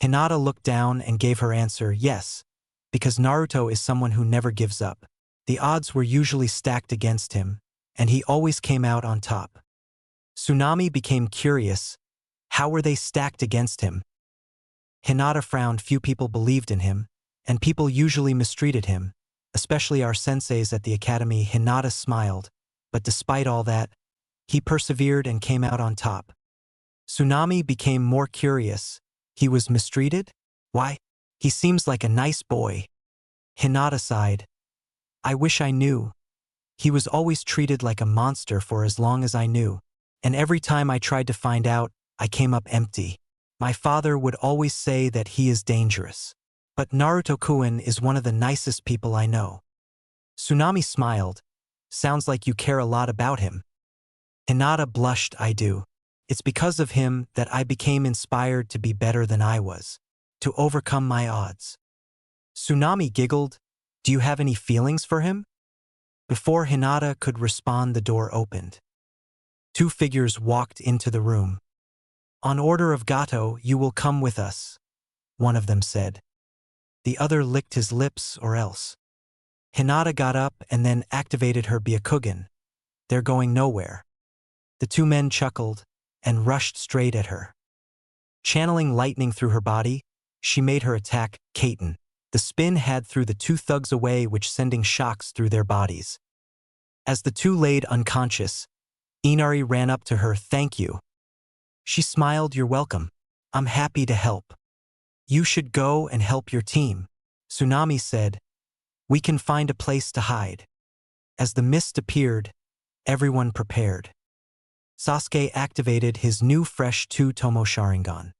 Hinata looked down and gave her answer, yes, because Naruto is someone who never gives up. The odds were usually stacked against him, and he always came out on top. Tsunami became curious. How were they stacked against him? Hinata frowned. Few people believed in him, and people usually mistreated him, especially our senseis at the academy. Hinata smiled, but despite all that, he persevered and came out on top. Tsunami became more curious. He was mistreated? Why? He seems like a nice boy. Hinata sighed. I wish I knew. He was always treated like a monster for as long as I knew, and every time I tried to find out, I came up empty. My father would always say that he is dangerous. But Naruto-kun is one of the nicest people I know. Tsunami smiled. Sounds like you care a lot about him. Hinata blushed. I do. It's because of him that I became inspired to be better than I was, to overcome my odds. Tsunami giggled. Do you have any feelings for him? Before Hinata could respond, the door opened. Two figures walked into the room. On order of Gato, you will come with us, one of them said. The other licked his lips or else. Hinata got up and then activated her Byakugan. They're going nowhere. The two men chuckled. and rushed straight at her. Channeling lightning through her body, she made her attack, Kaiten. The spin had threw the two thugs away, which sending shocks through their bodies. As the two laid unconscious, Inari ran up to her. "Thank you." She smiled. "You're welcome. I'm happy to help." "You should go and help your team," Tsunami said. "We can find a place to hide." As the mist appeared, everyone prepared. Sasuke activated his new fresh two-tomo Sharingan.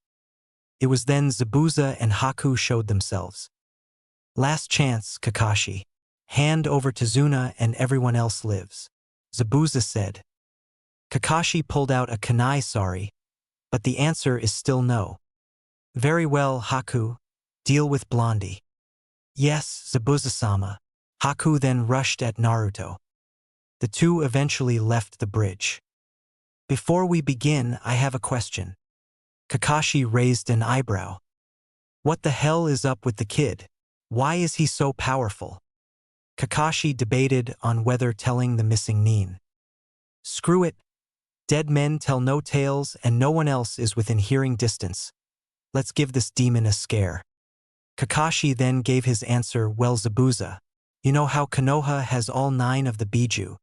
It was then Zabuza and Haku showed themselves. "Last chance, Kakashi. Hand over to Zuna and everyone else lives," Zabuza said. Kakashi pulled out a kunai sari, but the answer is still no. "Very well, Haku. Deal with Blondie." "Yes, Zabuza-sama." Haku then rushed at Naruto. The two eventually left the bridge. "Before we begin, I have a question." Kakashi raised an eyebrow. "What the hell is up with the kid? Why is he so powerful?" Kakashi debated on whether telling the missing Nin. "Screw it. Dead men tell no tales and no one else is within hearing distance. Let's give this demon a scare." Kakashi then gave his answer. "Well, Zabuza, you know how Konoha has all 9 of the Biju?"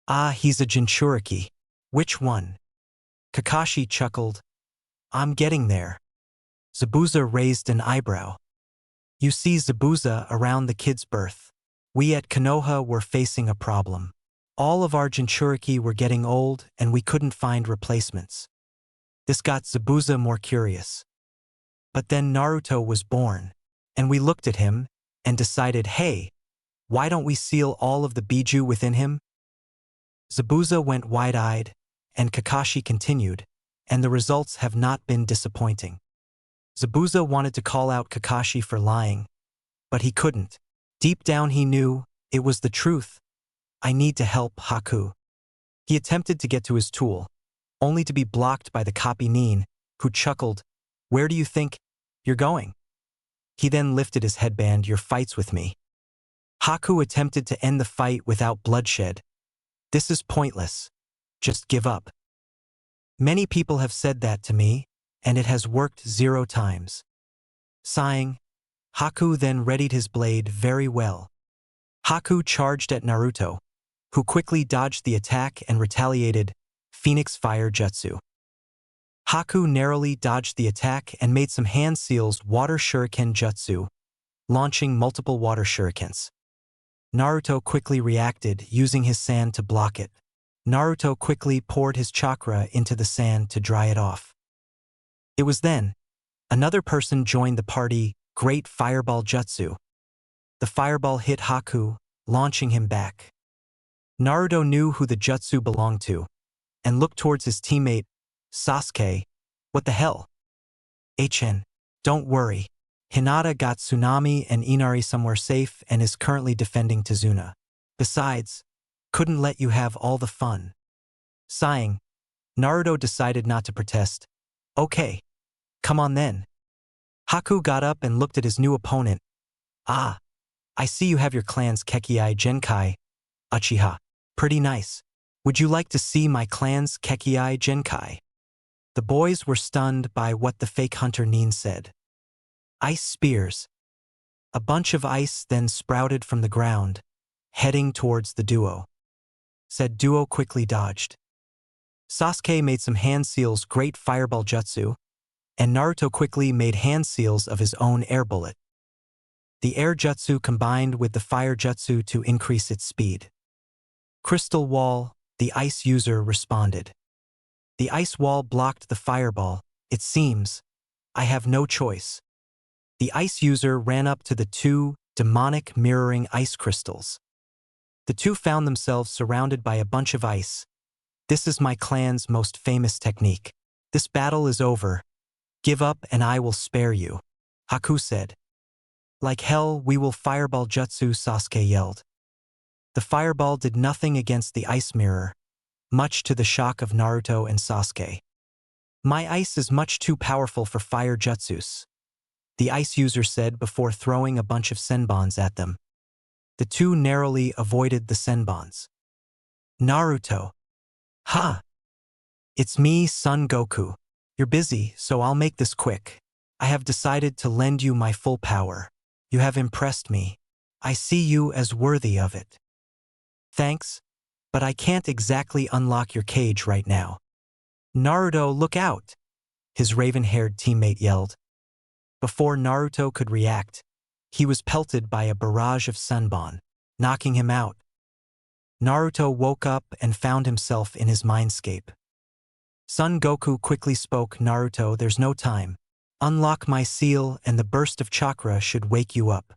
"Ah, he's a Jinchuriki." "Which one?" Kakashi chuckled. "I'm getting there." Zabuza raised an eyebrow. "You see, Zabuza, around the kid's birth, we at Konoha were facing a problem. All of our Jinchuriki were getting old and we couldn't find replacements." This got Zabuza more curious. "But then Naruto was born, and we looked at him and decided, hey, why don't we seal all of the Biju within him?" Zabuza went wide-eyed, and Kakashi continued, "And the results have not been disappointing." Zabuza wanted to call out Kakashi for lying, but he couldn't. Deep down he knew it was the truth. "I need to help Haku." He attempted to get to his tool, only to be blocked by the copy Nin, who chuckled. "Where do you think you're going?" He then lifted his headband. "Your fights with me." Haku attempted to end the fight without bloodshed. "This is pointless. Just give up." "Many people have said that to me, and it has worked 0 times. Sighing, Haku then readied his blade very well. Haku charged at Naruto, who quickly dodged the attack and retaliated, Phoenix Fire Jutsu. Haku narrowly dodged the attack and made some hand seals Water Shuriken Jutsu, launching multiple water shurikens. Naruto quickly reacted, using his sand to block it. Naruto quickly poured his chakra into the sand to dry it off. It was then another person joined the party, Great Fireball Jutsu. The fireball hit Haku, launching him back. Naruto knew who the jutsu belonged to, and looked towards his teammate, Sasuke. "What the hell?" "HN, don't worry. Hinata got Tsunami and Inari somewhere safe and is currently defending Tazuna. Besides, couldn't let you have all the fun." Sighing, Naruto decided not to protest. "Okay, come on then." Haku got up and looked at his new opponent. "Ah, I see you have your clan's Kekkei Genkai, Uchiha. Pretty nice. Would you like to see my clan's Kekkei Genkai?" The boys were stunned by what the fake hunter Nin said. "Ice spears." A bunch of ice then sprouted from the ground, heading towards the duo. Said duo quickly dodged. Sasuke made some hand seals Great Fireball Jutsu, and Naruto quickly made hand seals of his own air bullet. The air jutsu combined with the fire jutsu to increase its speed. Crystal Wall, the ice user responded. The ice wall blocked the fireball. "It seems I have no choice." The ice user ran up to the 2 demonic mirroring ice crystals. The two found themselves surrounded by a bunch of ice. "This is my clan's most famous technique. This battle is over. Give up and I will spare you," Haku said. "Like hell, we will fireball jutsu," Sasuke yelled. The fireball did nothing against the ice mirror, much to the shock of Naruto and Sasuke. "My ice is much too powerful for fire jutsus," the ice user said before throwing a bunch of senbons at them. The two narrowly avoided the senbons. "Naruto. Ha! It's me, Son Goku. You're busy, so I'll make this quick. I have decided to lend you my full power. You have impressed me. I see you as worthy of it. Thanks, but I can't exactly unlock your cage right now. Naruto, look out! His raven-haired teammate yelled. Before Naruto could react, he was pelted by a barrage of sunbon, knocking him out. Naruto woke up and found himself in his mindscape. Son Goku quickly spoke, Naruto, there's no time. Unlock my seal and the burst of chakra should wake you up.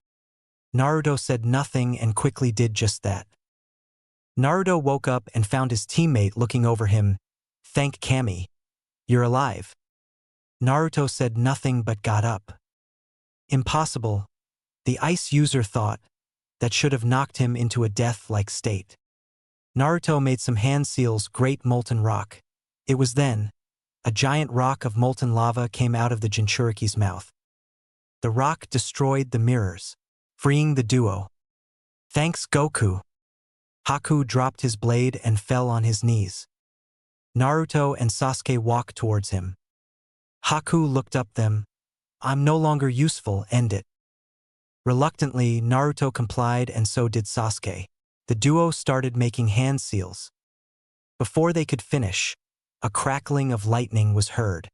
Naruto said nothing and quickly did just that. Naruto woke up and found his teammate looking over him. Thank Kami. You're alive. Naruto said nothing but got up. Impossible, the ice user thought. That should have knocked him into a death-like state. Naruto made some hand seals, great molten rock. It was then, a giant rock of molten lava came out of the Jinchuriki's mouth. The rock destroyed the mirrors, freeing the duo. Thanks, Goku. Haku dropped his blade and fell on his knees. Naruto and Sasuke walked towards him. Haku looked up them. I'm no longer useful, end it. Reluctantly, Naruto complied and so did Sasuke. The duo started making hand seals. Before they could finish, a crackling of lightning was heard.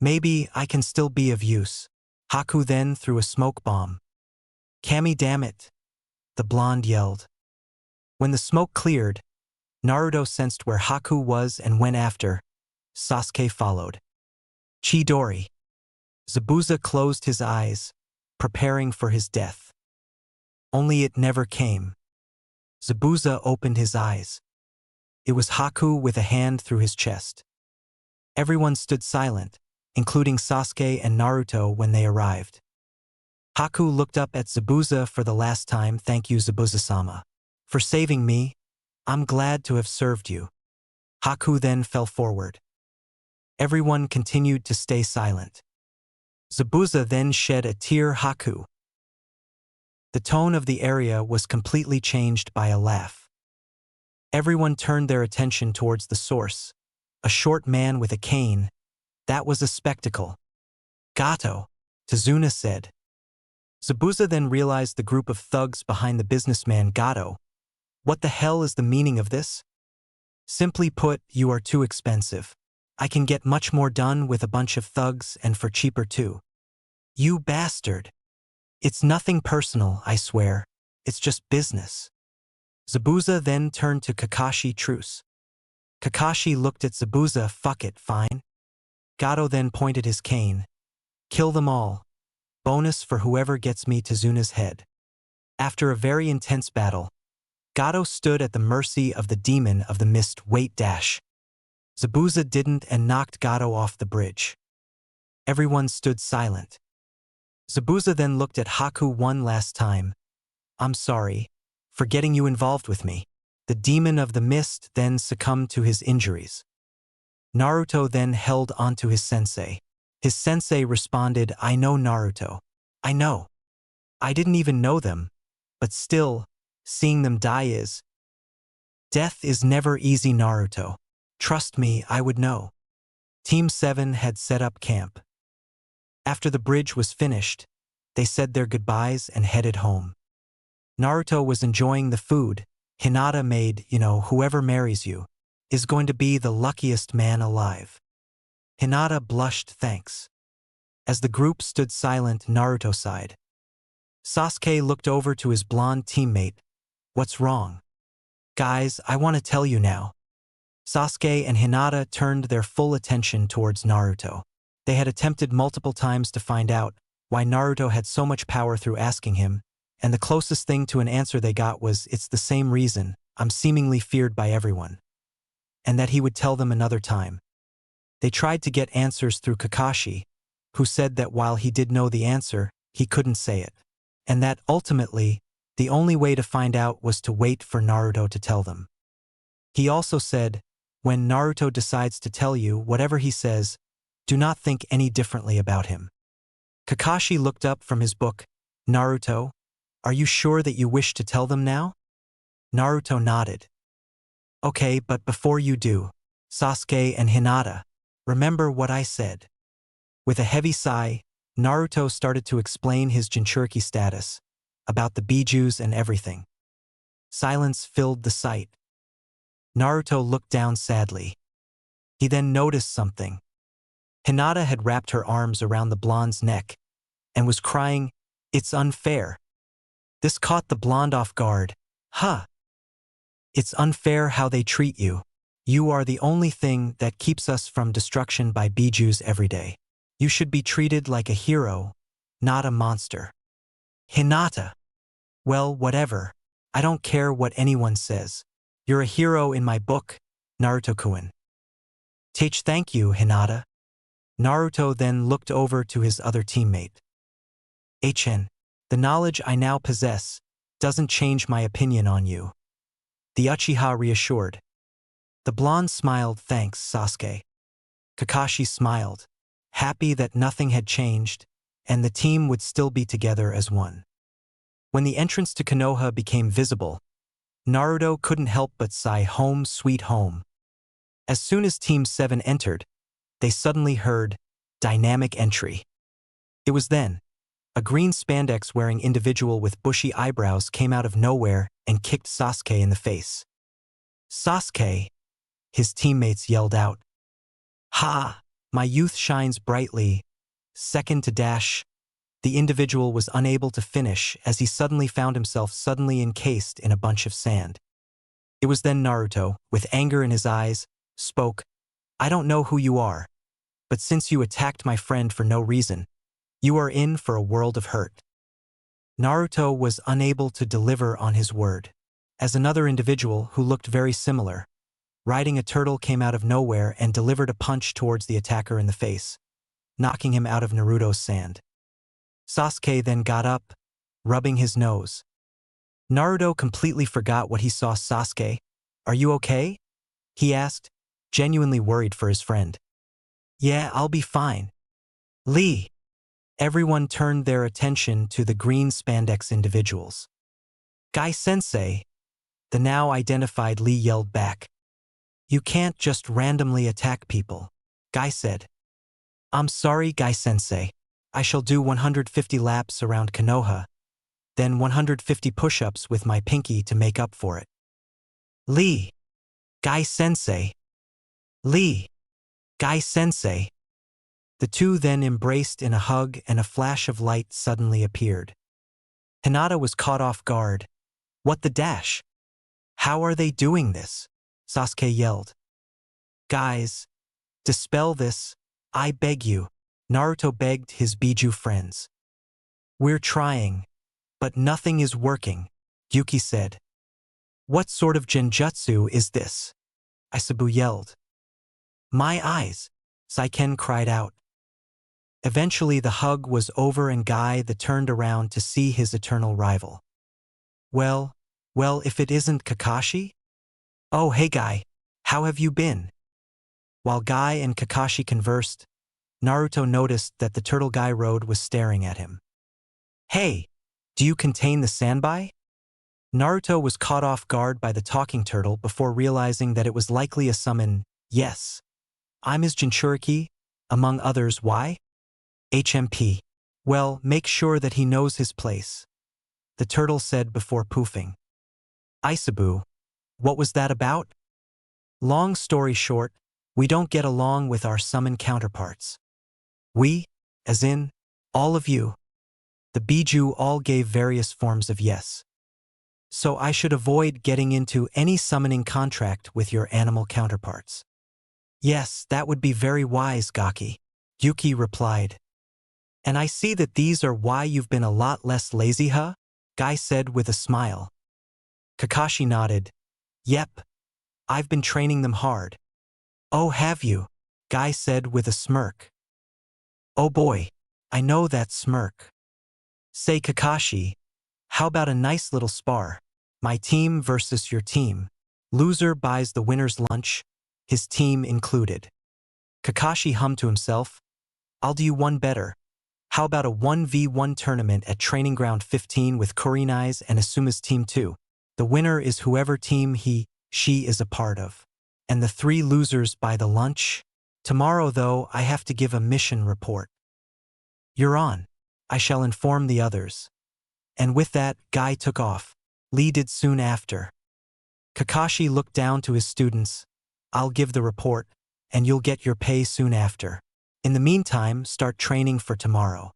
Maybe I can still be of use. Haku then threw a smoke bomb. Kami, damn it! The blonde yelled. When the smoke cleared, Naruto sensed where Haku was and went after. Sasuke followed. Chidori. Zabuza closed his eyes, preparing for his death. Only it never came. Zabuza opened his eyes. It was Haku with a hand through his chest. Everyone stood silent, including Sasuke and Naruto when they arrived. Haku looked up at Zabuza for the last time. Thank you, Zabuza-sama. For saving me, I'm glad to have served you. Haku then fell forward. Everyone continued to stay silent. Zabuza then shed a tear. Haku. The tone of the area was completely changed by a laugh. Everyone turned their attention towards the source, a short man with a cane. That was a spectacle. Gato, Tazuna said. Zabuza then realized the group of thugs behind the businessman Gato. What the hell is the meaning of this? Simply put, you are too expensive. I can get much more done with a bunch of thugs and for cheaper too. You bastard. It's nothing personal, I swear. It's just business. Zabuza then turned to Kakashi. Truce. Kakashi looked at Zabuza. Fuck it, fine. Gato then pointed his cane. Kill them all. Bonus for whoever gets me Tazuna's head. After a very intense battle, Gato stood at the mercy of the demon of the mist. Wait dash. Zabuza didn't and knocked Gato off the bridge. Everyone stood silent. Zabuza then looked at Haku one last time. I'm sorry for getting you involved with me. The demon of the mist then succumbed to his injuries. Naruto then held onto his sensei. His sensei responded, I know, Naruto. I know. I didn't even know them. But still, seeing them die is... Death is never easy, Naruto. Trust me, I would know. Team 7 had set up camp. After the bridge was finished, they said their goodbyes and headed home. Naruto was enjoying the food Hinata made. Whoever marries you is going to be the luckiest man alive. Hinata blushed thanks. As the group stood silent, Naruto sighed. Sasuke looked over to his blonde teammate. What's wrong? Guys, I want to tell you now. Sasuke and Hinata turned their full attention towards Naruto. They had attempted multiple times to find out why Naruto had so much power through asking him, and the closest thing to an answer they got was, it's the same reason I'm seemingly feared by everyone. And that he would tell them another time. They tried to get answers through Kakashi, who said that while he did know the answer, he couldn't say it. And that, ultimately, the only way to find out was to wait for Naruto to tell them. He also said, when Naruto decides to tell you whatever he says, do not think any differently about him. Kakashi looked up from his book. Naruto, are you sure that you wish to tell them now? Naruto nodded. Okay, but before you do, Sasuke and Hinata, remember what I said. With a heavy sigh, Naruto started to explain his Jinchuriki status, about the Bijuus and everything. Silence filled the sight. Naruto looked down sadly. He then noticed something. Hinata had wrapped her arms around the blonde's neck and was crying, "It's unfair." This caught the blonde off guard. Huh. It's unfair how they treat you. You are the only thing that keeps us from destruction by Bijuus every day. You should be treated like a hero, not a monster. Hinata. Well, whatever. I don't care what anyone says. You're a hero in my book, Naruto-kun. Thank you, Hinata. Naruto then looked over to his other teammate. The knowledge I now possess doesn't change my opinion on you. The Uchiha reassured. The blonde smiled, thanks, Sasuke. Kakashi smiled, happy that nothing had changed, and the team would still be together as one. When the entrance to Konoha became visible, Naruto couldn't help but sigh, home sweet home. As soon as Team 7 entered, they suddenly heard, dynamic entry. It was then, a green spandex-wearing individual with bushy eyebrows came out of nowhere and kicked Sasuke in the face. Sasuke! His teammates yelled out. Ha! My youth shines brightly. Second to dash. The individual was unable to finish as he suddenly found himself suddenly encased in a bunch of sand. It was then Naruto, with anger in his eyes, spoke, I don't know who you are, but since you attacked my friend for no reason, you are in for a world of hurt. Naruto was unable to deliver on his word, as another individual who looked very similar, riding a turtle, came out of nowhere and delivered a punch towards the attacker in the face, knocking him out of Naruto's sand. Sasuke then got up, rubbing his nose. Naruto completely forgot what he saw. Sasuke, are you okay? He asked, genuinely worried for his friend. Yeah, I'll be fine. Lee. Everyone turned their attention to the green spandex individuals. Guy-sensei, the now identified Lee yelled back. You can't just randomly attack people, Guy said. I'm sorry, Guy-sensei. I shall do 150 laps around Konoha, then 150 push-ups with my pinky to make up for it. Lee. Guy-sensei. Lee. Guy-sensei. The two then embraced in a hug and a flash of light suddenly appeared. Hinata was caught off guard. What the dash? How are they doing this? Sasuke yelled. Guys, dispel this, I beg you, Naruto begged his Biju friends. We're trying, but nothing is working, Yuki said. What sort of genjutsu is this? Isabu yelled. My eyes, Saiken cried out. Eventually the hug was over and Guy turned around to see his eternal rival. Well, if it isn't Kakashi? Oh hey Guy, how have you been? While Guy and Kakashi conversed, Naruto noticed that the turtle Guy rode was staring at him. Hey, do you contain the Sanbai? Naruto was caught off guard by the talking turtle before realizing that it was likely a summon. Yes. I'm his Jinchuriki, among others. Why? HMP. Well, make sure that he knows his place, the turtle said before poofing. Isabu, what was that about? Long story short, we don't get along with our summon counterparts. We, as in, all of you. The Biju all gave various forms of yes. So I should avoid getting into any summoning contract with your animal counterparts. Yes, that would be very wise, Gaki, Yuki replied. And I see that these are why you've been a lot less lazy, huh? Guy said with a smile. Kakashi nodded. Yep. I've been training them hard. Oh, have you? Guy said with a smirk. Oh boy, I know that smirk. Say Kakashi, how about a nice little spar? My team versus your team. Loser buys the winner's lunch, his team included. Kakashi hummed to himself. I'll do you one better. How about a 1v1 tournament at Training Ground 15 with Kurinai's and Asuma's team too? The winner is whoever team she is a part of. And the 3 losers buy the lunch? Tomorrow, though, I have to give a mission report. You're on. I shall inform the others. And with that, Guy took off. Lee did soon after. Kakashi looked down to his students. I'll give the report, and you'll get your pay soon after. In the meantime, start training for tomorrow.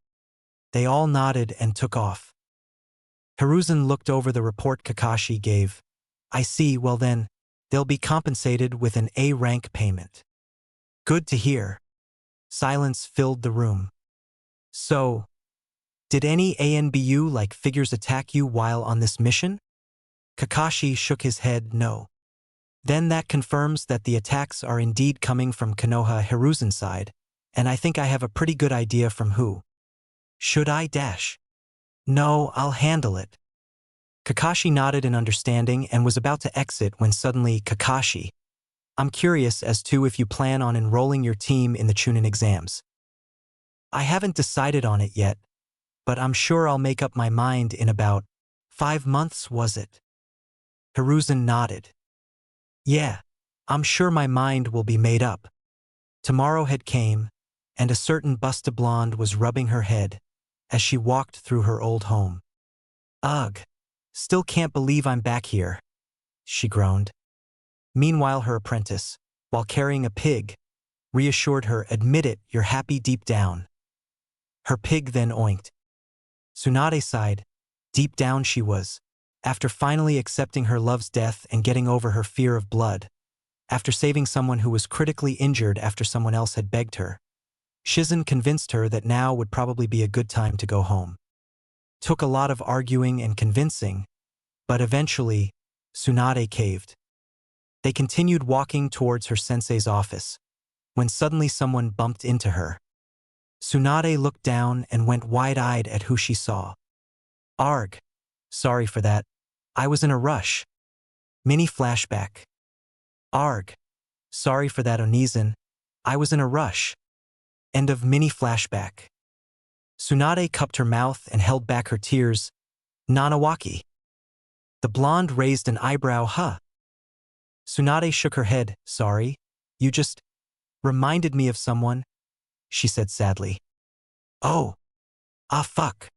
They all nodded and took off. Hiruzen looked over the report Kakashi gave. I see, well then, they'll be compensated with an A-rank payment. Good to hear. Silence filled the room. So, did any ANBU-like figures attack you while on this mission? Kakashi shook his head no. Then that confirms that the attacks are indeed coming from Konoha Hiruzen's side, and I think I have a pretty good idea from who. Should I dash? No, I'll handle it. Kakashi nodded in understanding and was about to exit when suddenly Kakashi. I'm curious as to if you plan on enrolling your team in the Chunin exams. I haven't decided on it yet, but I'm sure I'll make up my mind in about 5 months, was it? Hiruzen nodded. Yeah, I'm sure my mind will be made up. Tomorrow had came, and a certain busta blonde was rubbing her head as she walked through her old home. Ugh, still can't believe I'm back here, she groaned. Meanwhile, her apprentice, while carrying a pig, reassured her, admit it, you're happy deep down. Her pig then oinked. Tsunade sighed. Deep down she was. After finally accepting her love's death and getting over her fear of blood, after saving someone who was critically injured after someone else had begged her, Shizen convinced her that now would probably be a good time to go home. Took a lot of arguing and convincing, but eventually, Tsunade caved. They continued walking towards her sensei's office, when suddenly someone bumped into her. Tsunade looked down and went wide-eyed at who she saw. Arg. Sorry for that. I was in a rush. Mini flashback. Arg. Sorry for that, Onizen. I was in a rush. End of mini flashback. Tsunade cupped her mouth and held back her tears. Nanawaki. The blonde raised an eyebrow. Huh. Tsunade shook her head. Sorry. You just reminded me of someone, she said sadly. Oh. Ah fuck.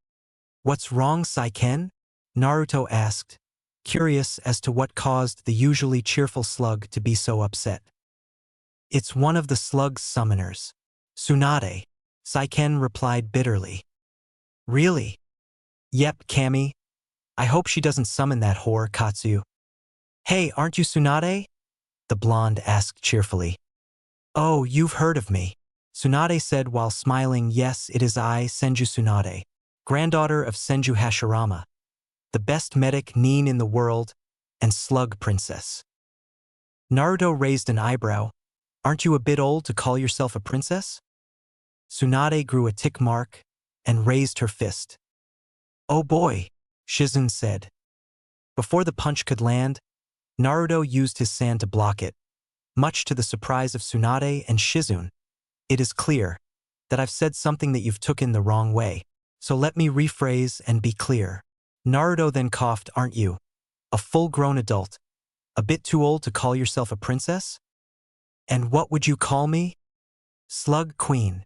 What's wrong, Saiken? Naruto asked, curious as to what caused the usually cheerful slug to be so upset. It's one of the slug's summoners. Tsunade. Saiken replied bitterly. Really? Yep, Kami. I hope she doesn't summon that whore, Katsu. Hey, aren't you Tsunade? The blonde asked cheerfully. Oh, you've heard of me. Tsunade said while smiling. Yes, it is I, Senju Tsunade, granddaughter of Senju Hashirama, the best medic nin in the world, and slug princess. Naruto raised an eyebrow. Aren't you a bit old to call yourself a princess? Tsunade grew a tick mark and raised her fist. Oh boy, Shizen said. Before the punch could land, Naruto used his sand to block it, much to the surprise of Tsunade and Shizun. It is clear that I've said something that you've taken the wrong way, so let me rephrase and be clear. Naruto then coughed. Aren't you a full-grown adult, a bit too old to call yourself a princess? And what would you call me? Slug Queen.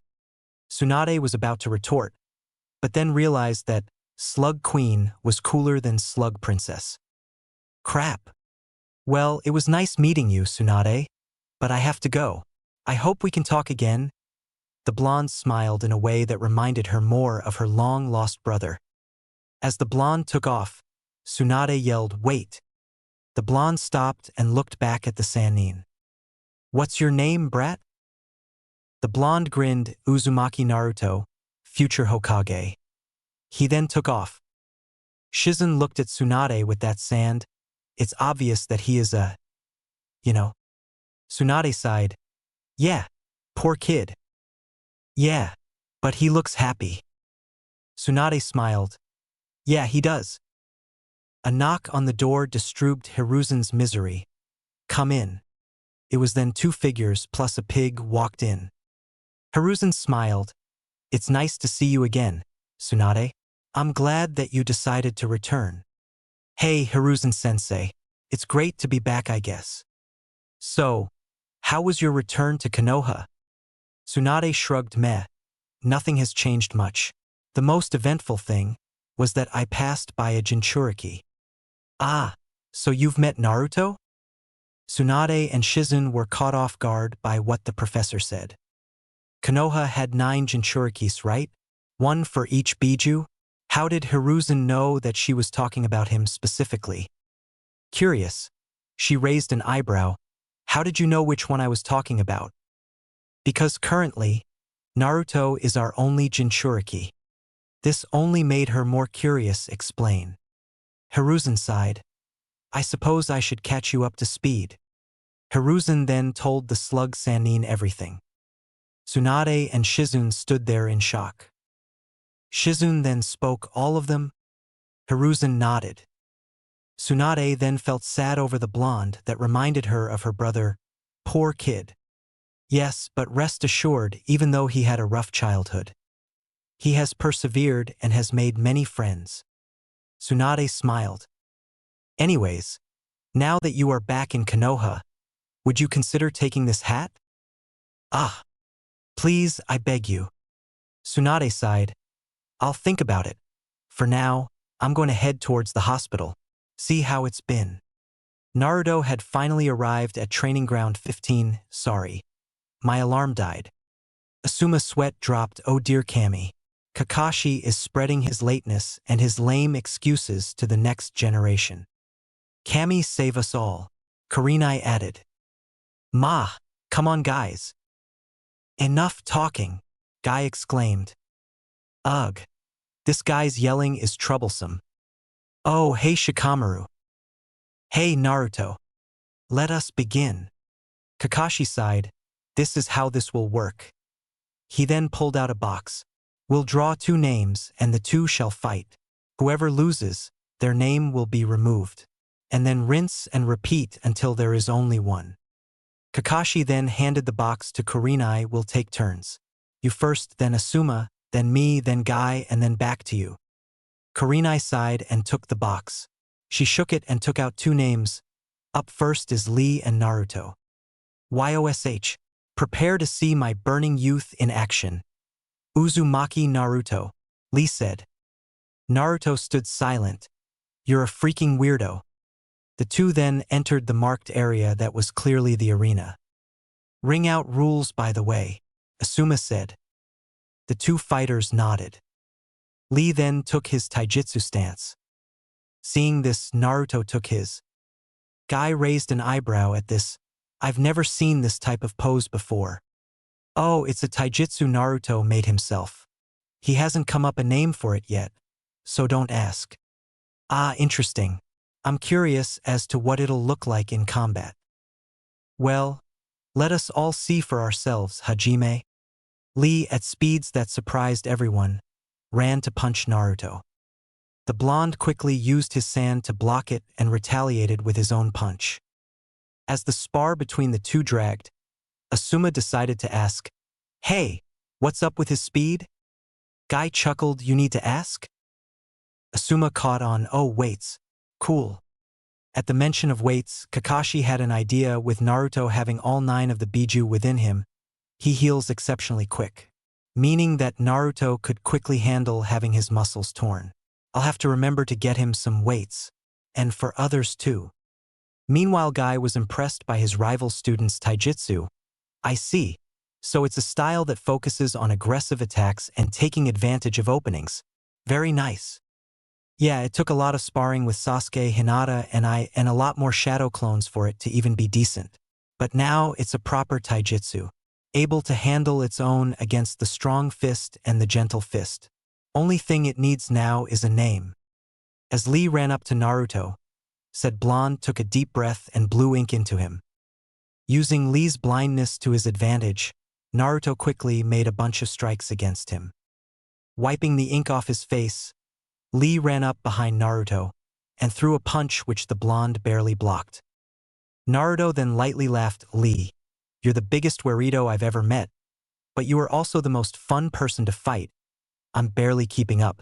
Tsunade was about to retort, but then realized that Slug Queen was cooler than Slug Princess. Crap. Well, it was nice meeting you, Tsunade, but I have to go. I hope we can talk again. The blonde smiled in a way that reminded her more of her long-lost brother. As the blonde took off, Tsunade yelled, Wait! The blonde stopped and looked back at the Sannin. What's your name, brat? The blonde grinned. Uzumaki Naruto, future Hokage. He then took off. Shizen looked at Tsunade with that sand. It's obvious that he is a… Tsunade sighed. Yeah, poor kid. Yeah, but he looks happy. Tsunade smiled. Yeah, he does. A knock on the door disturbed Hiruzen's misery. Come in. It was then 2 figures plus a pig walked in. Hiruzen smiled. It's nice to see you again, Tsunade. I'm glad that you decided to return. Hey, Hiruzen-sensei. It's great to be back, I guess. So, How was your return to Konoha? Tsunade shrugged. Meh. Nothing has changed much. The most eventful thing was that I passed by a Jinchuriki. Ah, so you've met Naruto? Tsunade and Shizune were caught off guard by what the professor said. Konoha had 9 Jinchurikis, right? One for each Biju? How did Hiruzen know that she was talking about him specifically? Curious. She raised an eyebrow. How did you know which one I was talking about? Because currently, Naruto is our only Jinchuriki. This only made her more curious. Explain. Hiruzen sighed. I suppose I should catch you up to speed. Hiruzen then told the slug Sannin everything. Tsunade and Shizune stood there in shock. Shizune then spoke all of them. Hiruzen nodded. Tsunade then felt sad over the blonde that reminded her of her brother. Poor kid. Yes, but rest assured, even though he had a rough childhood, he has persevered and has made many friends. Tsunade smiled. Anyways, now that you are back in Konoha, would you consider taking this hat? Ah. Please, I beg you. Tsunade sighed. I'll think about it. For now, I'm going to head towards the hospital. See how it's been. Naruto had finally arrived at training ground 15. Sorry. My alarm died. Asuma's sweat dropped. Oh dear Kami. Kakashi is spreading his lateness and his lame excuses to the next generation. Kami, save us all. Kurenai added. Ma, come on guys. Enough talking, Guy exclaimed. Ugh. This guy's yelling is troublesome. Oh, hey Shikamaru. Hey Naruto. Let us begin. Kakashi sighed. This is how this will work. He then pulled out a box. We'll draw 2 names and the 2 shall fight. Whoever loses, their name will be removed. And then rinse and repeat until there is only one. Kakashi then handed the box to Kurenai. We'll take turns. You first, then Asuma, then me, then Guy, and then back to you. Kurenai sighed and took the box. She shook it and took out 2 names. Up first is Lee and Naruto. YOSH. Prepare to see my burning youth in action. Uzumaki Naruto, Lee said. Naruto stood silent. You're a freaking weirdo. The 2 then entered the marked area that was clearly the arena. Ring out rules, by the way, Asuma said. The 2 fighters nodded. Lee then took his taijutsu stance. Seeing this, Naruto took his. Guy raised an eyebrow at this. I've never seen this type of pose before. Oh, it's a taijutsu Naruto made himself. He hasn't come up a name for it yet, so don't ask. Ah, interesting. I'm curious as to what it'll look like in combat. Well, let us all see for ourselves, Hajime. Lee, at speeds that surprised everyone, ran to punch Naruto. The blonde quickly used his sand to block it and retaliated with his own punch. As the spar between the 2 dragged, Asuma decided to ask, Hey, what's up with his speed? Guy chuckled. You need to ask? Asuma caught on. Oh, weights. Cool. At the mention of weights, Kakashi had an idea. With Naruto having all 9 of the Biju within him, he heals exceptionally quick, meaning that Naruto could quickly handle having his muscles torn. I'll have to remember to get him some weights, and for others too. Meanwhile, Guy was impressed by his rival student's taijutsu. I see. So it's a style that focuses on aggressive attacks and taking advantage of openings. Very nice. Yeah, it took a lot of sparring with Sasuke, Hinata, and a lot more shadow clones for it to even be decent. But now it's a proper taijutsu, able to handle its own against the strong fist and the gentle fist. Only thing it needs now is a name. As Lee ran up to Naruto, said Blonde took a deep breath and blew ink into him. Using Lee's blindness to his advantage, Naruto quickly made a bunch of strikes against him. Wiping the ink off his face, Lee ran up behind Naruto and threw a punch which the blonde barely blocked. Naruto then lightly laughed. Lee, you're the biggest weirdo I've ever met, but you are also the most fun person to fight. I'm barely keeping up.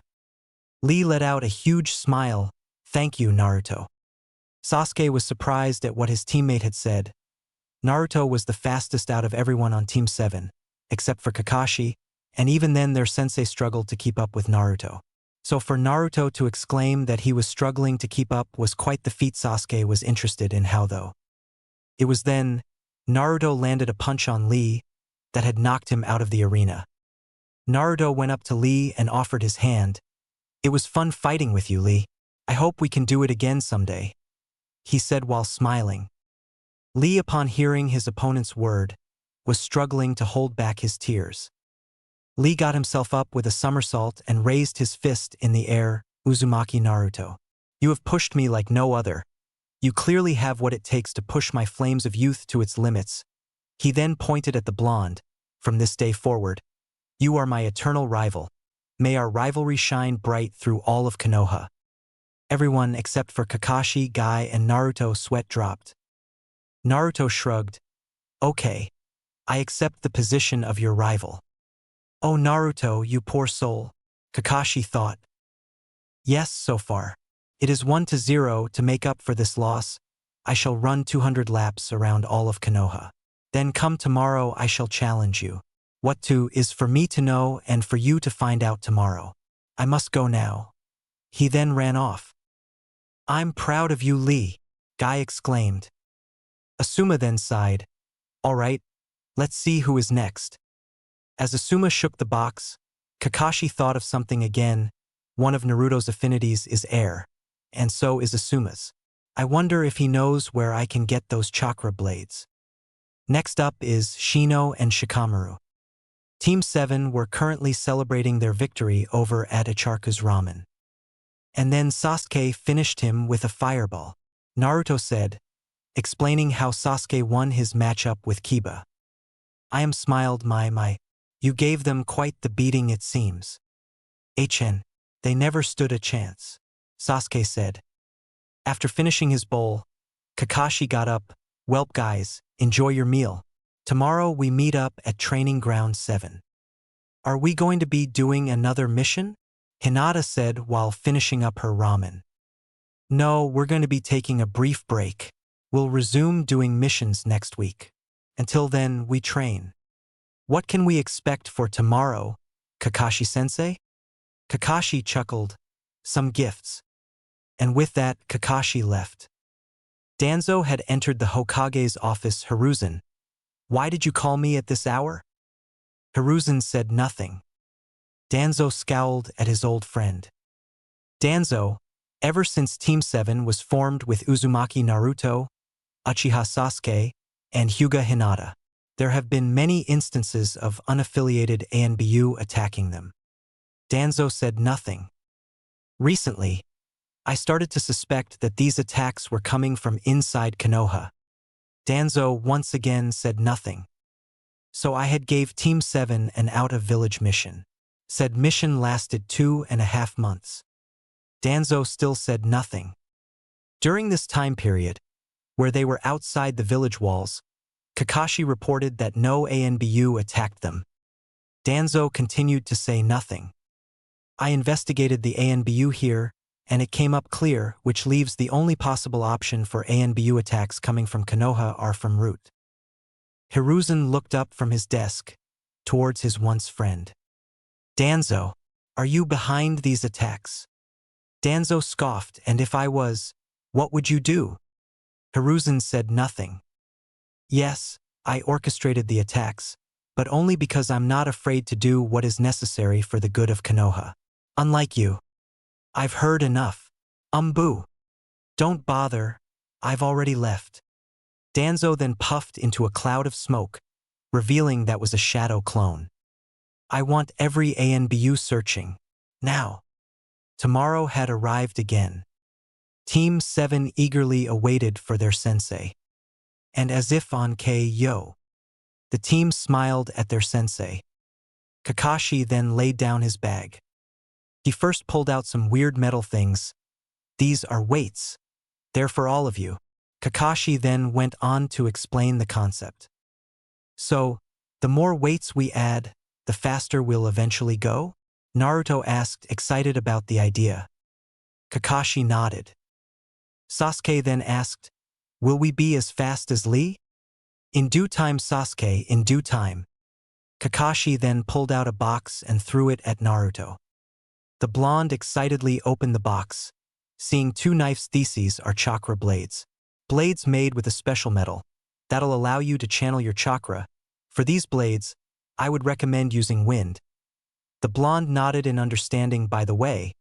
Lee let out a huge smile. Thank you, Naruto. Sasuke was surprised at what his teammate had said. Naruto was the fastest out of everyone on Team 7, except for Kakashi, and even then their sensei struggled to keep up with Naruto. So for Naruto to exclaim that he was struggling to keep up was quite the feat. Sasuke was interested in how though. It was then Naruto landed a punch on Lee that had knocked him out of the arena. Naruto went up to Lee and offered his hand. "It was fun fighting with you, Lee. I hope we can do it again someday," he said while smiling. Lee, upon hearing his opponent's word, was struggling to hold back his tears. Lee got himself up with a somersault and raised his fist in the air. "Uzumaki Naruto, you have pushed me like no other. You clearly have what it takes to push my flames of youth to its limits." He then pointed at the blonde. "From this day forward, you are my eternal rival. May our rivalry shine bright through all of Konoha." Everyone except for Kakashi, Guy, and Naruto sweat dropped. Naruto shrugged. "Okay, I accept the position of your rival." "Oh Naruto, you poor soul," Kakashi thought. "Yes, so far. It is 1-0 to make up for this loss. I shall run 200 laps around all of Konoha. Then come tomorrow I shall challenge you. What to is for me to know and for you to find out tomorrow. I must go now." He then ran off. "I'm proud of you, Lee," Guy exclaimed. Asuma then sighed. "All right, let's see who is next." As Asuma shook the box, Kakashi thought of something again. One of Naruto's affinities is air, and so is Asuma's. I wonder if he knows where I can get those chakra blades. Next up is Shino and Shikamaru. Team 7 were currently celebrating their victory over at Icharka's Ramen. And then Sasuke finished him with a fireball. Naruto said, explaining how Sasuke won his matchup with Kiba. "I am smiled my. You gave them quite the beating it seems." They never stood a chance," Sasuke said. After finishing his bowl, Kakashi got up. "Welp guys, enjoy your meal. Tomorrow we meet up at Training Ground 7. Are we going to be doing another mission?" Hinata said while finishing up her ramen. "No, we're going to be taking a brief break. We'll resume doing missions next week. Until then, we train." "What can we expect for tomorrow, Kakashi-sensei?" Kakashi chuckled. "Some gifts." And with that, Kakashi left. Danzo had entered the Hokage's office. "Hiruzen, why did you call me at this hour?" Hiruzen said nothing. Danzo scowled at his old friend. "Danzo, ever since Team 7 was formed with Uzumaki Naruto, Uchiha Sasuke, and Hyuga Hinata, there have been many instances of unaffiliated ANBU attacking them." Danzo said nothing. "Recently, I started to suspect that these attacks were coming from inside Konoha." Danzo once again said nothing. "So I had gave Team 7 an out-of-village mission. Said mission lasted 2.5 months. Danzo still said nothing. During this time period, where they were outside the village walls, Kakashi reported that no ANBU attacked them. Danzo continued to say nothing. "I investigated the ANBU here, and it came up clear, which leaves the only possible option for ANBU attacks coming from Konoha are from route." Hiruzen looked up from his desk, towards his once friend. "Danzo, are you behind these attacks?" Danzo scoffed. "And if I was, what would you do?" Hiruzen said nothing. "Yes, I orchestrated the attacks, but only because I'm not afraid to do what is necessary for the good of Konoha. Unlike you. I've heard enough. Boo. Don't bother, I've already left." Danzo then puffed into a cloud of smoke, revealing that was a shadow clone. "I want every ANBU searching. Now." Tomorrow had arrived again. Team 7 eagerly awaited for their sensei. And as if on KO, the team smiled at their sensei. Kakashi then laid down his bag. He first pulled out some weird metal things. "These are weights. They're for all of you." Kakashi then went on to explain the concept. "So, the more weights we add, the faster we'll eventually go?" Naruto asked, excited about the idea. Kakashi nodded. Sasuke then asked, "Will we be as fast as Lee?" In due time, Sasuke, in due time. Kakashi then pulled out a box and threw it at Naruto. The blonde excitedly opened the box, seeing two knives. These are chakra blades. Blades made with a special metal that'll allow you to channel your chakra. For these blades, I would recommend using wind. The blonde nodded in understanding. By the way,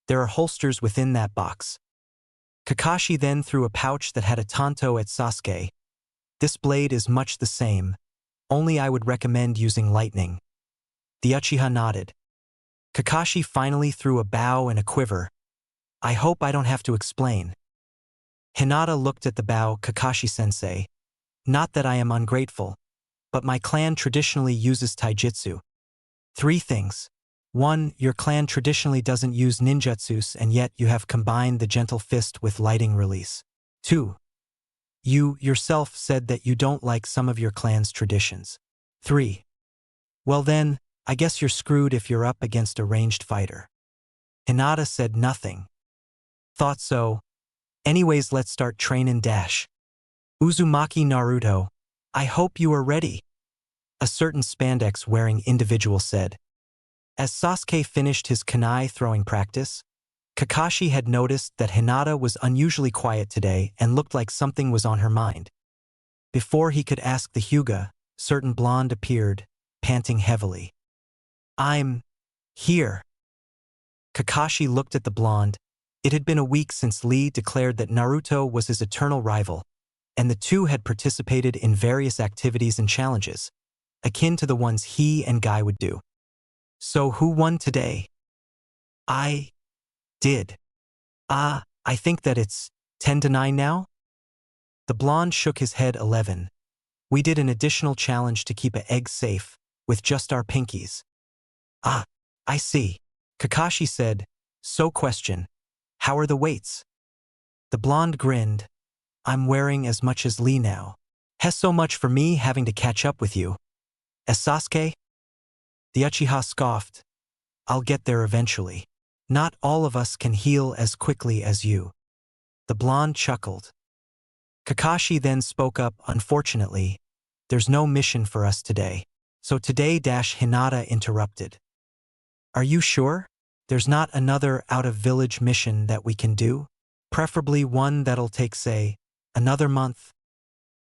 there are holsters within that box. Kakashi then threw a pouch that had a tanto at Sasuke. This blade is much the same, only I would recommend using lightning. The Uchiha nodded. Kakashi finally threw a bow and a quiver. I hope I don't have to explain. Hinata looked at the bow. Kakashi-sensei. Not that I am ungrateful, but my clan traditionally uses taijutsu. 3 things. 1. Your clan traditionally doesn't use ninjutsus, and yet you have combined the gentle fist with lighting release. 2. You yourself said that you don't like some of your clan's traditions. 3. Well then, I guess you're screwed if you're up against a ranged fighter. Hinata said nothing. Thought so. Anyways, let's start trainin' dash. Uzumaki Naruto, I hope you are ready. A certain spandex-wearing individual said. As Sasuke finished his kunai throwing practice, Kakashi had noticed that Hinata was unusually quiet today and looked like something was on her mind. Before he could ask the Hyuga, certain blonde appeared, panting heavily. I'm here. Kakashi looked at the blonde. It had been a week since Lee declared that Naruto was his eternal rival, and the two had participated in various activities and challenges, akin to the ones he and Guy would do. So who won today? I did. I think that it's 10-9 now? The blonde shook his head. 11. We did an additional challenge to keep an egg safe, with just our pinkies. I see. Kakashi said, so question, how are the weights? The blonde grinned. I'm wearing as much as Lee now. Has so much for me having to catch up with you. As Sasuke? The Uchiha scoffed. I'll get there eventually. Not all of us can heal as quickly as you. The blonde chuckled. Kakashi then spoke up. Unfortunately, there's no mission for us today. So today Hinata interrupted. Are you sure? There's not another out-of-village mission that we can do? Preferably one that'll take, say, another month?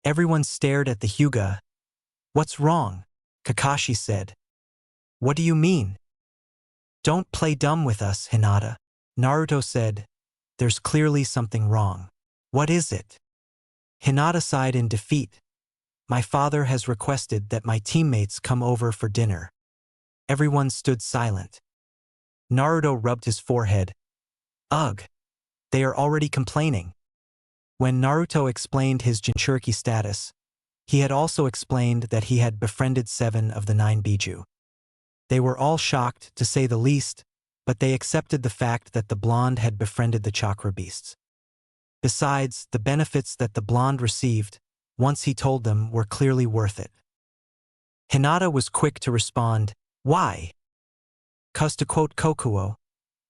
Everyone stared at the Hyuga. What's wrong? Kakashi said. What do you mean? Don't play dumb with us, Hinata. Naruto said. There's clearly something wrong. What is it? Hinata sighed in defeat. My father has requested that my teammates come over for dinner. Everyone stood silent. Naruto rubbed his forehead. Ugh. They are already complaining. When Naruto explained his Jinchuriki status, he had also explained that he had befriended 7 of the 9 Bijuus. They were all shocked, to say the least, but they accepted the fact that the blonde had befriended the chakra beasts. Besides, the benefits that the blonde received, once he told them, were clearly worth it. Hinata was quick to respond, why? 'Cause to quote Kokuo,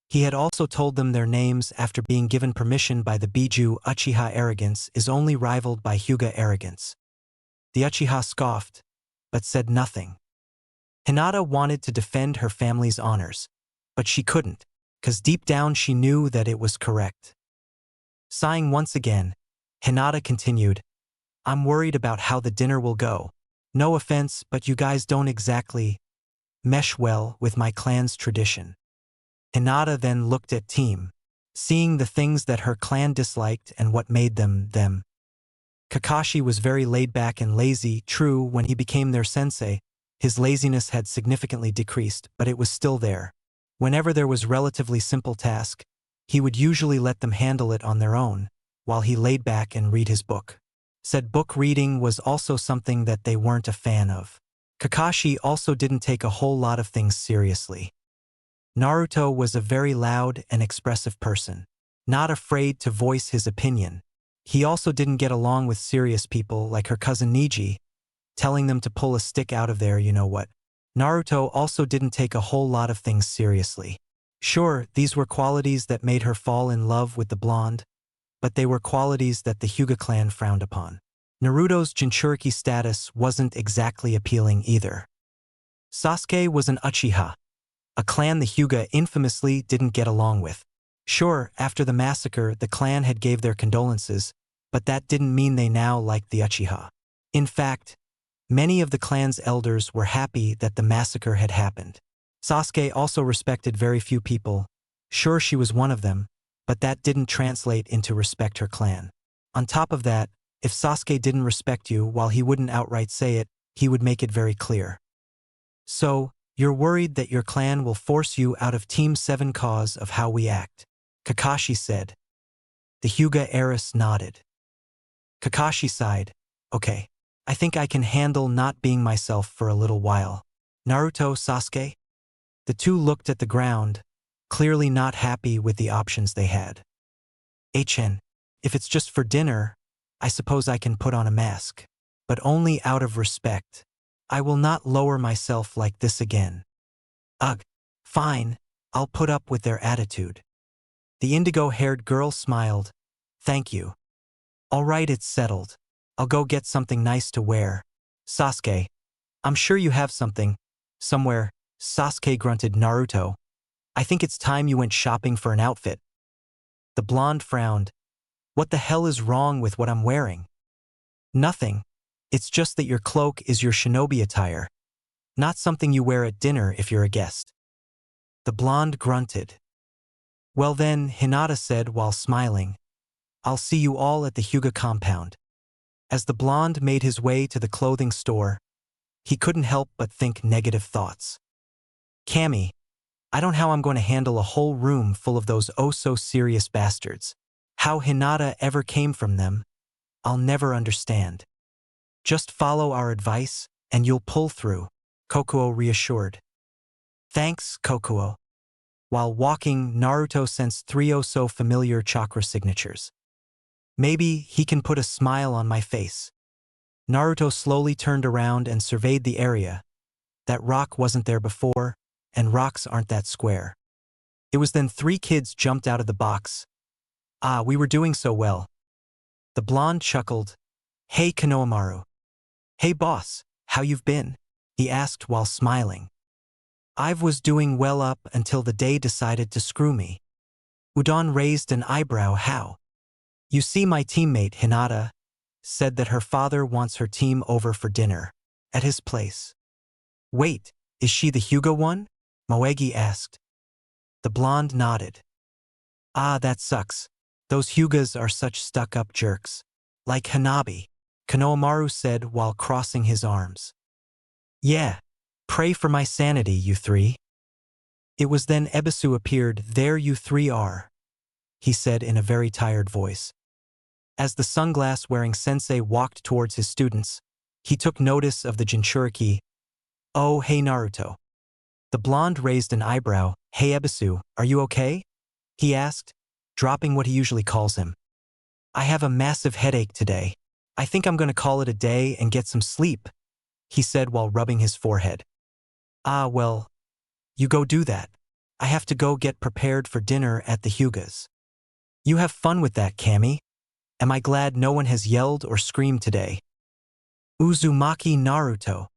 he had also told them their names after being given permission by the Biju. Uchiha arrogance is only rivaled by Hyuga arrogance. The Uchiha scoffed, but said nothing. Hinata wanted to defend her family's honors, but she couldn't, 'cause deep down she knew that it was correct. Sighing once again, Hinata continued, I'm worried about how the dinner will go. No offense, but you guys don't exactly mesh well with my clan's tradition. Hinata then looked at Team, seeing the things that her clan disliked and what made them them. Kakashi was very laid back and lazy. True, when he became their sensei, his laziness had significantly decreased, but it was still there. Whenever there was relatively simple task, he would usually let them handle it on their own, while he laid back and read his book. Said book reading was also something that they weren't a fan of. Kakashi also didn't take a whole lot of things seriously. Naruto was a very loud and expressive person, not afraid to voice his opinion. He also didn't get along with serious people like her cousin Neji, telling them to pull a stick out of their you-know-what. Naruto also didn't take a whole lot of things seriously. Sure, these were qualities that made her fall in love with the blonde, but they were qualities that the Hyuga clan frowned upon. Naruto's Jinchuriki status wasn't exactly appealing either. Sasuke was an Uchiha, a clan the Hyuga infamously didn't get along with. Sure, after the massacre, the clan had gave their condolences, but that didn't mean they now liked the Uchiha. In fact, many of the clan's elders were happy that the massacre had happened. Sasuke also respected very few people. Sure, she was one of them, but that didn't translate into respect her clan. On top of that, if Sasuke didn't respect you, while he wouldn't outright say it, he would make it very clear. So, you're worried that your clan will force you out of Team 7 cause of how we act, Kakashi said. The Hyuga heiress nodded. Kakashi sighed. Okay, I think I can handle not being myself for a little while. Naruto, Sasuke? The two looked at the ground, clearly not happy with the options they had. If it's just for dinner, I suppose I can put on a mask. But only out of respect. I will not lower myself like this again. Ugh, fine, I'll put up with their attitude. The indigo-haired girl smiled. Thank you. All right, it's settled. I'll go get something nice to wear. Sasuke, I'm sure you have something. Somewhere, Sasuke grunted. Naruto, I think it's time you went shopping for an outfit. The blonde frowned. What the hell is wrong with what I'm wearing? Nothing. It's just that your cloak is your shinobi attire, not something you wear at dinner if you're a guest. The blonde grunted. Well then, Hinata said while smiling, I'll see you all at the Hyuga compound. As the blonde made his way to the clothing store, he couldn't help but think negative thoughts. Cammy, I don't know how I'm going to handle a whole room full of those oh-so-serious bastards. How Hinata ever came from them, I'll never understand. Just follow our advice, and you'll pull through, Kokuo reassured. Thanks, Kokuo. While walking, Naruto sensed 3 oh-so-familiar chakra signatures. Maybe he can put a smile on my face. Naruto slowly turned around and surveyed the area. That rock wasn't there before, and rocks aren't that square. It was then 3 kids jumped out of the box. Ah, we were doing so well. The blonde chuckled. Hey, Konohamaru. Hey, boss, how you've been? He asked while smiling. I was doing well up until the day decided to screw me. Udon raised an eyebrow. How? You see, my teammate, Hinata, said that her father wants her team over for dinner, at his place. Wait, is she the Hyuga one? Moegi asked. The blonde nodded. Ah, that sucks. Those Hyugas are such stuck-up jerks. Like Hanabi, Konohamaru said while crossing his arms. Yeah, pray for my sanity, you three. It was then Ebisu appeared. There you three are, he said in a very tired voice. As the sunglass-wearing sensei walked towards his students, he took notice of the Jinchuriki. Oh, hey Naruto. The blonde raised an eyebrow. Hey Ebisu, are you okay? He asked, dropping what he usually calls him. I have a massive headache today. I think I'm going to call it a day and get some sleep, he said while rubbing his forehead. Ah, well, you go do that. I have to go get prepared for dinner at the Hyugas. You have fun with that, Cammy. Am I glad no one has yelled or screamed today? Uzumaki Naruto.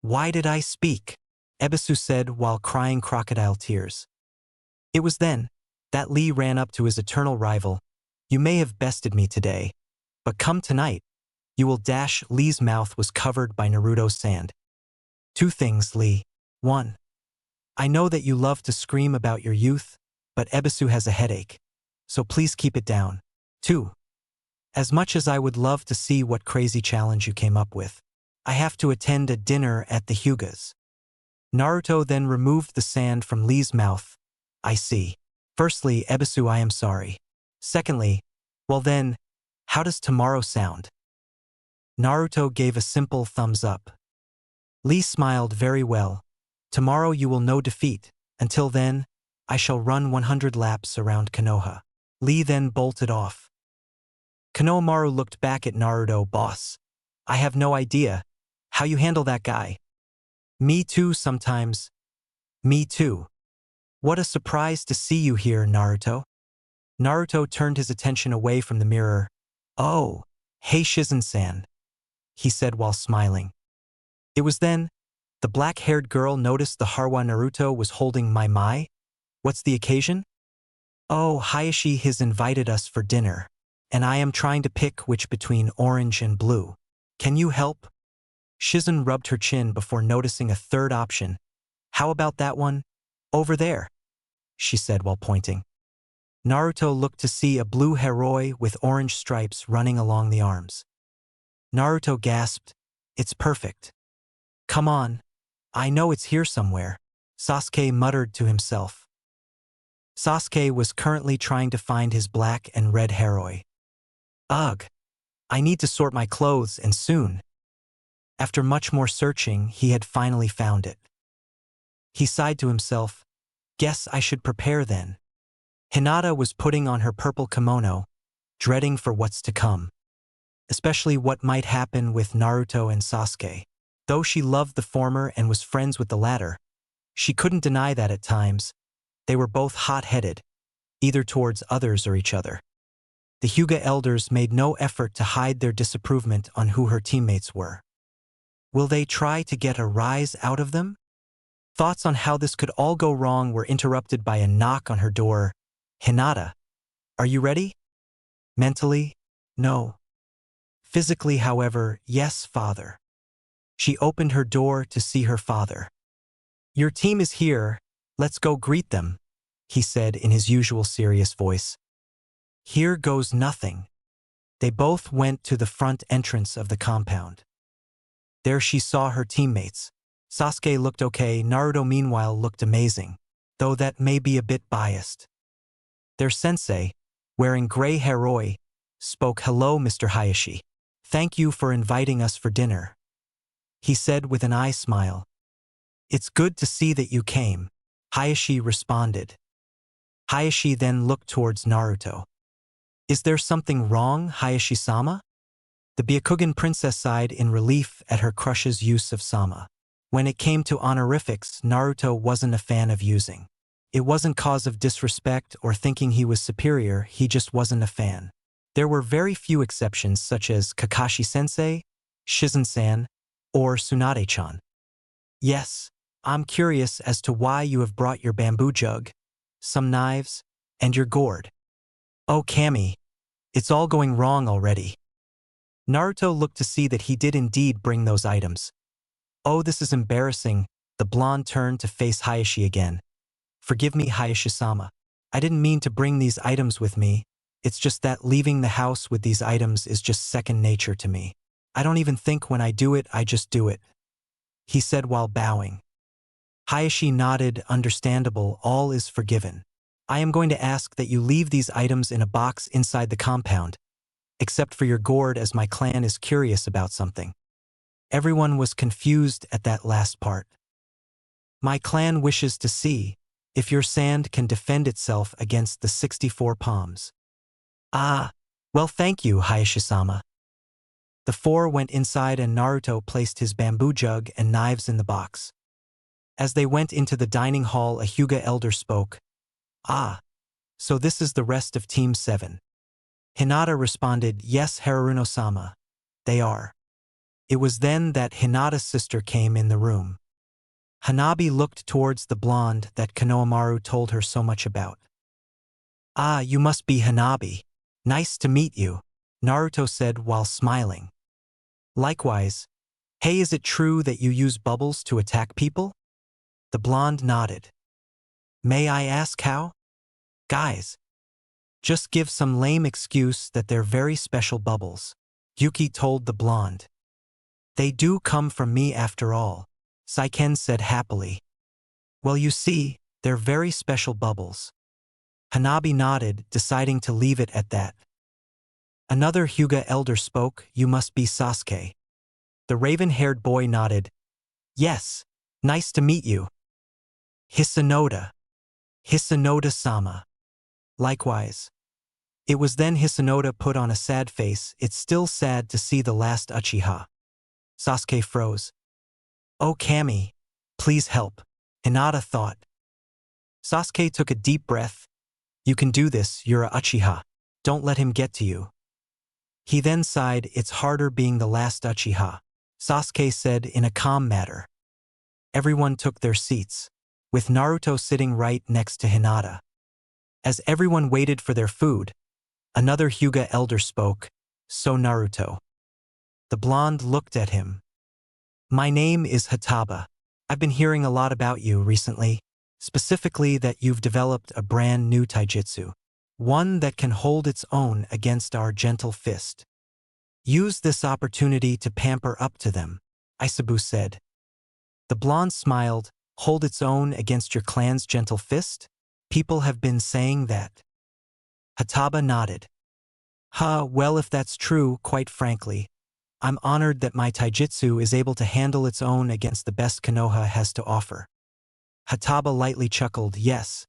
Why did I speak? Ebisu said while crying crocodile tears. It was then that Lee ran up to his eternal rival. You may have bested me today, but come tonight, you will dash. Lee's mouth was covered by Naruto's sand. 2 things, Lee. 1. I know that you love to scream about your youth, but Ebisu has a headache, so please keep it down. 2. As much as I would love to see what crazy challenge you came up with, I have to attend a dinner at the Hyugas. Naruto then removed the sand from Lee's mouth. I see. Firstly, Ebisu, I am sorry. Secondly, well then, how does tomorrow sound? Naruto gave a simple thumbs up. Lee smiled. Very well. Tomorrow you will know defeat. Until then, I shall run 100 laps around Konoha. Lee then bolted off. Konohamaru looked back at Naruto. Boss, I have no idea how you handle that guy. Me too sometimes. Me too. What a surprise to see you here, Naruto. Naruto turned his attention away from the mirror. Oh, hey Shizen-san. he said while smiling. It was then, the black-haired girl noticed the Harwa Naruto was holding my. What's the occasion? Oh, Hayashi has invited us for dinner, and I am trying to pick which between orange and blue. Can you help? Shizen rubbed her chin before noticing a third option. How about that one? Over there, she said while pointing. Naruto looked to see a blue heroi with orange stripes running along the arms. Naruto gasped, "It's perfect." "Come on. I know it's here somewhere," Sasuke muttered to himself. Sasuke was currently trying to find his black and red heroi. Ugh. I need to sort my clothes, and soon. After much more searching, he had finally found it. He sighed to himself, "Guess I should prepare then." Hinata was putting on her purple kimono, dreading for what's to come, especially what might happen with Naruto and Sasuke. Though she loved the former and was friends with the latter, she couldn't deny that at times, they were both hot-headed, either towards others or each other. The Hyuga elders made no effort to hide their disapproval on who her teammates were. Will they try to get a rise out of them? Thoughts on how this could all go wrong were interrupted by a knock on her door. "Hinata, are you ready?" Mentally, no. Physically, however, yes, father. She opened her door to see her father. "Your team is here, let's go greet them," he said in his usual serious voice. Here goes nothing. They both went to the front entrance of the compound. There she saw her teammates. Sasuke looked okay, Naruto meanwhile looked amazing, though that may be a bit biased. Their sensei, wearing gray heroi, spoke, "Hello, Mr. Hayashi. Thank you for inviting us for dinner," he said with an eye smile. "It's good to see that you came," Hayashi responded. Hayashi then looked towards Naruto. "Is there something wrong, Hayashi-sama?" The Byakugan princess sighed in relief at her crush's use of sama. When it came to honorifics, Naruto wasn't a fan of using. It wasn't cause of disrespect or thinking he was superior, he just wasn't a fan. There were very few exceptions such as Kakashi-sensei, Shizen-san, or Tsunade-chan. "Yes, I'm curious as to why you have brought your bamboo jug, some knives, and your gourd." "Oh, Kami, it's all going wrong already." Naruto looked to see that he did indeed bring those items. "Oh, this is embarrassing." The blonde turned to face Hayashi again. "Forgive me, Hayashi-sama. I didn't mean to bring these items with me. It's just that leaving the house with these items is just second nature to me. I don't even think when I do it, I just do it," he said while bowing. Hayashi nodded, "Understandable, all is forgiven. I am going to ask that you leave these items in a box inside the compound, except for your gourd as my clan is curious about something." Everyone was confused at that last part. "My clan wishes to see if your sand can defend itself against the 64 palms. "Ah, well thank you, Hayashi-sama." The four went inside and Naruto placed his bamboo jug and knives in the box. As they went into the dining hall, a Hyuga elder spoke. "Ah, so this is the rest of Team 7. Hinata responded, "Yes, Haruno-sama, they are." It was then that Hinata's sister came in the room. Hanabi looked towards the blonde that Konohamaru told her so much about. "Ah, you must be Hanabi. Nice to meet you," Naruto said while smiling. "Likewise. Hey, is it true that you use bubbles to attack people?" The blonde nodded. "May I ask how?" "Guys, just give some lame excuse that they're very special bubbles," Yuki told the blonde. "They do come from me after all," Saiken said happily. "Well, you see, they're very special bubbles." Hanabi nodded, deciding to leave it at that. Another Hyuga elder spoke, "You must be Sasuke." The raven-haired boy nodded. "Yes, nice to meet you." "Hisanoda. Hisanoda-sama." "Likewise." It was then Hisanoda put on a sad face. "It's still sad to see the last Uchiha." Sasuke froze. "Oh, Kami, please help," Hinata thought. Sasuke took a deep breath. "You can do this, you're a Uchiha. Don't let him get to you." He then sighed, "It's harder being the last Uchiha," Sasuke said in a calm manner. Everyone took their seats, with Naruto sitting right next to Hinata. As everyone waited for their food, another Hyuga elder spoke, "So Naruto." The blonde looked at him. "My name is Hataba. I've been hearing a lot about you recently, specifically that you've developed a brand new taijutsu, one that can hold its own against our gentle fist. Use this opportunity to pamper up to them," Isabu said. The blonde smiled. "Hold its own against your clan's gentle fist? People have been saying that." Hataba nodded. Well, if that's true, quite frankly, I'm honored that my taijutsu is able to handle its own against the best Konoha has to offer." Hataba lightly chuckled. "Yes,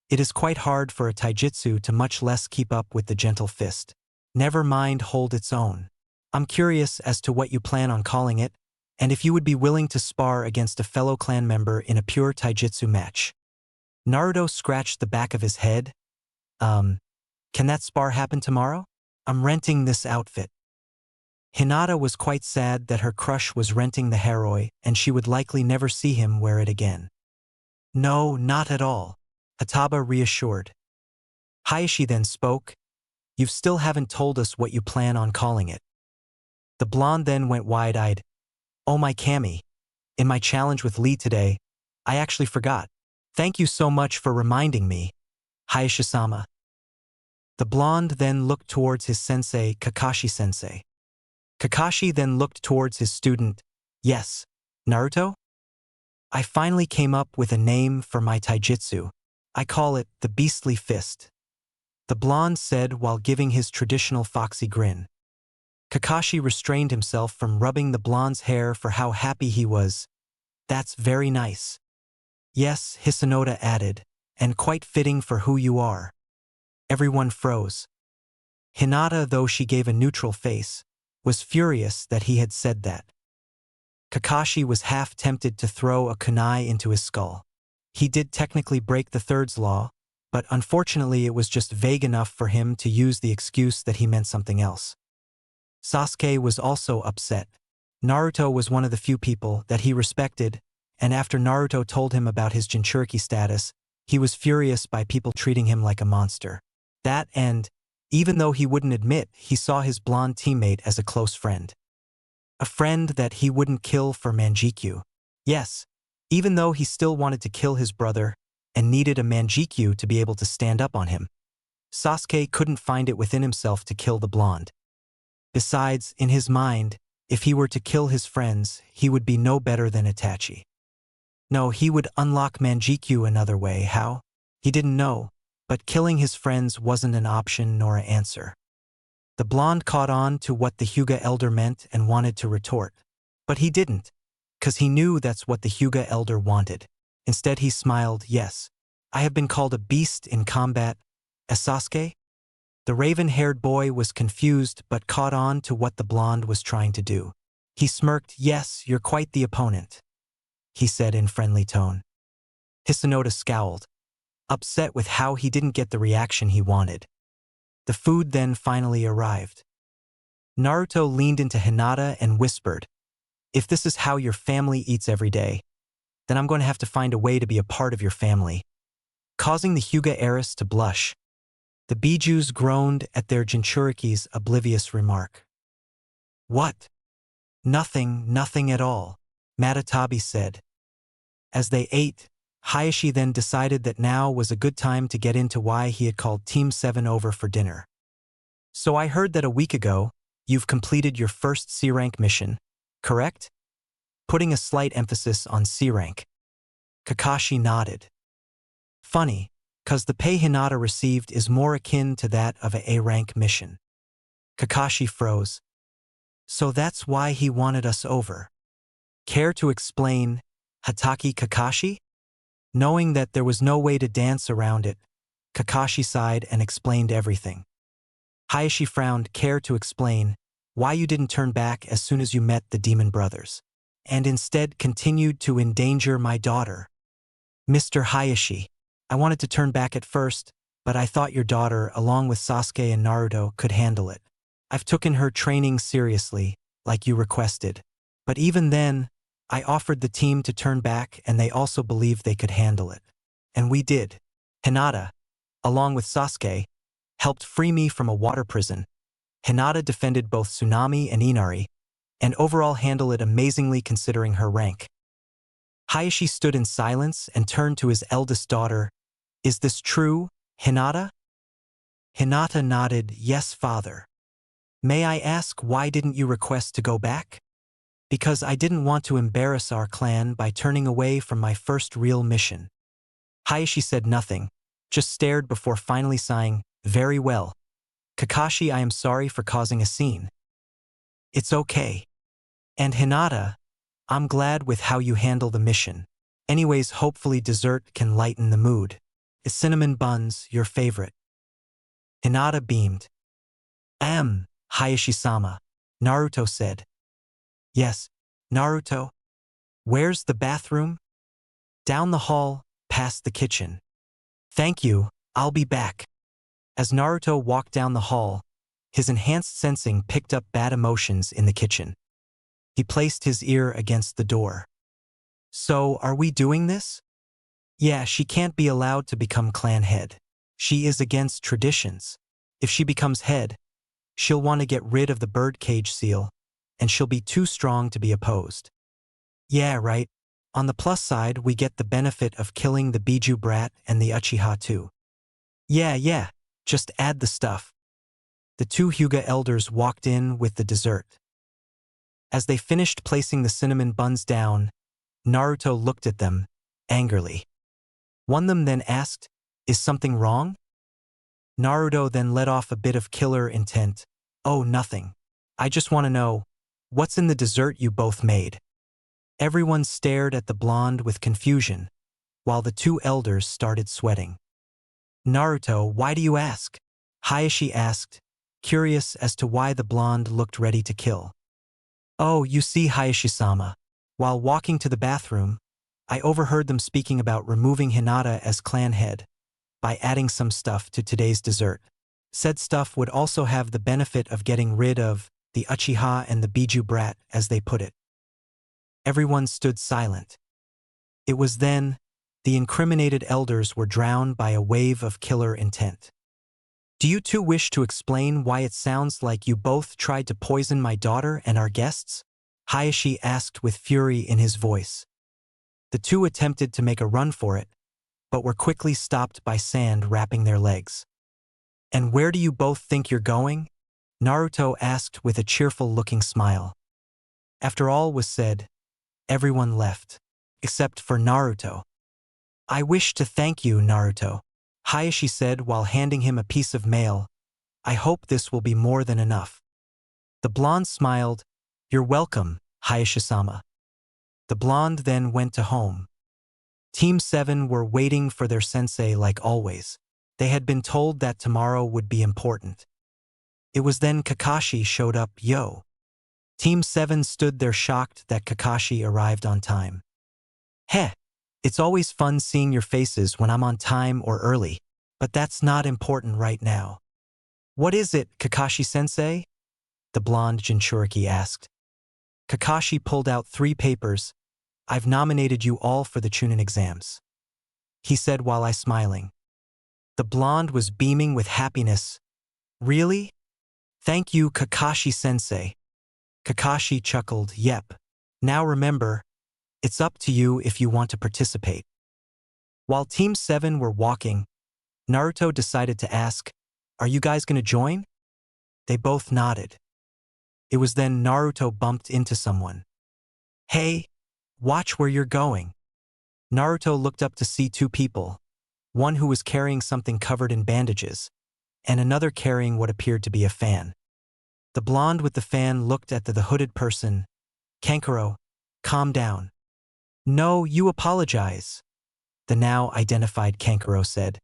it is quite hard for a taijutsu to much less keep up with the gentle fist. Never mind hold its own. I'm curious as to what you plan on calling it, and if you would be willing to spar against a fellow clan member in a pure taijutsu match." Naruto scratched the back of his head. Can that spar happen tomorrow? I'm renting this outfit." Hinata was quite sad that her crush was renting the haroi and she would likely never see him wear it again. "No, not at all," Hataba reassured. Hayashi then spoke. "You still haven't told us what you plan on calling it." The blonde then went wide-eyed. "Oh my Kami, in my challenge with Lee today, I actually forgot. Thank you so much for reminding me, Hayashi-sama." The blonde then looked towards his sensei, Kakashi-sensei. Kakashi then looked towards his student. "Yes, Naruto? I finally came up with a name for my taijutsu. I call it the Beastly Fist," the blonde said while giving his traditional foxy grin. Kakashi restrained himself from rubbing the blonde's hair for how happy he was. "That's very nice." "Yes," Hisanoda added, "and quite fitting for who you are." Everyone froze. Hinata, though she gave a neutral face, was furious that he had said that. Kakashi was half tempted to throw a kunai into his skull. He did technically break the third's law, but unfortunately it was just vague enough for him to use the excuse that he meant something else. Sasuke was also upset. Naruto was one of the few people that he respected, and after Naruto told him about his Jinchuriki status, he was furious by people treating him like a monster. That and, even though he wouldn't admit, he saw his blonde teammate as a close friend. A friend that he wouldn't kill for Manjikyu. Yes, even though he still wanted to kill his brother and needed a Manjikyu to be able to stand up on him. Sasuke couldn't find it within himself to kill the blonde. Besides, in his mind, if he were to kill his friends, he would be no better than Itachi. No, he would unlock Manjikyu another way. How? He didn't know, but killing his friends wasn't an option nor an answer. The blonde caught on to what the Hyuga elder meant and wanted to retort. But he didn't, 'cause he knew that's what the Hyuga elder wanted. Instead he smiled. "Yes, I have been called a beast in combat, as Sasuke?" The raven-haired boy was confused but caught on to what the blonde was trying to do. He smirked. "Yes, you're quite the opponent," he said in friendly tone. Hisanoda scowled, upset with how he didn't get the reaction he wanted. The food then finally arrived. Naruto leaned into Hinata and whispered, "If this is how your family eats every day, then I'm going to have to find a way to be a part of your family," causing the Hyuga heiress to blush. The Bijuus groaned at their Jinchuriki's oblivious remark. "What? Nothing at all," Matatabi said. As they ate, Hayashi then decided that now was a good time to get into why he had called Team 7 over for dinner. "So I heard that a week ago, you've completed your first C-rank mission, correct?" Putting a slight emphasis on C-rank. Kakashi nodded. "Funny, 'cause the pay Hinata received is more akin to that of a A-rank mission." Kakashi froze. "So that's why he wanted us over. Care to explain, Hatake Kakashi?" Knowing that there was no way to dance around it, Kakashi sighed and explained everything. Hayashi frowned. "Care to explain why you didn't turn back as soon as you met the demon brothers, and instead continued to endanger my daughter?" "Mr. Hayashi, I wanted to turn back at first, but I thought your daughter, along with Sasuke and Naruto, could handle it. I've taken her training seriously, like you requested. But even then, I offered the team to turn back and they also believed they could handle it. And we did. Hinata, along with Sasuke, helped free me from a water prison. Hinata defended both Tsunami and Inari, and overall handled it amazingly considering her rank. Hayashi stood in silence and turned to his eldest daughter. Is this true, Hinata? Hinata nodded, yes, father. May I ask why didn't you request to go back? Because I didn't want to embarrass our clan by turning away from my first real mission. Hayashi said nothing, just stared before finally sighing, very well. Kakashi, I am sorry for causing a scene. It's okay. And Hinata, I'm glad with how you handle the mission. Anyways, hopefully dessert can lighten the mood. Is cinnamon buns your favorite? Hinata beamed. Hayashi-sama, Naruto said. Yes, Naruto. Where's the bathroom? Down the hall, past the kitchen. Thank you, I'll be back. As Naruto walked down the hall, his enhanced sensing picked up bad emotions in the kitchen. He placed his ear against the door. So, are we doing this? Yeah, she can't be allowed to become clan head. She is against traditions. If she becomes head, she'll want to get rid of the birdcage seal, and she'll be too strong to be opposed. Yeah, right. On the plus side, we get the benefit of killing the Biju brat and the Uchiha too. Yeah, just add the stuff. The two Hyuga elders walked in with the dessert. As they finished placing the cinnamon buns down, Naruto looked at them, angrily. One of them then asked, is something wrong? Naruto then let off a bit of killer intent. Oh, nothing. I just want to know, what's in the dessert you both made? Everyone stared at the blonde with confusion, while the two elders started sweating. Naruto, why do you ask? Hayashi asked, curious as to why the blonde looked ready to kill. Oh, you see, Hayashi-sama. While walking to the bathroom, I overheard them speaking about removing Hinata as clan head by adding some stuff to today's dessert. Said stuff would also have the benefit of getting rid of the Uchiha and the Biju brat, as they put it. Everyone stood silent. It was then the incriminated elders were drowned by a wave of killer intent. Do you two wish to explain why it sounds like you both tried to poison my daughter and our guests? Hayashi asked with fury in his voice. The two attempted to make a run for it, but were quickly stopped by sand wrapping their legs. And where do you both think you're going? Naruto asked with a cheerful-looking smile. After all was said, everyone left, except for Naruto. I wish to thank you, Naruto, Hayashi said while handing him a piece of mail. I hope this will be more than enough. The blonde smiled. You're welcome, Hayashi-sama. The blonde then went to home. Team 7 were waiting for their sensei like always. They had been told that tomorrow would be important. It was then Kakashi showed up, yo. Team 7 stood there shocked that Kakashi arrived on time. Heh, it's always fun seeing your faces when I'm on time or early, but that's not important right now. What is it, Kakashi-sensei? The blonde Jinchuriki asked. Kakashi pulled out 3 papers. I've nominated you all for the Chunin exams, he said while I smiling. The blonde was beaming with happiness. Really? Thank you, Kakashi-sensei. Kakashi chuckled, yep. Now remember, it's up to you if you want to participate. While Team 7 were walking, Naruto decided to ask, are you guys going to join? They both nodded. It was then Naruto bumped into someone. Hey, watch where you're going. Naruto looked up to see 2 people, one who was carrying something covered in bandages, and another carrying what appeared to be a fan. The blonde with the fan looked at the hooded person. Kankuro, calm down. No, you apologize, the now identified Kankuro said.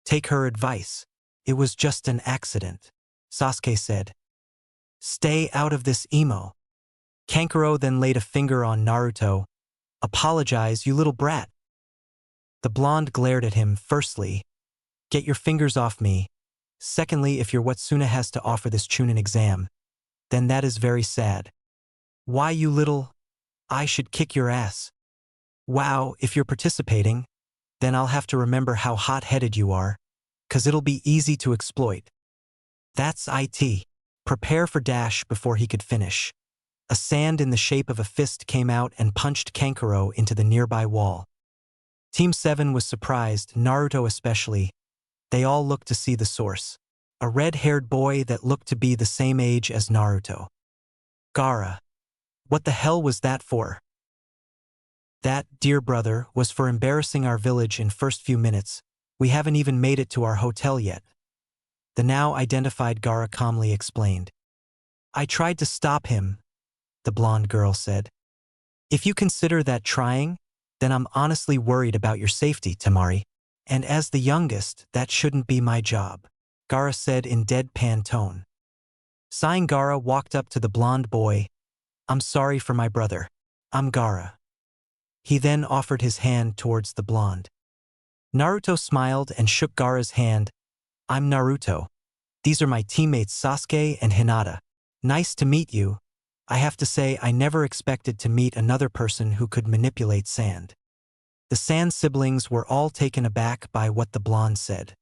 Take her advice. It was just an accident, Sasuke said. Stay out of this emo. Kankuro then laid a finger on Naruto. Apologize, you little brat. The blonde glared at him firstly. Get your fingers off me. Secondly, if your Watsuna has to offer this Chunin exam, then that is very sad. Why, you little... I should kick your ass. Wow, if you're participating, then I'll have to remember how hot-headed you are, 'cause it'll be easy to exploit. That's it. Prepare for dash before he could finish. A sand in the shape of a fist came out and punched Kankuro into the nearby wall. Team 7 was surprised, Naruto especially. They all looked to see the source. A red-haired boy that looked to be the same age as Naruto. Gaara. What the hell was that for? That, dear brother, was for embarrassing our village in first few minutes. We haven't even made it to our hotel yet. The now identified Gaara calmly explained. I tried to stop him, the blonde girl said. If you consider that trying, then I'm honestly worried about your safety, Tamari. And as the youngest, that shouldn't be my job, Gaara said in deadpan tone. Sighing, Gaara walked up to the blonde boy. I'm sorry for my brother. I'm Gaara. He then offered his hand towards the blonde. Naruto smiled and shook Gaara's hand. I'm Naruto. These are my teammates Sasuke and Hinata. Nice to meet you. I have to say I never expected to meet another person who could manipulate sand. The Sand siblings were all taken aback by what the blonde said.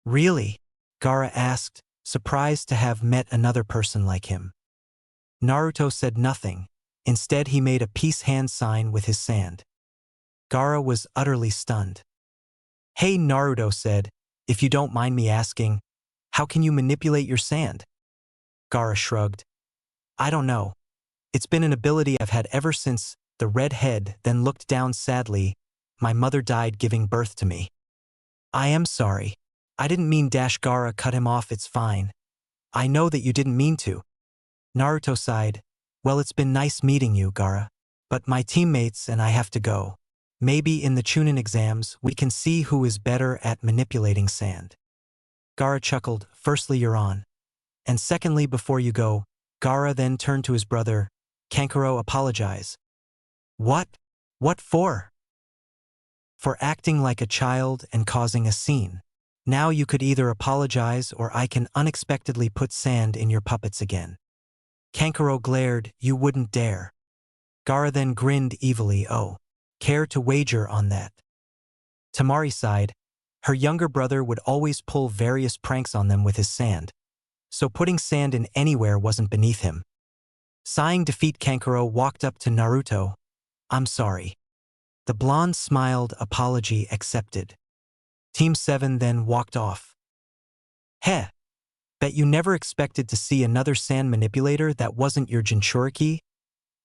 Really? Gaara asked, surprised to have met another person like him. Naruto said nothing. Instead, he made a peace hand sign with his sand. Gaara was utterly stunned. Hey, Naruto said, if you don't mind me asking, how can you manipulate your sand? Gaara shrugged. I don't know. It's been an ability I've had ever since. The redhead then looked down sadly. My mother died giving birth to me. I am sorry. I didn't mean dash. Gaara cut him off. It's fine. I know that you didn't mean to. Naruto sighed. Well, it's been nice meeting you, Gaara. But my teammates and I have to go. Maybe in the Chunin exams we can see who is better at manipulating sand. Gaara chuckled. Firstly, you're on. And secondly, before you go, Gaara then turned to his brother. Kankuro, apologize. What? What for? For acting like a child and causing a scene. Now you could either apologize or I can unexpectedly put sand in your puppets again. Kankuro glared. You wouldn't dare. Gaara then grinned evilly. Oh, care to wager on that? Tamari sighed. Her younger brother would always pull various pranks on them with his sand, so putting sand in anywhere wasn't beneath him. Sighing defeat, Kankuro walked up to Naruto. I'm sorry. The blonde smiled. Apology accepted. Team 7 then walked off. Heh. Bet you never expected to see another sand manipulator that wasn't your Jinchuriki?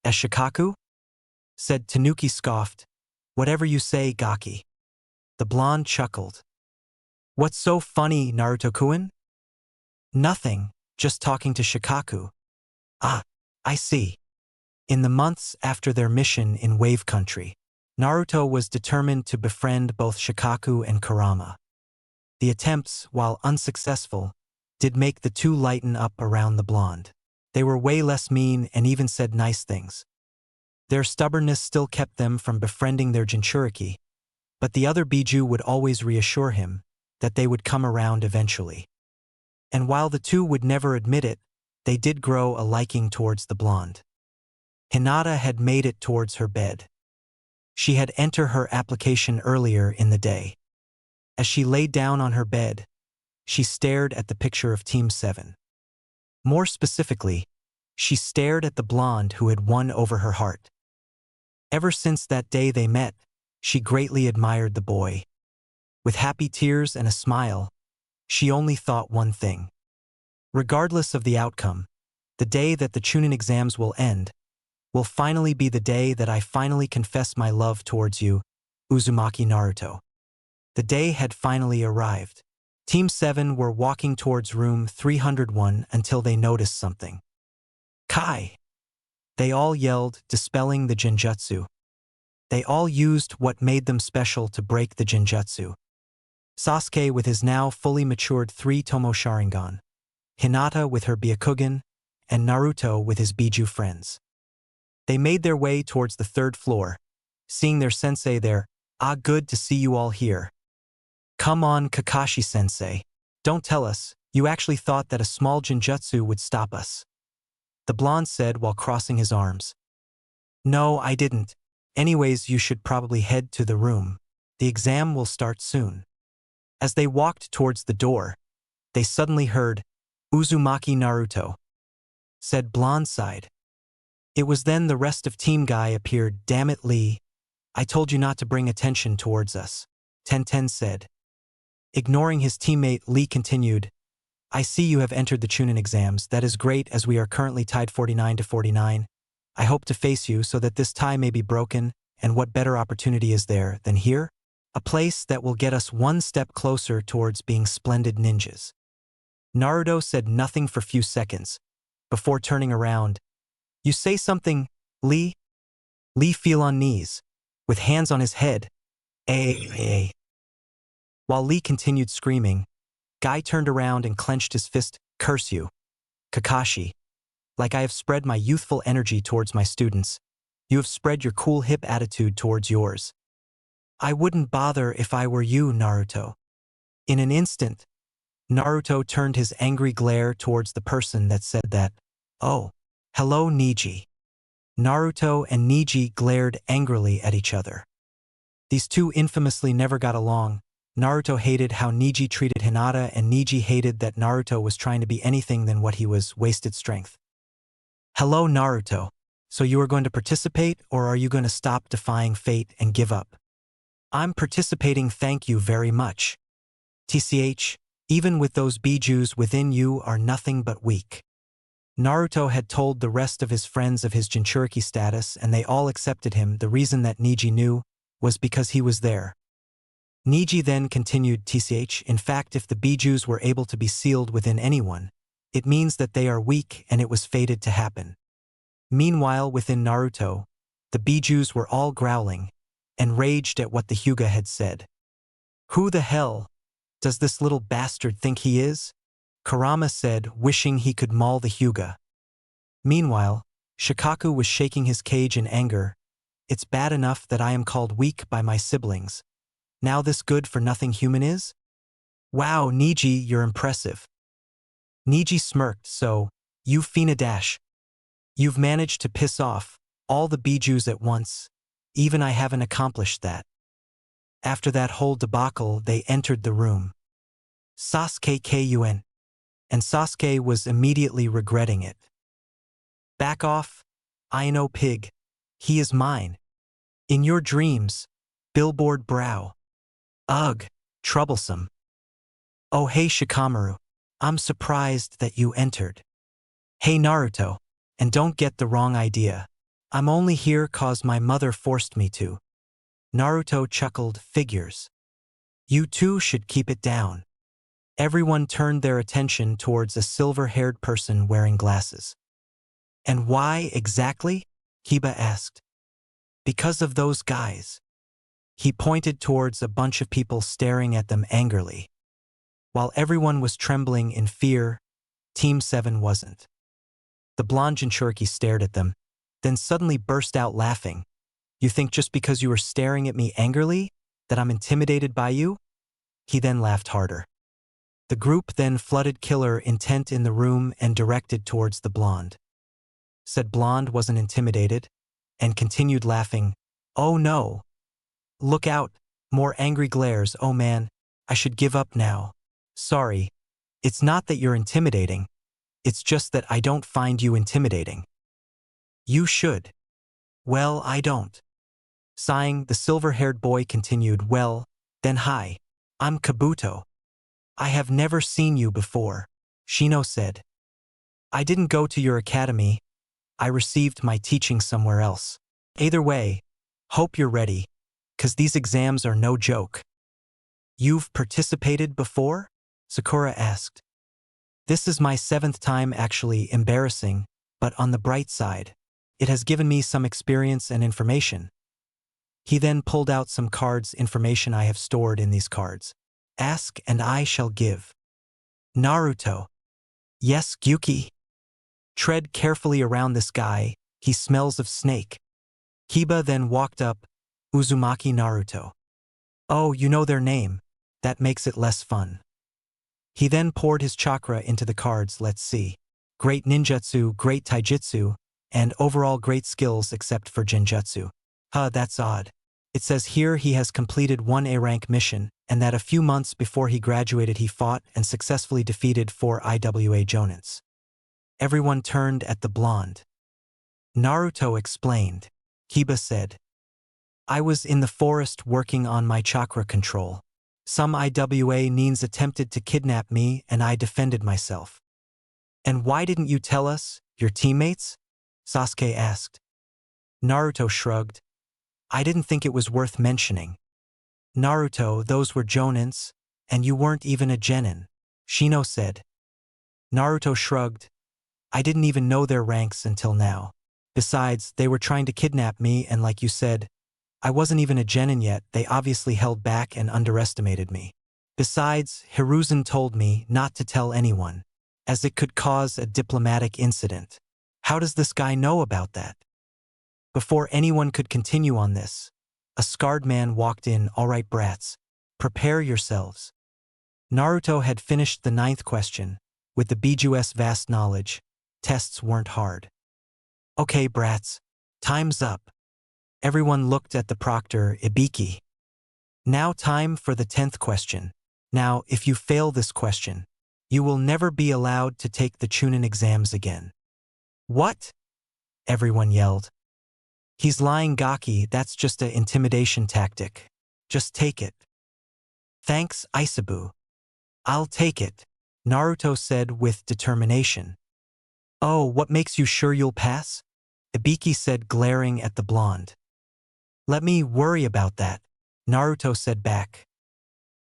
As Shikaku? Said Tanuki scoffed. Whatever you say, Gaki. The blonde chuckled. What's so funny, Naruto-kun? Nothing, just talking to Shikaku. Ah, I see. In the months after their mission in Wave Country, Naruto was determined to befriend both Shikaku and Kurama. The attempts, while unsuccessful, did make the two lighten up around the blonde. They were way less mean and even said nice things. Their stubbornness still kept them from befriending their Jinchuriki, but the other Biju would always reassure him that they would come around eventually. And while the two would never admit it, they did grow a liking towards the blonde. Hinata had made it towards her bed. She had entered her application earlier in the day. As she lay down on her bed, she stared at the picture of Team 7. More specifically, she stared at the blonde who had won over her heart. Ever since that day they met, she greatly admired the boy. With happy tears and a smile, she only thought one thing. Regardless of the outcome, the day that the Chunin exams will end will finally be the day that I finally confess my love towards you, Uzumaki Naruto. The day had finally arrived. Team 7 were walking towards room 301 until they noticed something. Kai! They all yelled, dispelling the Genjutsu. They all used what made them special to break the Genjutsu. Sasuke with his now fully matured 3 Tomo Sharingan, Hinata with her Byakugan, and Naruto with his Biju friends. They made their way towards the 3rd floor, seeing their sensei there. Ah, good to see you all here. Come on, Kakashi-sensei. Don't tell us, you actually thought that a small genjutsu would stop us. The blonde said while crossing his arms. No, I didn't. Anyways, you should probably head to the room. The exam will start soon. As they walked towards the door, they suddenly heard, Uzumaki Naruto. Said blonde sighed. It was then the rest of Team Guy appeared. Damn it, Lee. I told you not to bring attention towards us. Ten said. Ignoring his teammate, Lee continued, I see you have entered the Chunin exams. That is great, as we are currently tied 49-49. I hope to face you so that this tie may be broken, and what better opportunity is there than here? A place that will get us one step closer towards being splendid ninjas. Naruto said nothing for few seconds, before turning around. You say something, Lee? Lee fell on knees, with hands on his head. Ay. While Lee continued screaming, Guy turned around and clenched his fist. Curse you, Kakashi. Like I have spread my youthful energy towards my students, you have spread your cool hip attitude towards yours. I wouldn't bother if I were you, Naruto. In an instant, Naruto turned his angry glare towards the person that said that. Oh, hello, Neji. Naruto and Neji glared angrily at each other. These two infamously never got along. Naruto hated how Neji treated Hinata, and Neji hated that Naruto was trying to be anything than what he was, wasted strength. Hello, Naruto. So you are going to participate, or are you going to stop defying fate and give up? I'm participating, thank you very much. TCH, even with those Bijuus within you are nothing but weak. Naruto had told the rest of his friends of his Jinchuriki status, and they all accepted him. The reason that Neji knew was because he was there. Neji then continued, TCH, in fact, if the Bijuus were able to be sealed within anyone, it means that they are weak and it was fated to happen. Meanwhile, within Naruto, the Bijuus were all growling and raged at what the Hyuga had said. Who the hell does this little bastard think he is? Kurama said, wishing he could maul the Hyuga. Meanwhile, Shikaku was shaking his cage in anger. It's bad enough that I am called weak by my siblings. Now this good-for-nothing human is? Wow, Neji, you're impressive. Neji smirked, so, you Dash. You've managed to piss off all the Bijuus at once. Even I haven't accomplished that. After that whole debacle, they entered the room. Sasuke Kun. And Sasuke was immediately regretting it. Back off, Aino pig. He is mine. In your dreams, billboard brow. Ugh, troublesome. Oh hey Shikamaru, I'm surprised that you entered. Hey Naruto, and don't get the wrong idea. I'm only here cause my mother forced me to. Naruto chuckled, figures. You two should keep it down. Everyone turned their attention towards a silver-haired person wearing glasses. And why exactly? Kiba asked. Because of those guys. He pointed towards a bunch of people staring at them angrily. While everyone was trembling in fear, Team 7 wasn't. The blonde Jinchuriki stared at them, then suddenly burst out laughing. You think just because you were staring at me angrily, that I'm intimidated by you? He then laughed harder. The group then flooded killer intent in the room and directed towards the blonde. Said blonde wasn't intimidated, and continued laughing. Oh no. Look out, more angry glares. Oh man, I should give up now. Sorry. It's not that you're intimidating. It's just that I don't find you intimidating. You should. Well, I don't. Sighing, the silver-haired boy continued, well, then hi. I'm Kabuto. I have never seen you before, Shino said. I didn't go to your academy. I received my teaching somewhere else. Either way, hope you're ready, 'cause these exams are no joke. You've participated before? Sakura asked. This is my 7th time, actually embarrassing, but on the bright side, it has given me some experience and information. He then pulled out some cards, information I have stored in these cards. Ask and I shall give. Naruto. Yes, Gyuki. Tread carefully around this guy, he smells of snake. Kiba then walked up, Uzumaki Naruto. Oh, you know their name. That makes it less fun. He then poured his chakra into the cards. Let's see. Great ninjutsu, great taijutsu, and overall great skills except for genjutsu. That's odd. It says here he has completed one A-rank mission, and that a few months before he graduated he fought and successfully defeated 4 IWA Jonins. Everyone turned at the blonde. Naruto explained. Kiba said, I was in the forest working on my chakra control. Some IWA Nins attempted to kidnap me and I defended myself. And why didn't you tell us, your teammates? Sasuke asked. Naruto shrugged. I didn't think it was worth mentioning. Naruto, those were Jonins, and you weren't even a genin, Shino said. Naruto shrugged. I didn't even know their ranks until now. Besides, they were trying to kidnap me and like you said, I wasn't even a genin yet. They obviously held back and underestimated me. Besides, Hiruzen told me not to tell anyone, as it could cause a diplomatic incident. How does this guy know about that? Before anyone could continue on this, a scarred man walked in. All right, brats, prepare yourselves. Naruto had finished the 9th question. With the Bijuus' vast knowledge, tests weren't hard. Okay, brats, time's up. Everyone looked at the proctor, Ibiki. Now time for the 10th question. Now, if you fail this question, you will never be allowed to take the Chunin exams again. What? Everyone yelled. He's lying, Gaki. That's just an intimidation tactic. Just take it. Thanks, Isabu. I'll take it, Naruto said with determination. Oh, what makes you sure you'll pass? Ibiki said, glaring at the blonde. Let me worry about that, Naruto said back.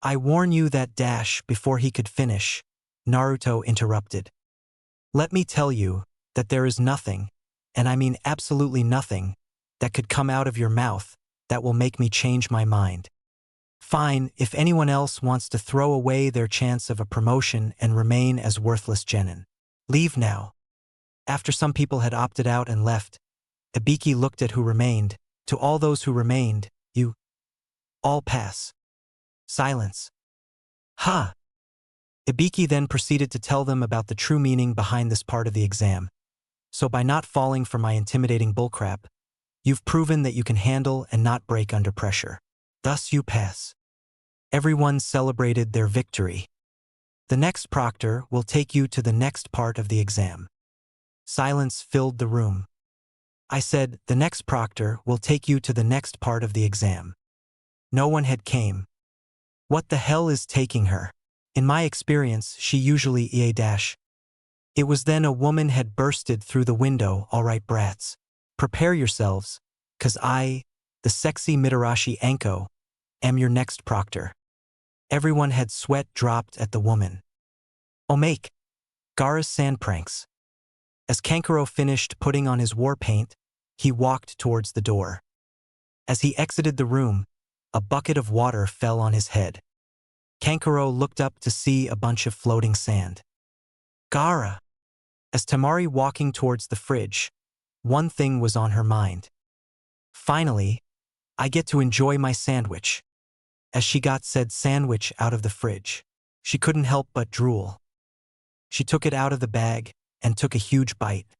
I warn you that dash. Before he could finish, Naruto interrupted. Let me tell you that there is nothing, and I mean absolutely nothing, that could come out of your mouth that will make me change my mind. Fine, if anyone else wants to throw away their chance of a promotion and remain as worthless genin. Leave now. After some people had opted out and left, Ibiki looked at who remained. To all those who remained, you all pass. Silence. Ha! Ibiki then proceeded to tell them about the true meaning behind this part of the exam. So by not falling for my intimidating bullcrap, you've proven that you can handle and not break under pressure. Thus you pass. Everyone celebrated their victory. The next proctor will take you to the next part of the exam. Silence filled the room. I said, the next proctor will take you to the next part of the exam. No one had came. What the hell is taking her? In my experience, she usually EA-. It was then a woman had bursted through the window. All right, brats, prepare yourselves, 'cause I, the sexy Mitarashi Anko, am your next proctor. Everyone had sweat dropped at the woman. Omake. Gaara's sand pranks. As Kankuro finished putting on his war paint, he walked towards the door. As he exited the room, a bucket of water fell on his head. Kankuro looked up to see a bunch of floating sand. Gaara. As Tamari walking towards the fridge, one thing was on her mind. Finally, I get to enjoy my sandwich. As she got said sandwich out of the fridge, she couldn't help but drool. She took it out of the bag and took a huge bite.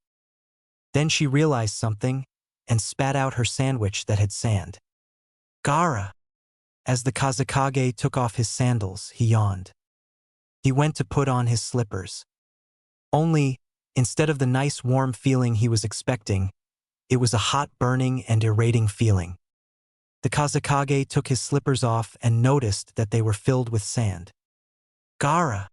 Then she realized something and spat out her sandwich that had sand. Gaara. As the Kazekage took off his sandals, he yawned. He went to put on his slippers. Only, instead of the nice warm feeling he was expecting, it was a hot burning and irritating feeling. The Kazekage took his slippers off and noticed that they were filled with sand. Gaara.